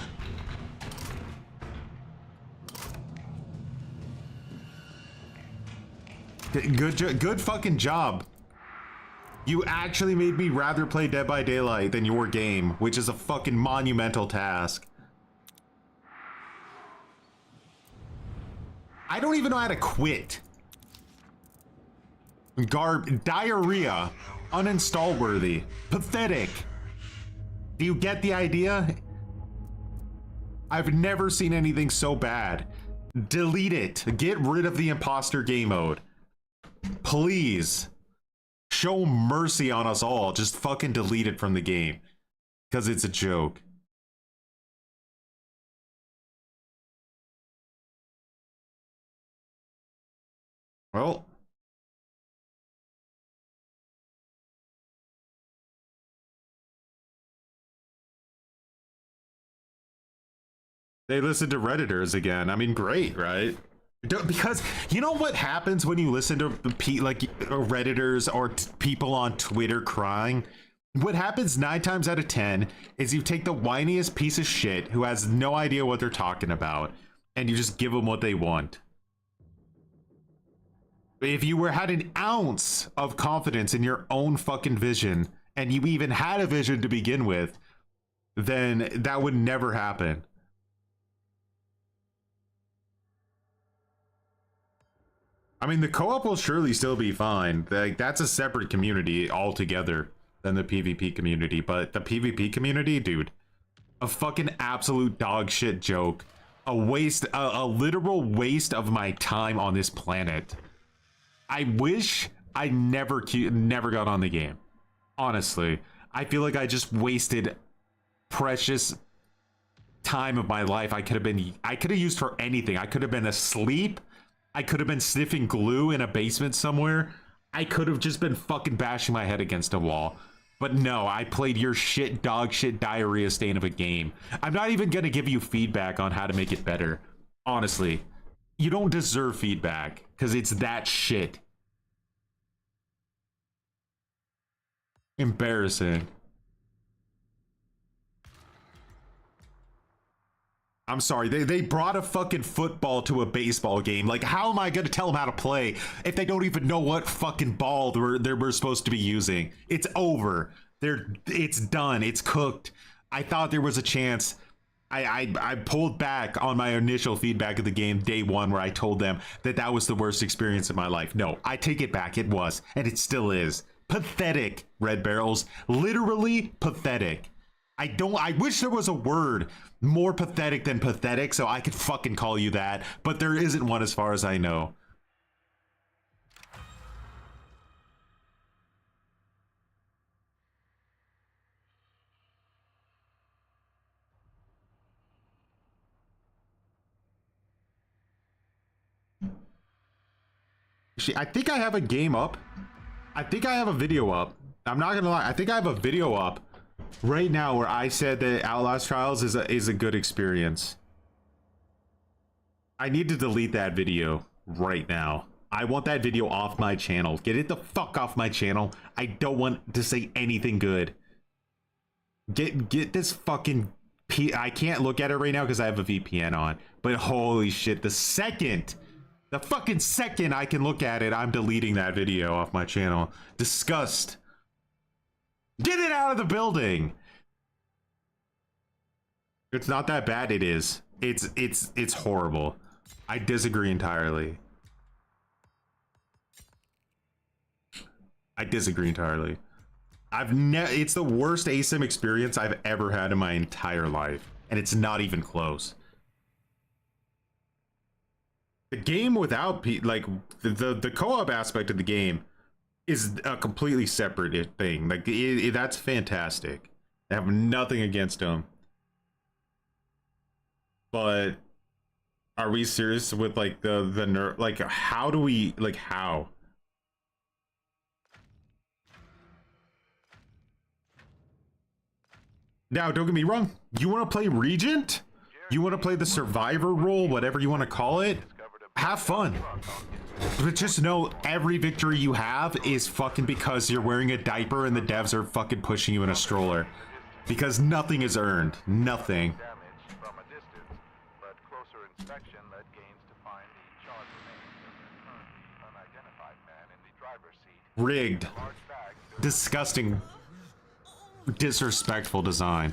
Good fucking job. You actually made me rather play Dead by Daylight than your game, which is a fucking monumental task. I don't even know how to quit. Diarrhea. Uninstall worthy. Pathetic. Do you get the idea? I've never seen anything so bad. Delete it. Get rid of the imposter game mode. Please. Show mercy on us all. Just fucking delete it from the game. Because it's a joke. Well. They listen to Redditors again. I mean, great, right? Because you know what happens when you listen to like Redditors or people on Twitter crying? What happens 9 times out of 10 is you take the whiniest piece of shit who has no idea what they're talking about and you just give them what they want. If you had an ounce of confidence in your own fucking vision, and you even had a vision to begin with, then that would never happen. I mean, the co-op will surely still be fine. Like, that's a separate community altogether than the PvP community. But the PvP community, dude, a fucking absolute dog shit joke. A waste, a literal waste of my time on this planet. I wish I never got on the game. Honestly, I feel like I just wasted precious time of my life. I could have used for anything. I could have been asleep. I could have been sniffing glue in a basement somewhere. I could have just been fucking bashing my head against a wall. But no, I played your shit, dog shit, diarrhea stain of a game. I'm not even gonna give you feedback on how to make it better. Honestly, you don't deserve feedback because it's that shit. Embarrassing. I'm sorry, they brought a fucking football to a baseball game. Like, how am I gonna tell them how to play if they don't even know what fucking ball they're supposed to be using? It's over. It's done. It's cooked. I thought there was a chance. I pulled back on my initial feedback of the game day one where I told them that was the worst experience of my life. No, I take it back. It was, and it still is. Pathetic, Red Barrels. Literally pathetic. I wish there was a word more pathetic than pathetic so I could fucking call you that, but there isn't one as far as I know. I think I have a game up. I think I have a video up. I'm not gonna lie. I think I have a video up right now where I said that Outlast Trials is a good experience. I need to delete that video right now. I want that video off my channel. Get it the fuck off my channel. I don't want to say anything good. Get this fucking I can't look at it right now because I have a VPN on. But holy shit, the fucking second I can look at it, I'm deleting that video off my channel. Disgust. Get it out of the building. It's not that bad. It is. It's horrible. I disagree entirely. It's the worst ASIM experience I've ever had in my entire life, and it's not even close. The game without the co-op aspect of the game is a completely separate thing. Like that's fantastic. I have nothing against them. But are we serious with like the Nerf? Like how do we how? Now, don't get me wrong. You want to play Regent? You want to play the survivor role, whatever you want to call it? Have fun. But just know every victory you have is fucking because you're wearing a diaper and the devs are fucking pushing you in a stroller. Because nothing is earned. Nothing. Rigged. Disgusting. Disrespectful design.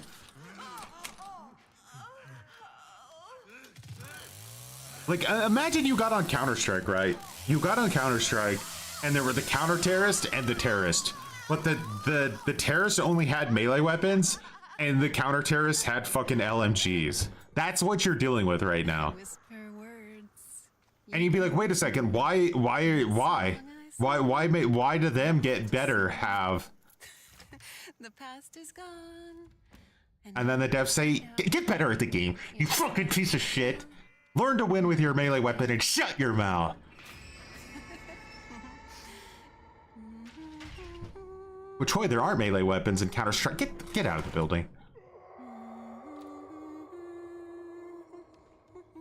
Like, imagine you got on Counter-Strike, right? You got on Counter-Strike, and there were the counter-terrorist and the terrorist. But the terrorist only had melee weapons, and the counter-terrorist had fucking LMGs. That's what you're dealing with right now. And you'd be like, wait a second, why do them get better have? The past is gone. And then the devs say, get better at the game, you fucking piece of shit. Learn to win with your melee weapon and shut your mouth. Which, Troy, there are melee weapons in Counter-Strike. Get out of the building.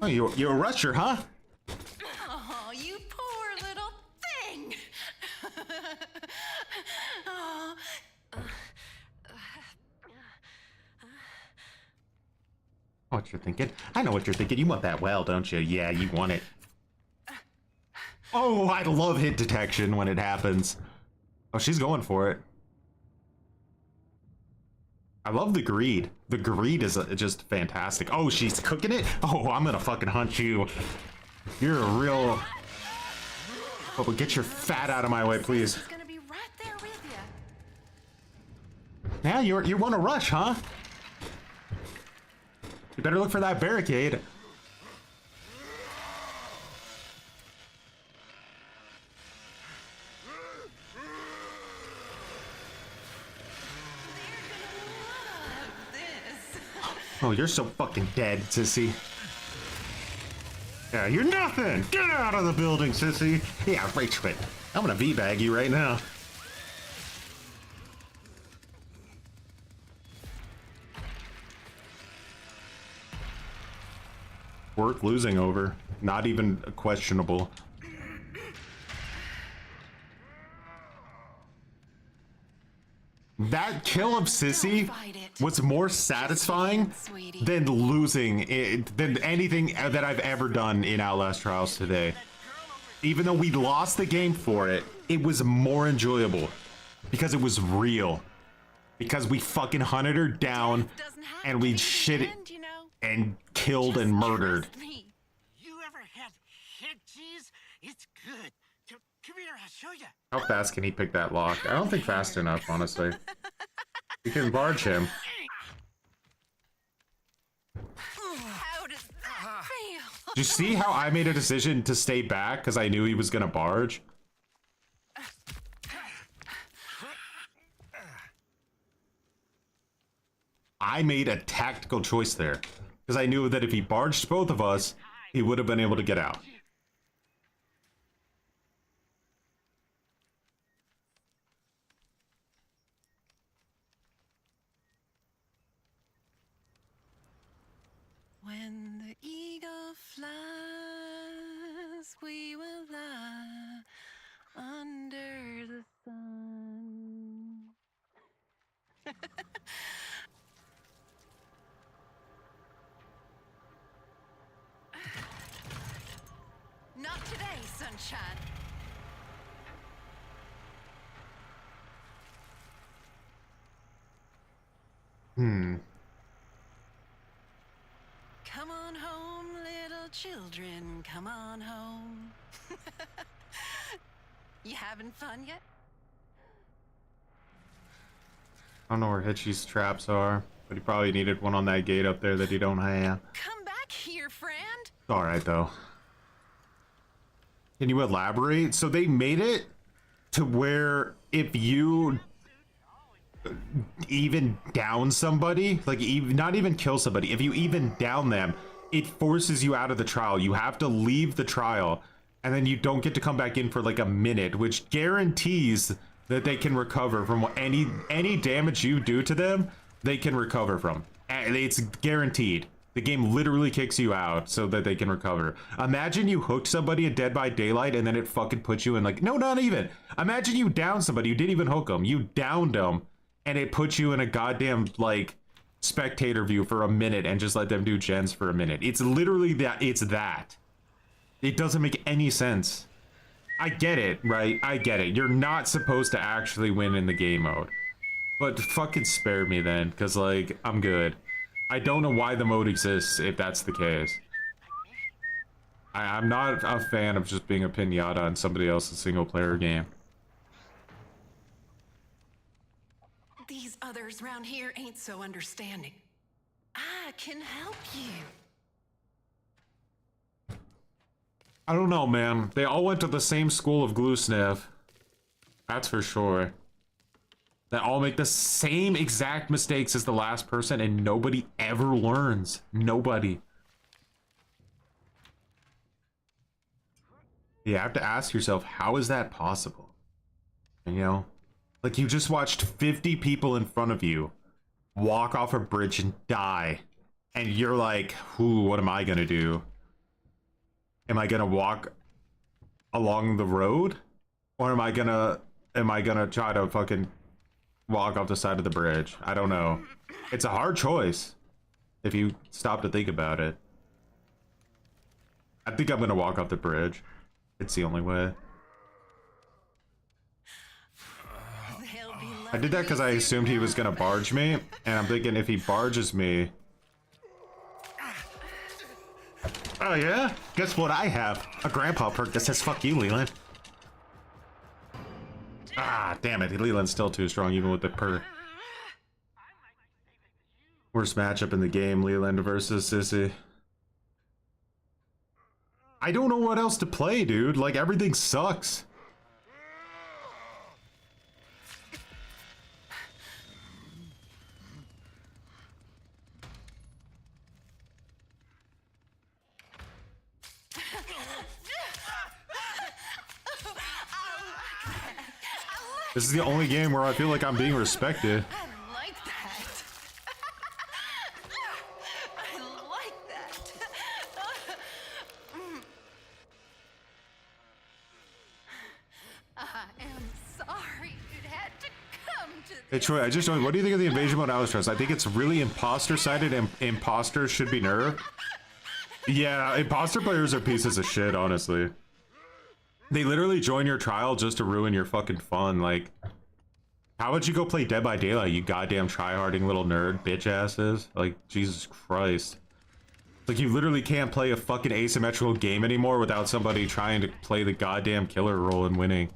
Oh, you're a rusher, huh? What you're thinking? I know what you're thinking. You want that well, don't you? Yeah, you want it. Oh, I love hit detection when it happens. Oh, she's going for it. I love the greed. The greed is just fantastic. Oh, she's cooking it? Oh, I'm gonna fucking hunt you. You're a real... Oh, but get your fat out of my way, please. She's gonna be right there with you. Yeah, you want to rush, huh? You better look for that barricade. Oh, you're so fucking dead, sissy. Yeah, you're nothing! Get out of the building, sissy! Yeah, rage quit. I'm gonna V-bag you right now. Worth losing over. Not even questionable. That kill of Sissy was more satisfying than losing it, than anything that I've ever done in Outlast Trials today. Even though we lost the game for it, it was more enjoyable because it was real. Because we fucking hunted her down and we shit it and killed and murdered. You ever had head cheese? It's good. Come here, I'll show you. How fast can he pick that lock? I don't think fast enough, honestly. You can barge him. How does that feel? Do you see how I made a decision to stay back because I knew he was gonna barge? I made a tactical choice there because I knew that if he barged both of us, he would have been able to get out. When the eagle flies, we will lie under the sun. Not today, sunshine. Come on home, little children, come on home. You having fun yet? I don't know where Hitchy's traps are, but he probably needed one on that gate up there that he don't have. Come back here, friend. It's alright though. Can you elaborate? So they made it to where if you even down somebody, like not even kill somebody, if you even down them, it forces you out of the trial. You have to leave the trial and then you don't get to come back in for like a minute, which guarantees that they can recover from any damage you do to them. They can recover from. It's guaranteed. The game literally kicks you out so that they can recover. Imagine you hooked somebody in Dead by Daylight and then it fucking puts you in like, no, not even. Imagine you downed somebody, you didn't even hook them, you downed them and it puts you in a goddamn like spectator view for a minute and just let them do gens for a minute. It's literally that. It's that. It doesn't make any sense. I get it, right? I get it. You're not supposed to actually win in the game mode. But fucking spare me then, because like, I'm good. I don't know why the mode exists if that's the case. I'm not a fan of just being a pinata on somebody else's single player game. These others round here ain't so understanding. I can help you. I don't know, man. They all went to the same school of GlueSniff. That's for sure. They all make the same exact mistakes as the last person and nobody ever learns. Nobody. You have to ask yourself, how is that possible? You know? Like, you just watched 50 people in front of you walk off a bridge and die. And you're like, ooh, what am I gonna do? Am I gonna walk along the road? Or am I gonna try to fucking walk off the side of the bridge? I don't know. It's a hard choice. if you stop to think about it. I think I'm gonna walk off the bridge. It's the only way. I did that because I assumed he was gonna barge me, and I'm thinking if he barges me... Oh yeah? Guess what I have? A grandpa perk that says fuck you, Leland. Ah, damn it. Leland's still too strong even with the perk. Worst matchup in the game, Leland versus Sissy. I don't know what else to play, dude. Like, everything sucks. This is the only game where I feel like I'm being respected. I like that. I like that. I am sorry it had to come to this. Hey Troy, I just joined. What do you think of the invasion mode Alistress? I think it's really imposter-sided and imposters should be nerfed. Yeah, imposter players are pieces of shit, honestly. They literally join your trial just to ruin your fucking fun. Like, how would you go play Dead by Daylight, you goddamn tryharding little nerd bitch asses? Like, Jesus Christ. Like, you literally can't play a fucking asymmetrical game anymore without somebody trying to play the goddamn killer role and winning.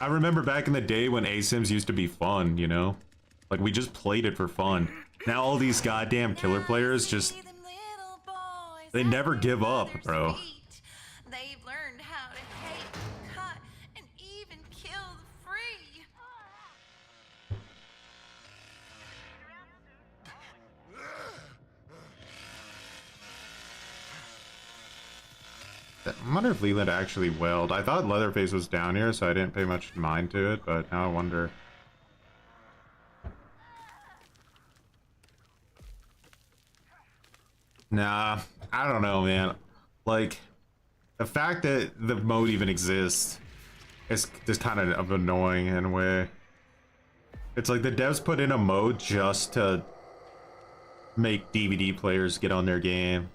I remember back in the day when asims used to be fun, you know? Like, we just played it for fun. Now all these goddamn killer players just... They never give up, bro. They've learned how to hate, cut, and even kill the free. I wonder if Leland actually wailed. I thought Leatherface was down here, so I didn't pay much mind to it, but now I wonder. Nah, I don't know, man. Like, the fact that the mode even exists is just kind of annoying in a way. It's like the devs put in a mode just to make DVD players get on their game.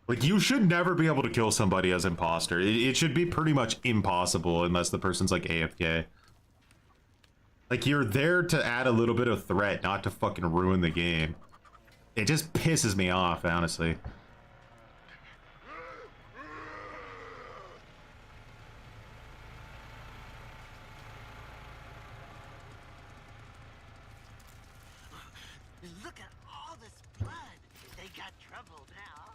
Like, you should never be able to kill somebody as imposter. It should be pretty much impossible unless the person's like AFK. Like, you're there to add a little bit of threat, not to fucking ruin the game. It just pisses me off, honestly. Look at all this blood. They got trouble now.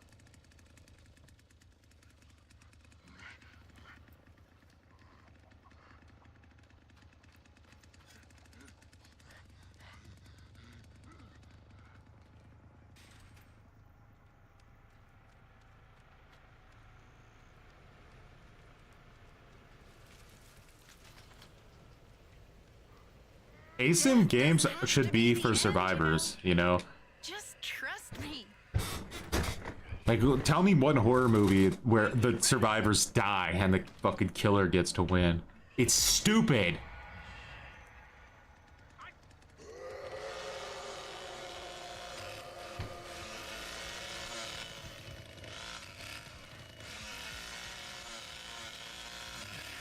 ASIM games should be for survivors, you know? Just trust me. Like, tell me one horror movie where the survivors die and the fucking killer gets to win. It's stupid.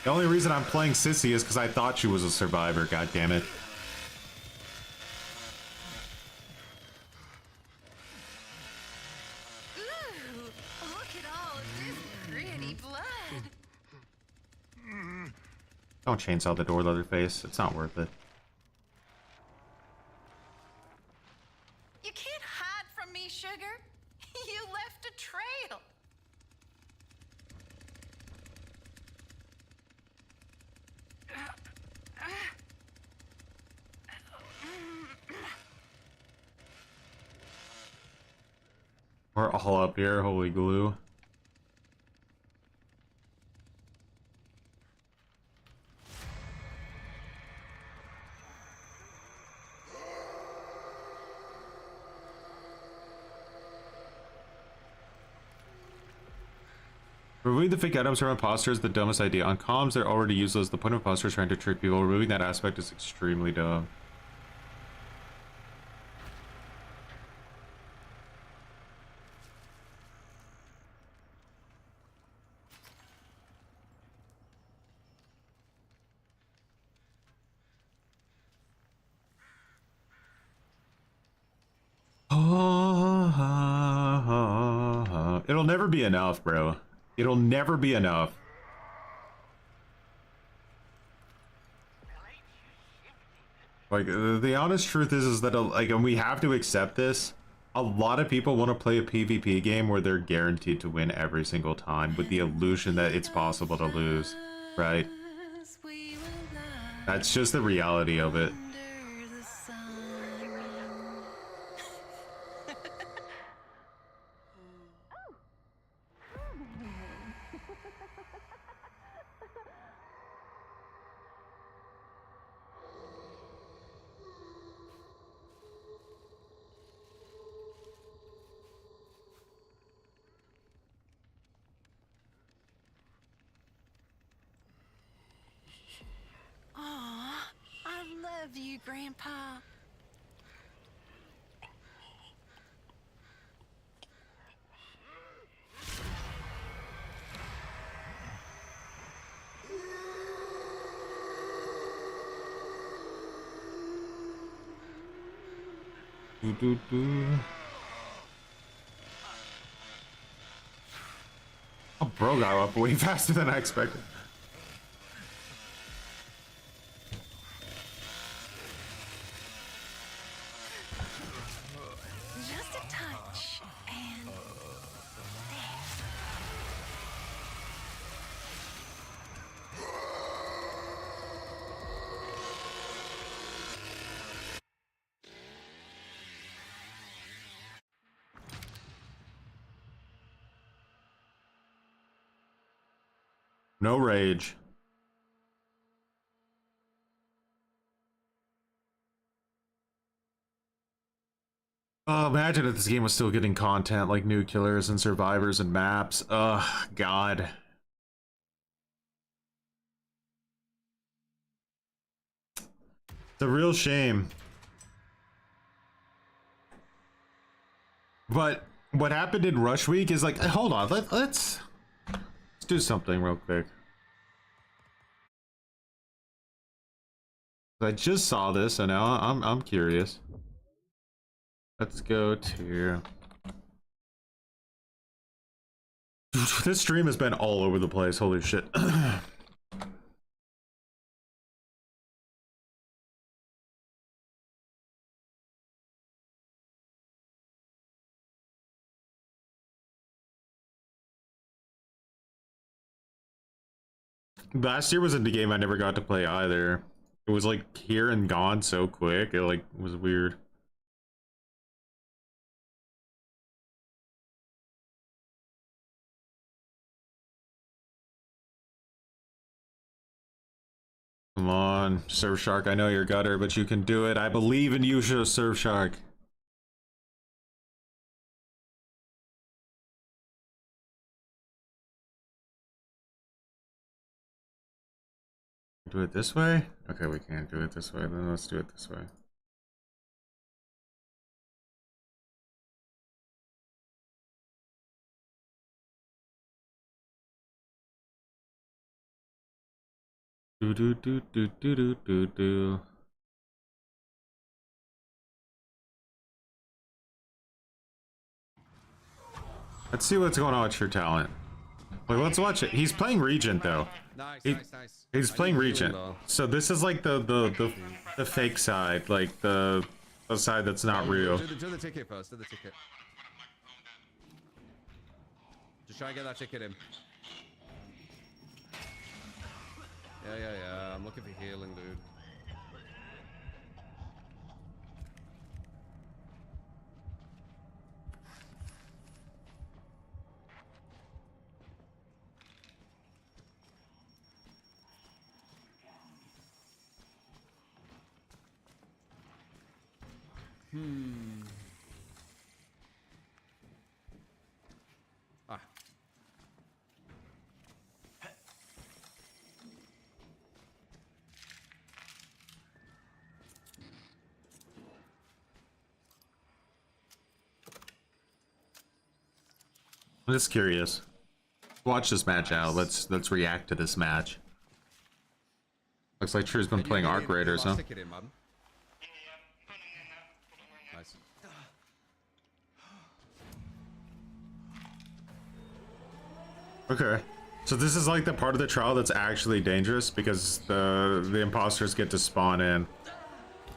The only reason I'm playing Sissy is because I thought she was a survivor, goddammit. Ooh, look at all of this pretty blood. Don't chainsaw the door, Leatherface. It's not worth it. You can't hide from me, sugar. You left a trail. We're all up here, holy glue. Removing the fake items from imposters is the dumbest idea. On comms, they're already useless. The point of imposters trying to trick people. Removing that aspect is extremely dumb. It'll never be enough, bro. It'll never be enough. Like, the honest truth is that, like, and we have to accept this, a lot of people want to play a PvP game where they're guaranteed to win every single time with the illusion that it's possible to lose, right? That's just the reality of it. Aw, I love you, Grandpa. Oh, bro got up way faster than I expected. Just a touch, and there. No rage. Oh, imagine if this game was still getting content like new killers and survivors and maps. Ugh, God. It's a real shame. But what happened in Rush Week is like, hold on, let's do something real quick. I just saw this, and now I'm curious. Let's go to. This stream has been all over the place. Holy shit. Last year was in the game I never got to play either. It was like here and gone so quick. It like was weird. Come on, Surfshark. I know you're gutter, but you can do it. I believe in you, Surfshark. Do it this way? Okay, we can't do it this way. Then let's do it this way. Do do do do do do do do. Let's see what's going on with your talent. Like, let's watch it. He's playing Regent though. Nice, nice. He's playing Regent. So this is like the fake side, like the side that's not real. Do the ticket first. Do the ticket. Just try and get that ticket in. Yeah. I'm looking for healing, dude. Ah. I'm just curious. Watch this match out. Let's react to this match. Looks like True's been playing Arc Raiders, huh? Nice. Okay. So this is like the part of the trial that's actually dangerous because the imposters get to spawn in.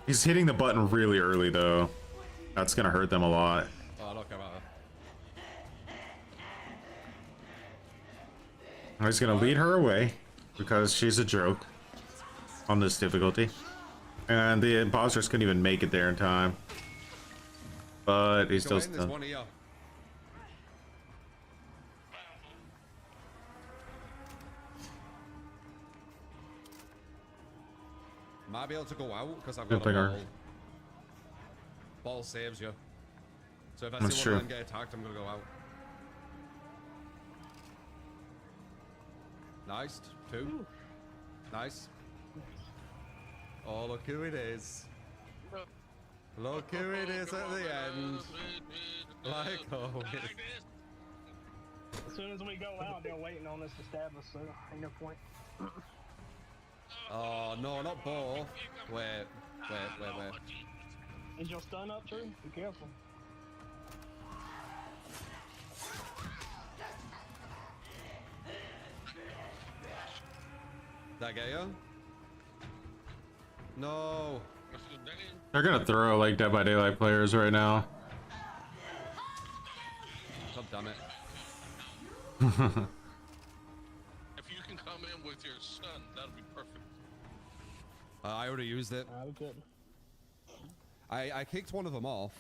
He's hitting the button really early though. That's gonna hurt them a lot. Oh, look, He's gonna lead her away because she's a joke on this difficulty. And the imposters couldn't even make it there in time. But he's still stunned. Might be able to go out because I've got a ball. Ball saves you. So if I see one of them get attacked, I'm gonna go out. Nice. 2. Nice. Oh, look who it is. Look who it is at the end. Like always. As soon as we go out, they're waiting on us to stab us, so ain't no point. Oh, no, not both. Wait. Is your stun up, True? Be careful. That get you? No. They're gonna throw like Dead by Daylight players right now. God damn it. If you can come in with your son, that'll be perfect. I already used it. Good. I kicked one of them off.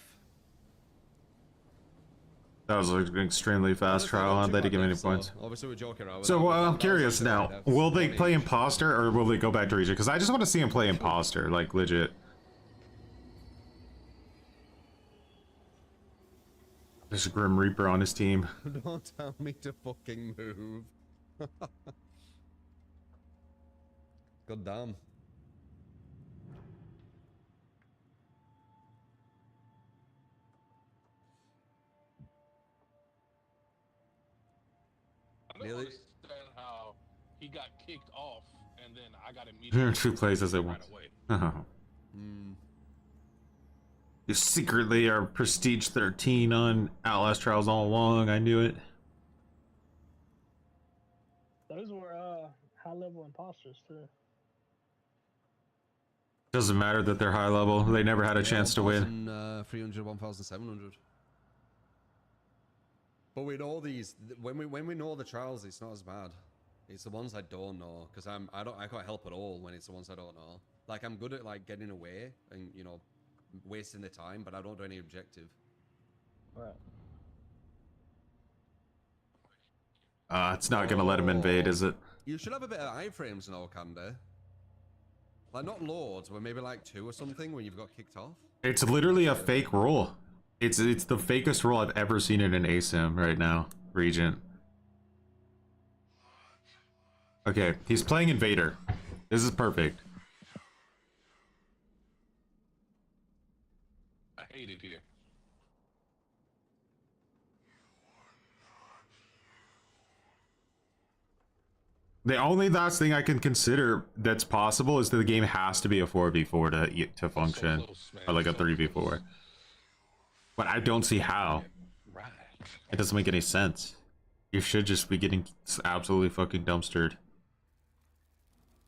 That was an extremely fast trial, huh? They didn't give me any points. Obviously we're joking around. So I'm curious now, will they play imposter or will they go back to region? Because I just want to see him play imposter, like legit. There's a Grim Reaper on his team. Don't tell me to fucking move. God damn. I don't understand how he got kicked off and then I got immediately. There are 2 places at once. You secretly are Prestige 13 on Outlast Trials all along. I knew it. Those were high level imposters too. Doesn't matter that they're high level. They never had a chance to win. 300, 1,700. But with all these, when we know the trials, it's not as bad. It's the ones I don't know, because I can't help at all when it's the ones I don't know. Like I'm good at like getting away and wasting the time, but I don't do any objective. Right. It's not gonna let him invade, is it? You should have a bit of iframes now, Candy. Like not loads, but maybe like 2 or something when you've got kicked off. It's literally a fake roll. It's the fakest roll I've ever seen in an ASIM right now, Regent. Okay, he's playing Invader. This is perfect. I hate it here. The only last thing I can consider that's possible is that the game has to be a 4v4 to function, or like a 3v4. But I don't see how. It doesn't make any sense. You should just be getting absolutely fucking dumpstered.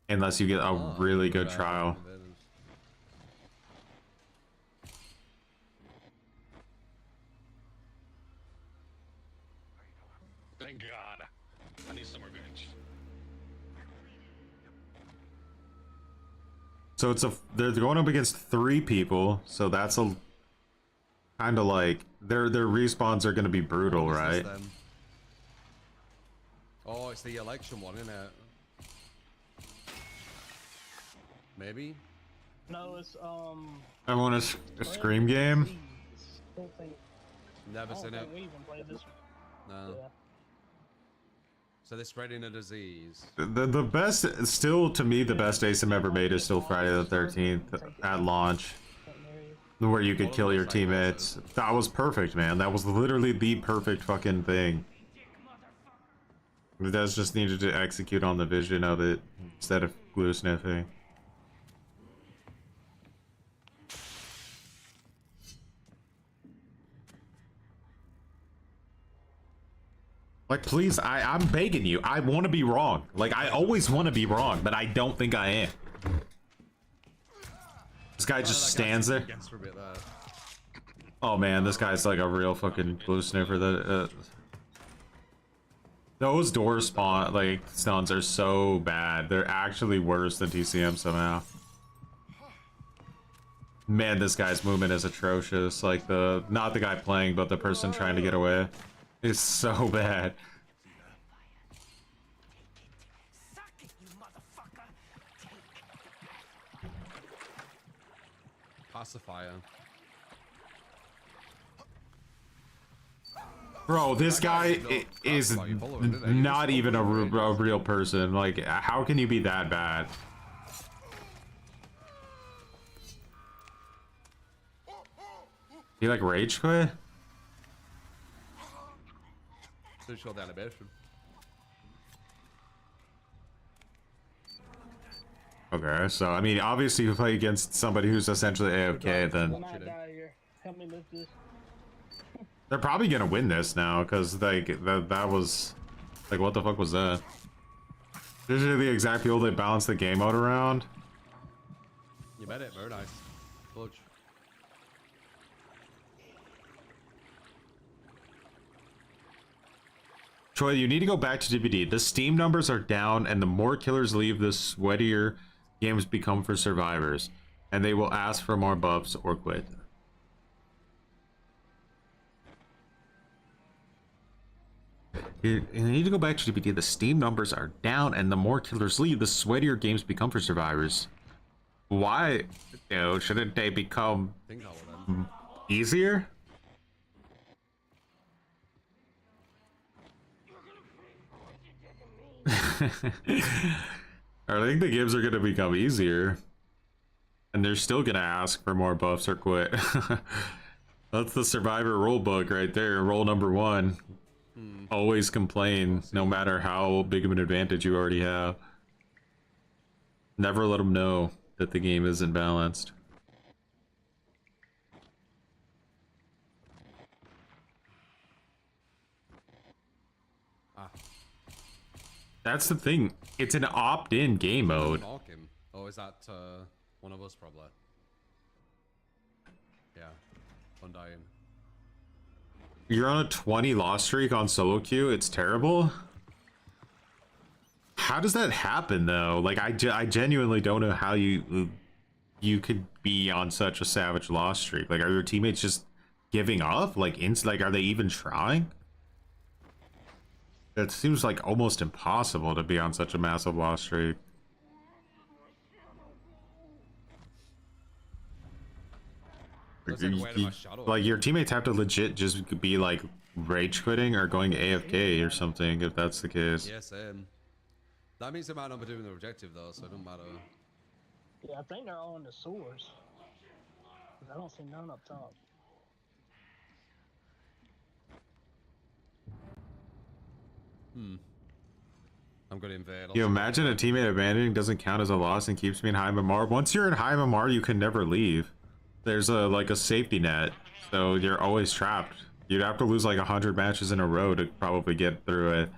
Unless you get a really good trial. Thank God. I need some revenge. So they're going up against 3 people, so that's a kind of like their respawns are going to be brutal, right? Oh, it's the election one, isn't it? Maybe. No, it's I want a Scream game. Never seen it. We even played this one. No. Yeah. So they're spreading a disease. The best, still to me, the best ASIM ever made is still Friday the 13th at launch, where you could kill your teammates. That was perfect, man. That was literally the perfect fucking thing. It does just needed to execute on the vision of it instead of glue sniffing. Like, please, I'm begging you. I want to be wrong. Like, I always want to be wrong, but I don't think I am. This guy just stands there. Oh man, this guy's like a real fucking glue sniffer. That those door spawn like stuns are so bad. They're actually worse than TCM somehow. Man, this guy's movement is atrocious. Like not the guy playing, but the person trying to get away. It's so bad. Pacifier. Bro, this guy is not even a real person. Like, how can you be that bad? He like rage quit? So show the animation. Okay, so I mean, obviously, you play against somebody who's essentially AFK, then Help me lift this. they're probably gonna win this now, because like that was like, what the fuck was that? These are the exact people that balance the game mode around. You bet it, very nice. Clutch. Troy, you need to go back to DVD. The Steam numbers are down, and the more killers leave, the sweatier games become for survivors, and they will ask for more buffs or quit. You need to go back to DVD. The Steam numbers are down, and the more killers leave, the sweatier games become for survivors. Why? You know, shouldn't they become easier? I think the games are going to become easier, and they're still going to ask for more buffs or quit. That's the survivor rule book right there. Rule number 1. Always complain, no matter how big of an advantage you already have. Never let them know that the game isn't balanced. That's the thing. It's an opt-in game mode. Oh, is that one of us probably? Yeah, Undying. You're on a 20 loss streak on solo queue. It's terrible. How does that happen though? Like I genuinely don't know how you could be on such a savage loss streak. Like, are your teammates just giving up? Like, are they even trying? It seems like almost impossible to be on such a massive loss streak. Like, your teammates have to legit just be like rage quitting or going AFK or something if that's the case. Yeah, same. That means they might not be doing the objective though, so it doesn't matter. Yeah, I think they're all in the sewers. 'Cause I don't see none up top. I'm gonna invade. You imagine a teammate abandoning doesn't count as a loss and keeps me in high MMR. Once you're in high MMR, you can never leave. There's like a safety net, so you're always trapped. You'd have to lose like 100 matches in a row to probably get through it.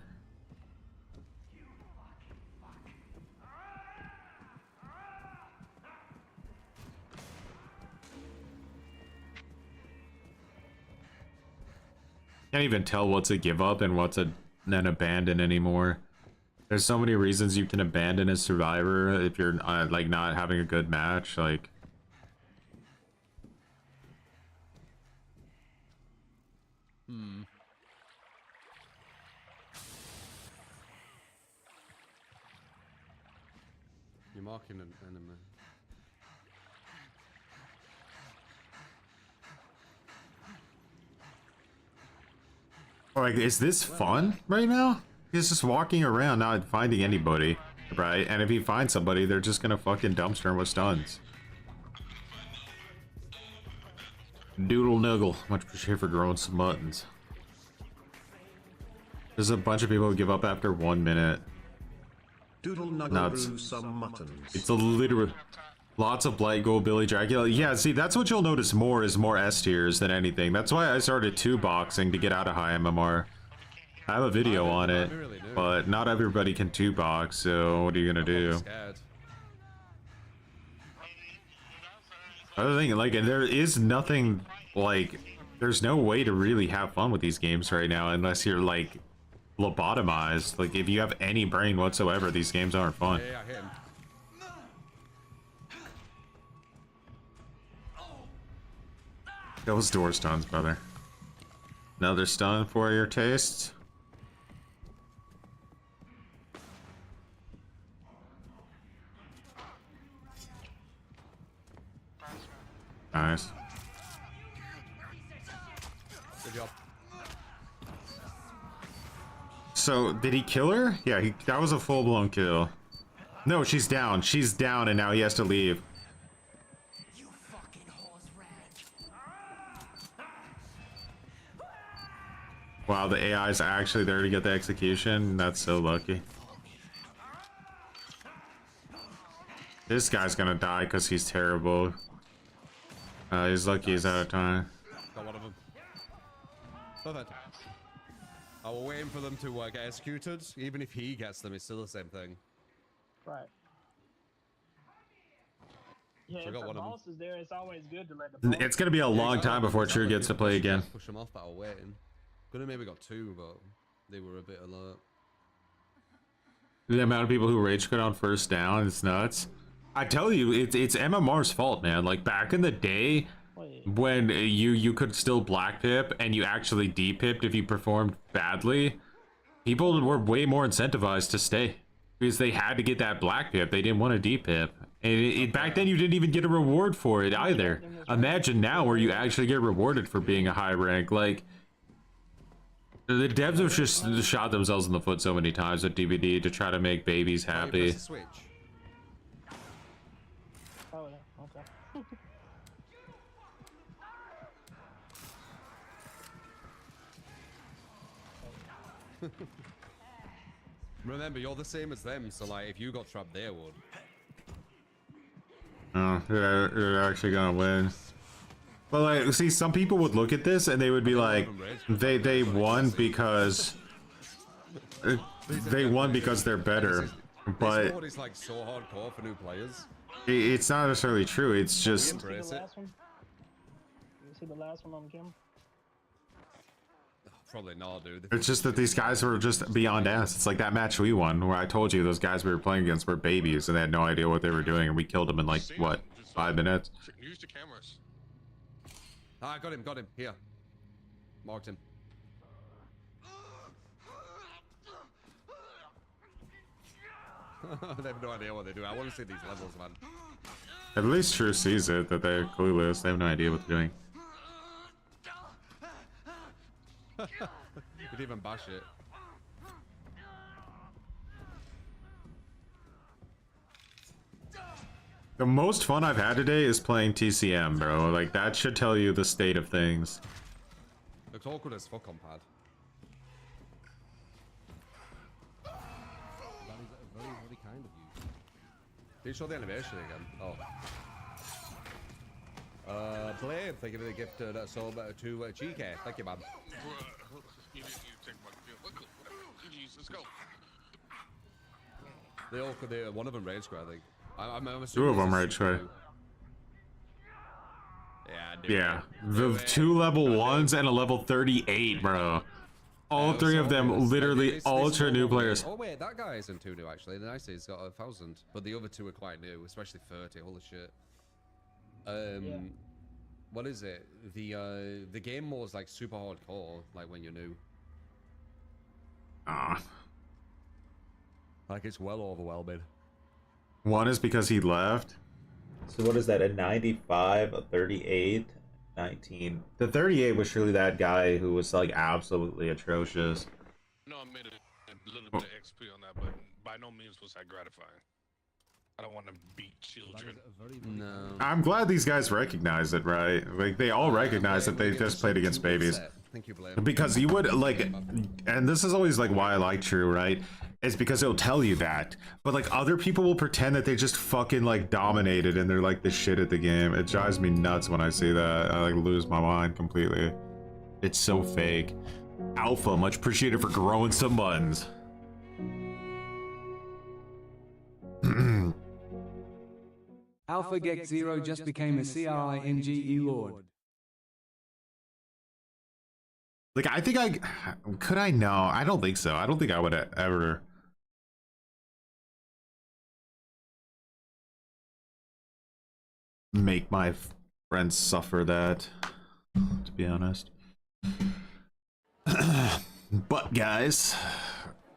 Can't even tell what's a give up and what's an abandon anymore. There's so many reasons you can abandon as survivor if you're like not having a good match. Like, You're marking an enemy. like, is this fun right now? He's just walking around not finding anybody, right? And if he finds somebody, they're just gonna fucking dumpster him with stuns. Doodle nuggle. Much appreciated for growing some buttons. There's a bunch of people who give up after 1 minute. Doodle nuggle Nuts. brew some muttons. It's a literal... Lots of Blight, Ghoul, Billy, Dracula. Yeah, see, that's what you'll notice more is more S tiers than anything. That's why I started 2-boxing to get out of high MMR. I have a video on it, but not everybody can 2-box, so what are you gonna do? Other thing, like, there is nothing, like, there's no way to really have fun with these games right now unless you're, like, lobotomized. Like, if you have any brain whatsoever, these games aren't fun. Yeah, I hit him. Those door stuns, brother. Another stun for your taste. Nice. Good job. So, did he kill her? Yeah, that was a full-blown kill. No, she's down. She's down, and now he has to leave. Wow, the AI is actually there to get the execution. That's so lucky. This guy's gonna die because he's terrible. He's lucky he's out of time. Got one of them. Perfect. I was waiting for them to get executed. Even if he gets them, it's still the same thing. Right. Yeah, So I if got the one of them. boss is there, it's always good to let the boss. It's gonna be a long time before True gets to play again. Push them off, but I was waiting. Could have maybe got 2, but they were a bit alert. The amount of people who rage quit on first down, it's nuts. I tell you, it's MMR's fault, man. Like, back in the day, when you could still black pip and you actually de-pipped if you performed badly, people were way more incentivized to stay because they had to get that black pip. They didn't want to de-pip. And back then, you didn't even get a reward for it either. Imagine now where you actually get rewarded for being a high rank. Like, the devs have just shot themselves in the foot so many times with DVD to try to make babies happy. Oh, yeah. Okay. Remember, you're the same as them, so like, if you got trapped, they would. Oh, they're actually gonna win. But like, see, some people would look at this and they would be like, they won because they're better. But This mode is like so hardcore for new players. it's not necessarily true. It's just Embrace it. You see the last one on camera? Probably not, dude. it's just that these guys were just beyond ass. It's like that match we won where I told you those guys we were playing against were babies and they had no idea what they were doing and we killed them in like what, 5 minutes. Use the cameras. Ah, got him. Here. Marked him. They have no idea what they do. I want to see these levels, man. At least True sees it, that they're clueless. They have no idea what they're doing. Could even bash it. The most fun I've had today is playing TCM, bro. Like, that should tell you the state of things. Looks awkward as fuck on pad. That is very, very kind of you. Did you show the animation again? Oh. Blade, thank you for the gift to GK. Thank you, man. You take my jeez, let's go. They all could. One of them rage square, I think. I'm assuming 2 of them rage square. Yeah, the 2 level 1s and a level 38, bro. All 3 of them literally ultra new players. Oh wait, that guy isn't too new actually. The nice he's got 1,000, but the other 2 are quite new, especially 30. Holy shit. What is it? The game mode is like super hardcore, like when you're new. Like it's well overwhelming. 1 is because he left. So what is that, a 95, a 38, 19? The 38 was surely that guy who was like absolutely atrocious. No, I made a little bit of XP on that, but by no means was that gratifying. I don't want to beat children. No. I'm glad these guys recognize it, right? Like, they all recognize that they just played against babies. think you blame. Because you would like, and this is always like why I like True, right? It's because it'll tell you that, but like other people will pretend that they just fucking like dominated and they're like the shit at the game. It drives me nuts when I see that. I like lose my mind completely. It's so fake. Alpha, much appreciated for growing some buttons. Alpha Gex Zero just became a CRINGE Lord. Like, I think could I? No, I don't think so. I don't think I would ever. Make my friends suffer that, to be honest. But guys,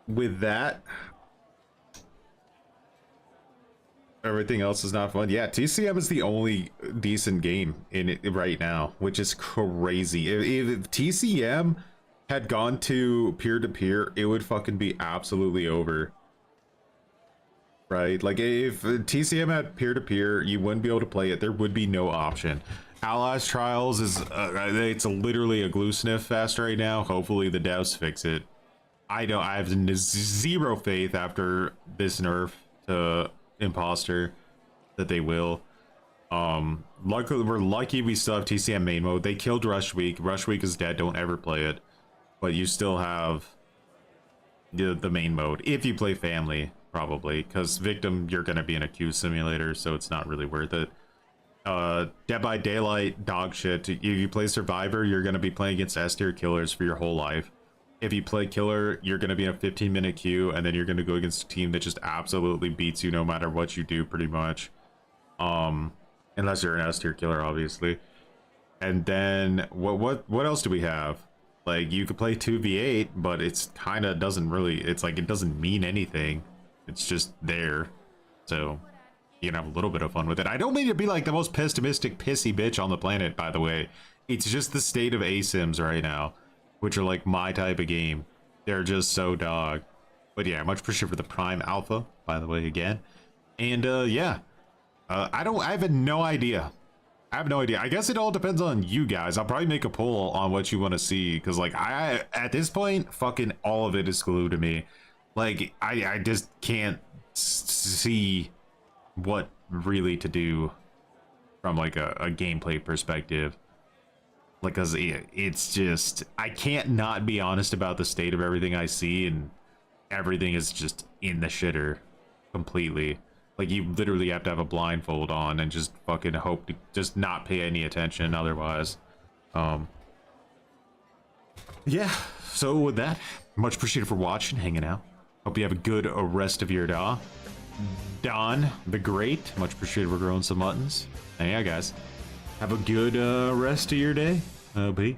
with that, everything else is not fun. Yeah, TCM is the only decent game in it right now, which is crazy. If TCM had gone to peer-to-peer, it would fucking be absolutely over. Right? Like, if TCM had peer-to-peer, you wouldn't be able to play it. There would be no option. Allies Trials is, it's literally a glue sniff fest right now. Hopefully the devs fix it. I have zero faith after this nerf to Imposter that they will. Luckily, we're lucky we still have TCM main mode. They killed Rush Week. Rush Week is dead. Don't ever play it. But you still have the main mode if you play family, probably, because Victim, you're going to be in a queue simulator, so it's not really worth it. Dead by Daylight, dog shit. If you play Survivor, you're going to be playing against S-tier killers for your whole life. If you play Killer, you're going to be in a 15-minute queue, and then you're going to go against a team that just absolutely beats you no matter what you do, pretty much. Unless you're an S-tier killer, obviously. And then, what else do we have? Like, you could play 2v8, but it's kind of doesn't really, it's like, it doesn't mean anything. It's just there. So, you can have a little bit of fun with it. I don't mean to be like the most pessimistic, pissy bitch on the planet, by the way. It's just the state of ASIMs right now, which are like my type of game. They're just so dog. But yeah, much appreciated for the Prime Alpha, by the way, again. And yeah, I have no idea. I have no idea. I guess it all depends on you guys. I'll probably make a poll on what you want to see, because like at this point, fucking all of it is glue to me. Like I just can't see what really to do from like a gameplay perspective. Like, cause it's just, I can't not be honest about the state of everything I see, and everything is just in the shitter completely. Like, you literally have to have a blindfold on and just fucking hope to just not pay any attention otherwise. Yeah, so with that, much appreciated for watching, hanging out. Hope you have a good rest of your day. Don the Great, much appreciated for growing some buttons. And yeah, guys, have a good rest of your day. Peace.